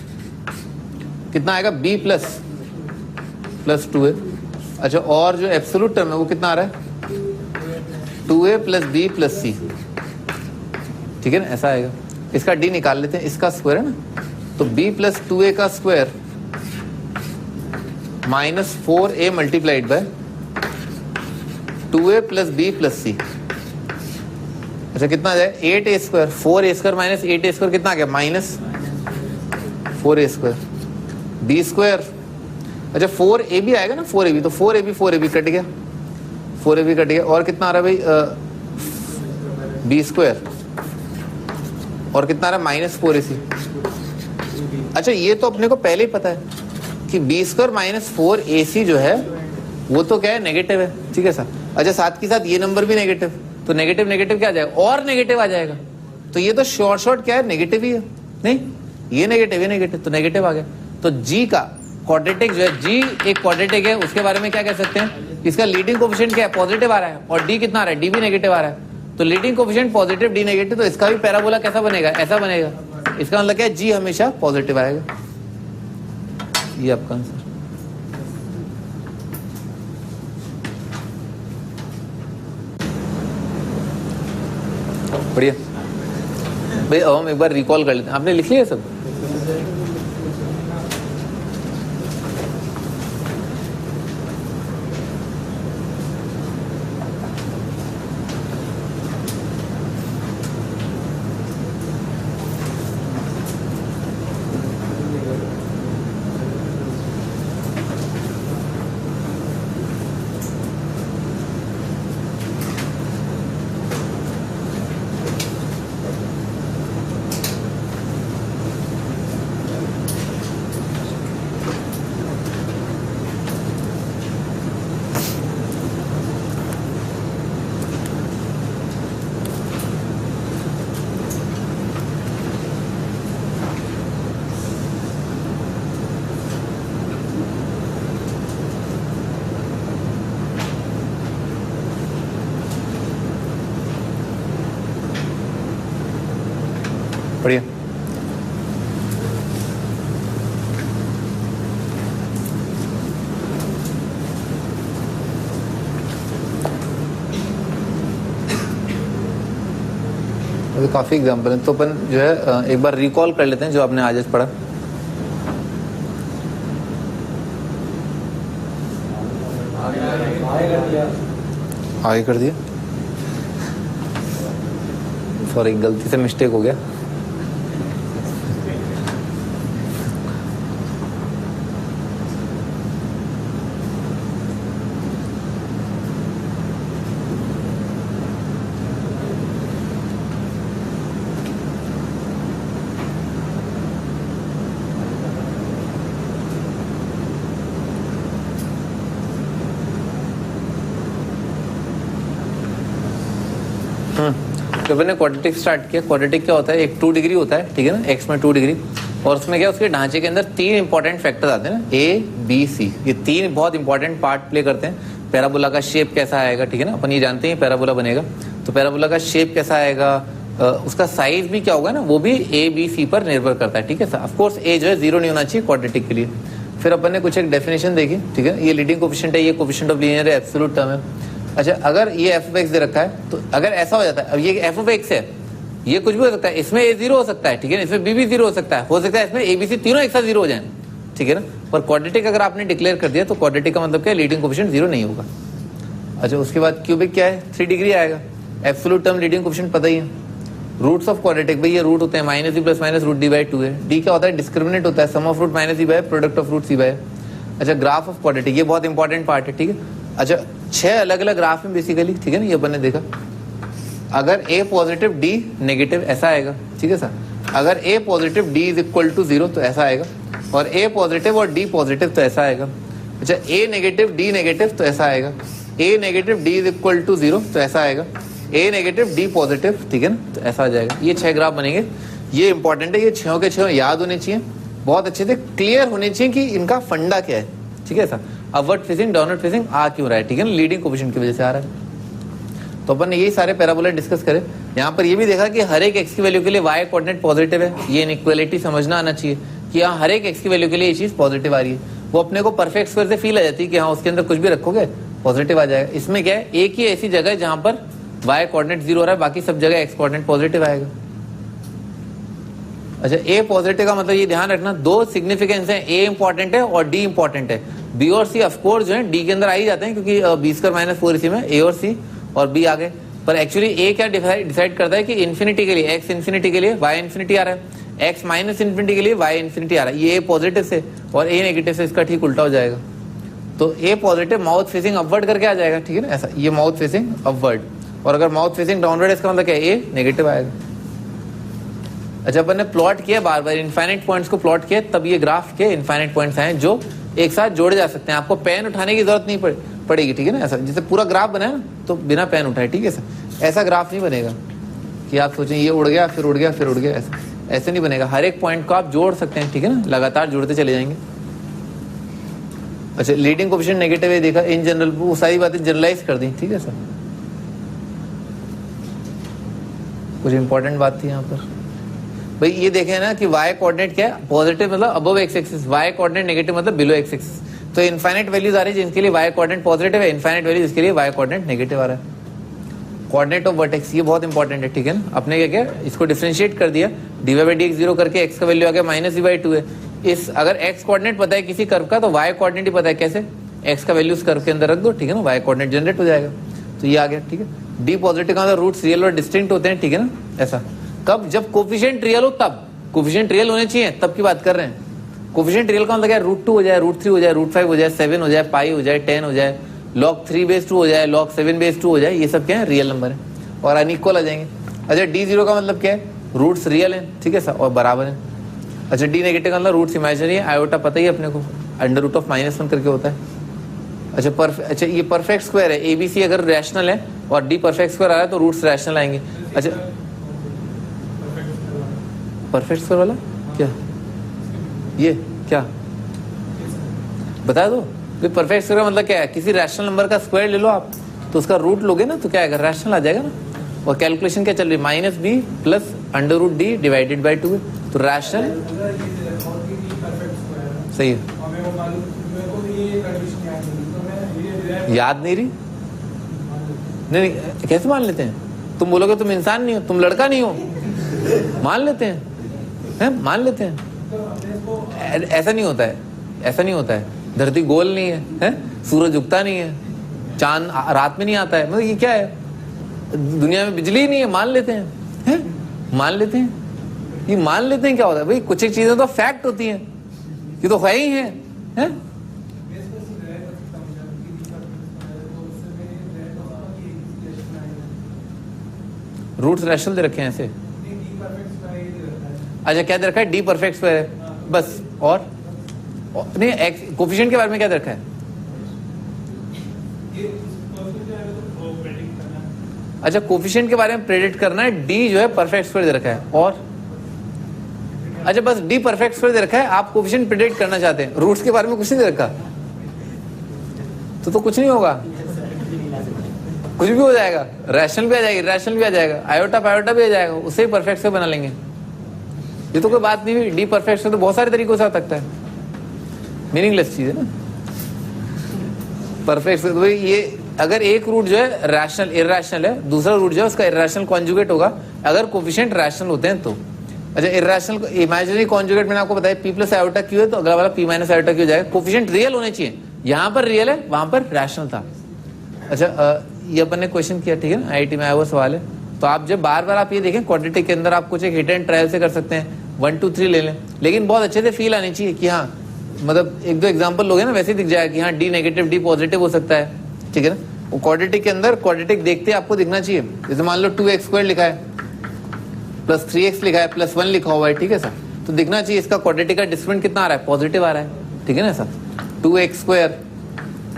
कितना आएगा, b प्लस 2a। अच्छा और जो एब्सोल्यूट टर्म है वो कितना आ रहा है, 2a plus b plus c, ठीक है ना, ऐसा आएगा। इसका d निकाल लेते हैं, इसका स्क्वायर है ना, तो b प्लस 2a का square minus 4a multiplied by 2a plus b plus c। अच्छा कितना आ जाए, 8a square, 4a square minus 8a square कितना आ गया, minus 4a square b square. अच्छा 4ab आएगा ना, 4ab, तो 4ab कट गया, 4ab कट गया, और कितना आ रहा है भाई, b स्क्वायर, और कितना आ रहा है, माइनस 4ac। अच्छा ये तो अपने को पहले ही पता है कि b स्क्वायर माइनस 4ac जो है वो तो क्या है, नेगेटिव है, ठीक है सर। अच्छा साथ के साथ ये नंबर भी नेगेटिव, तो नेगेटिव नेगेटिव क्या आ जाएगा, और नेगेटिव आ जाएगा। तो ये तो शॉर्ट क्या है, नेगेटिव ही है, नहीं ये नेगेटिव तो नेगेटिव आ गया। तो जी का क्वाड्रेटिक जो है, जी एक क्वाड्रेटिक है, उसके बारे में क्या कह सकते हैं, इसका लीडिंग कोफिशिएंट क्या है, पॉजिटिव आ रहा है, और डी कितना आ रहा है, डी भी नेगेटिव आ रहा है। तो leading coefficient positive, D negative, तो इसका भी पैराबोला कैसा बनेगा, ऐसा बनेगा। इसका मतलब क्या है, जी हमेशा पॉजिटिव आएगा। ये आपका आंसर। बढ़िया भाई, अब हम एक बार रिकॉल कर लेते हैं। आपने लिख लिया सब? बढ़िया। अभी काफी एग्जाम्पल है, तो अपन जो है एक बार रिकॉल कर लेते हैं जो आपने आज पढ़ा। आगे कर दिया, सॉरी गलती से मिस्टेक हो गया। तो मैंने क्वाड्रेटिक स्टार्ट किया। क्वाड्रेटिक क्या होता है, एक 2 डिग्री होता है, ठीक है ना, एक्स में 2 डिग्री, और उसमें क्या, उसके ढांचे के अंदर 3 इंपॉर्टेंट फैक्टर्स आते हैं ना, ए बी सी, ये 3 बहुत इंपॉर्टेंट पार्ट प्ले करते हैं। पैराबोला का शेप कैसा आएगा, ठीक है ना, अपन ये जानते हैं पैराबोला बनेगा, तो पैराबोला का शेप कैसा आएगा, उसका साइज भी क्या होगा ना, वो भी ए बी सी पर निर्भर करता है, ठीक है सर। ऑफकोर्स ए जो है 0 नहीं होना चाहिए क्वाड्रेटिक के लिए। फिर अपन ने कुछ एक डेफिनेशन देखी, ठीक है, ये लीडिंग कोफिशिएंट है, ये कोफिशिएंट ऑफ लीनियर है, एब्सोल्यूट टर्म है। अच्छा, अगर ये एफ ऑफ एक्स दे रखा है, तो अगर ऐसा हो जाता है, अब ये एफ ऑफ एक्स है, ये कुछ भी हो सकता है, इसमें ए 0 हो सकता है, ठीक है ना, इसमें बी भी 0 हो सकता है इसमें ए बी सी तीनों एक साथ 0 हो जाए, ठीक है ना। पर क्वाड्रेटिक अगर आपने डिक्लेयर कर दिया, तो क्वाड्रेटिक का मतलब क्या है, लीडिंग कोफिशिएंट 0 नहीं होगा। अच्छा, उसके बाद क्यूबिक क्या है, 3 डिग्री आएगा। एब्सोल्यूट टर्म लीडिंग कोफिशिएंट पता ही है। रूट्स ऑफ क्वाड्रेटिक भाई, ये रूट होते हैं minus d plus minus root d by 2 है। डी क्या होता है, डिस्क्रिमिनेंट होता है, sum of root minus d by product of root c by. अच्छा, ग्राफ ऑफ क्वाड्रेटिक, ये बहुत इंपॉर्टेंट पार्ट है, ठीक है। अच्छा, 6 अलग अलग ग्राफ में बेसिकली, ठीक है ना, ये अपन ने देखा। अगर ए पॉजिटिव डी नेगेटिव ऐसा आएगा, ठीक है सर। अगर a positive d is equal to 0 तो ऐसा आएगा, और ए पॉजिटिव और डी पॉजिटिव तो ऐसा आएगा। अच्छा, ए नेगेटिव डी नेगेटिव तो ऐसा आएगा। A negative d is equal to 0 तो ऐसा आएगा। ए नेगेटिव डी पॉजिटिव, ठीक है ना, तो ऐसा आ जाएगा। ये 6 ग्राफ बनेंगे, ये इंपॉर्टेंट है, ये 6 के 6 याद होने चाहिए, बहुत अच्छे से क्लियर होने चाहिए कि इनका फंडा क्या है, ठीक है sir. Upward facing downward facing आ क्यों रहा है, ठीक है ना, लीडिंग कोफिशिएंट की वजह से आ रहा है। तो अपन ने यही सारे पैराबोला डिस्कस करे। यहाँ पर ये भी देखा कि हर एक एक्स की वैल्यू के लिए वाई कोऑर्डिनेट पॉजिटिव है। ये इनइक्वालिटी समझना आना चाहिए कि यहाँ हर एक एक्स की वैल्यू के लिए ये चीज पॉजिटिव आ रही है। वो अपने को परफेक्ट स्क्वायर से फील आ जाती है कि हाँ उसके अंदर कुछ भी रखोगे पॉजिटिव आ जाएगा। इसमें क्या है, एक ही ऐसी जगह है जहां पर वाई कोऑर्डिनेट 0 हो रहा है, बाकी सब जगह एक्स कोऑर्डिनेट पॉजिटिव आएगा। अच्छा, ए पॉजिटिव का मतलब ये ध्यान रखना, 2 सिग्निफिकेंस है, ए इंपॉर्टेंट है और डी इंपॉर्टेंट है। बी और सी ऑफकोर्स जो है डी के अंदर आ ही जाते हैं, क्योंकि बी स्क्वायर माइनस 4 इसी में ए और सी और बी आ गए। पर एक्चुअली ए क्या डिसाइड करता है कि इन्फिनिटी के लिए एक्स इन्फिनिटी के लिए वाई इन्फिनिटी आ रहा है, एक्स माइनस इन्फिनिटी के लिए वाई इन्फिनिटी आ रहा है। ये ए पॉजिटिव से और ए नेगेटिव से इसका ठीक उल्टा हो जाएगा। तो ए पॉजिटिव माउथ फेसिंग अपवर्ड करके आ जाएगा, ठीक है ना, ऐसा ये माउथ फेसिंग अपवर्ड, और अगर माउथ फेसिंग डाउनवर्ड है इसका मतलब क्या है, ए नेगेटिव आएगा। अच्छा, अपन ने प्लॉट किया बार बार, इनफाइनाइट पॉइंट्स को प्लॉट किया, तब ये ग्राफ के इनफाइनाइट पॉइंट्स आए जो एक साथ जोड़े जा सकते हैं। आपको पेन उठाने की जरूरत नहीं पड़ेगी, ठीक है ना। ऐसा जैसे पूरा ग्राफ बना है ना, तो बिना पेन उठाए, ठीक है सर, ऐसा ग्राफ नहीं बनेगा कि आप सोचें ये उड़ गया फिर उड़ गया फिर उड़ गया, ऐसे नहीं बनेगा, हर एक पॉइंट को आप जोड़ सकते हैं, ठीक है ना, लगातार जोड़ते चले जाएंगे। अच्छा, लीडिंग कोएफिशिएंट नेगेटिव है देखा, इन जनरल वो सारी बातें जनरलाइज कर दी, ठीक है सर। कुछ इंपॉर्टेंट बात थी यहाँ पर भाई, ये देखें ना कि y कोऑर्डिनेट क्या है, पॉजिटिव मतलब above x axis, y coordinate negative मतलब बिलो x एक्सिस। तो इनफाइनाइट वैल्यूज आ रही है जिनके लिए y कोऑर्डिनेट पॉजिटिव है, इनफाइनाइट वैल्यू जिसके लिए y कोऑर्डिनेट नेगेटिव आ रहा है। कोऑर्डिनेट ऑफ वर्टेक्स ये बहुत इंपॉर्टेंट है, ठीक है ना। आपने क्या किया, इसको डिफरेंशिएट कर दिया, dy/dx 0 करके x का वैल्यू आ गया -v/2 है। इस अगर x कोऑर्डिनेट पता है किसी कर्व का तो y कोऑर्डिनेट ही पता है, कैसे, x का वैल्यू उस कर्व के अंदर रख दो, ठीक है ना, y कोऑर्डिनेट जनरेट हो जाएगा। तो ये आ गया, ठीक है। डी पॉजिटिव का मतलब रूट्स रियल और डिस्टिंक्ट होते हैं, ठीक है ना, ऐसा। कब, जब कोफिशिएंट रियल हो, तब कोफिशिएंट रियल होने चाहिए, तब की बात कर रहे हैं। कोफिशिएंट रियल का मतलब क्या है, √2 हो जाए, √3 हो जाए, √5 हो जाए, 7 हो जाए, पाई हो जाए, 10 हो जाए, log3/2 हो जाए, log7/2 हो जाए, ये सब क्या है, रियल नंबर है और अनइक्वल आ जाएंगे। अच्छा, D0 का मतलब क्या है, रूट्स रियल है, ठीक है सर, और बराबर है। अच्छा, D नेगेटिव का मतलब रूट्स इमेजिनरी है, आयोटा पता ही है अपने को, √-1 करके होता है। अच्छा, ये परफेक्ट स्क्वायर है, ABC अगर रैशनल है और D परफेक्ट स्क्वायर आ रहा है तो रूट्स रैशनल आएंगे। अच्छा, परफेक्ट स्क्वायर वाला क्या, ये क्या बता दो, परफेक्ट स्क्वायर मतलब क्या है, किसी रैशनल नंबर का स्क्वायर ले लो आप, तो उसका रूट लोगे ना तो क्या आएगा, रैशनल आ जाएगा ना। और कैलकुलेशन क्या चल रही है, -b + √d / 2 है, तो रैशनल सही है। याद नहीं रही, नहीं कैसे मान लेते हैं, तुम बोलोगे तुम इंसान नहीं हो, तुम लड़का नहीं हो, मान लेते हैं, मान लेते हैं। ऐसा नहीं होता है, ऐसा नहीं होता है, धरती गोल नहीं है, सूरज उगता नहीं है, चांद रात में नहीं आता है, मतलब ये क्या है, दुनिया में बिजली नहीं है, मान लेते हैं, मान लेते हैं, ये मान लेते हैं। क्या होता है भाई, कुछ एक चीजें तो फैक्ट होती हैं, ये तो है ही है? रूट्स रैशनल दे रखे हैं ऐसे। अच्छा, क्या दे रखा है, डी परफेक्ट स्क्वायर है बस, और नहीं, एक्स कोफिशिएंट के बारे में क्या दे रखा है। अच्छा, कोफिशिएंट के बारे में प्रेडिक्ट करना है, डी जो है परफेक्ट स्क्वायर दे रखा है, और अच्छा बस डी परफेक्ट स्क्वायर दे रखा है, आप कोफिशिएंट प्रेडिक्ट करना चाहते हैं, रूट्स के बारे में कुछ नहीं दे रखा, तो कुछ नहीं होगा, कुछ भी हो जाएगा, रैशनल भी आ जाएगी, रैशनल भी आ जाएगा, आयोटा पायोटा भी आ जाएगा, उससे ही परफेक्ट स्क्वायर बना लेंगे। ये तो कोई बात नहीं हुई, डी परफेक्ट स्क्वायर तो बहुत सारे तरीकों से आ सकता है, मीनिंगलेस चीज है ना परफेक्ट स्क्वायर। तो ये अगर एक रूट जो है रैशनल इरैशनल है, दूसरा रूट जो है उसका इरैशनल कॉन्जुगेट होगा, अगर कोफिशिएंट रैशनल होते हैं तो। अच्छा, इरैशनल इमेजिनरी कॉन्जुगेट मैंने आपको बताया, P + आयोटा Q है तो अगला वाला P - आयोटा Q हो जाएगा। कोफिशिएंट रियल होने चाहिए, यहाँ पर रियल है, वहां पर रैशनल था। अच्छा, ये अपन ने क्वेश्चन किया, ठीक है ना, IIT में आया हुआ सवाल है। तो आप जब बार बार आप ये देखें, क्वाड्रेटिक के अंदर आप कुछ एक हिट एंड ट्रायल से कर सकते हैं, 1 2 3 ले लें, लेकिन बहुत अच्छे से फील आनी चाहिए कि हाँ, मतलब एक दो एग्जाम्पल लोगे ना, वैसे ही दिख जाएगा कि हाँ डी नेगेटिव डी पॉजिटिव हो सकता है, ठीक है ना। वो क्वाड्रेटिक के अंदर क्वाड्रेटिक देखते आपको दिखना चाहिए, जैसे मान लो 2x² लिखा है, +3x लिखा है, +1 लिखा हुआ है, ठीक है सर, तो दिखना चाहिए इसका क्वाड्रेटिक का डिस्क्रिमिनेंट कितना आ रहा है, पॉजिटिव आ रहा है, ठीक है ना सर। 2x²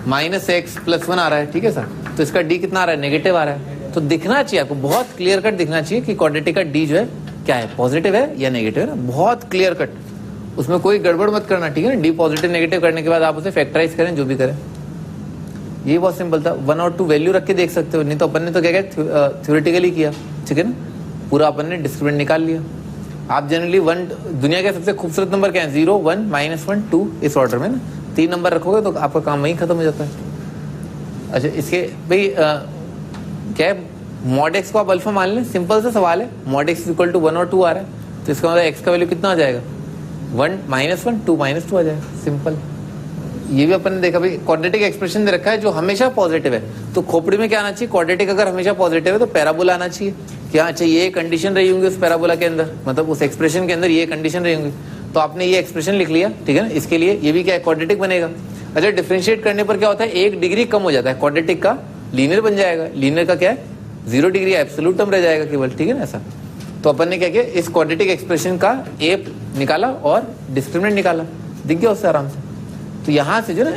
-x +1 आ रहा है, ठीक है सर, तो इसका डी कितना आ रहा है, नेगेटिव आ रहा है। तो दिखना चाहिए आपको, बहुत क्लियर कट दिखना चाहिए कि क्वाड्रेटिक का डी जो है क्या है, पॉजिटिव है या नेगेटिव है ना, बहुत क्लियर कट, उसमें कोई गड़बड़ मत करना, ठीक है ना। डी पॉजिटिव नेगेटिव करने के बाद आप उसे फैक्टराइज करें, जो भी करें, ये बहुत सिंपल था। 1 और 2 वैल्यू रख के देख सकते हो, नहीं तो अपन ने तो क्या किया, थ्योरेटिकली किया, ठीक है ना, पूरा अपन ने डिस्क्रिमिनेंट निकाल लिया। आप जनरली 1, दुनिया के सबसे खूबसूरत नंबर क्या है, 0 1 -1 2, इस ऑर्डर में ना 3 नंबर रखोगे तो आपका काम वहीं खत्म हो जाता है। अच्छा, इसके भाई क्या है, mod x को आप अल्फा मान लें, सिंपल सा सवाल है, mod x = 1 और 2 आ रहा है, तो इसका मतलब x का वैल्यू कितना आ जाएगा, 1 -1 2 -2 आ जाएगा, सिंपल। ये भी अपन ने देखा भाई, क्वाड्रेटिक एक्सप्रेशन दे रखा है जो हमेशा पॉजिटिव है, तो खोपड़ी में क्या आना चाहिए, क्वाड्रेटिक अगर हमेशा पॉजिटिव है तो पैराबोला आना चाहिए, क्या चाहिए, ये कंडीशन रही होंगी उस पैराबोला के अंदर, मतलब उस एक्सप्रेशन के अंदर ये कंडीशन रही होंगी, तो आपने ये एक्सप्रेशन लिख लिया, ठीक है ना। इसके लिए ये भी क्या है, क्वाड्रेटिक बनेगा। अच्छा, डिफरेंशिएट करने पर क्या होता है, 1 डिग्री कम हो जाता है, क्वाड्रेटिक का लीनियर बन जाएगा, लीनियर का क्या है 0 डिग्री एब्सोल्यूट टर्म रह जाएगा केवल, ठीक है ना ऐसा। तो अपन ने क्या किया, इस क्वाड्रेटिक एक्सप्रेशन का ए निकाला और डिस्क्रिमिनेंट निकाला, दिख गया उससे आराम से। तो यहां से जो ना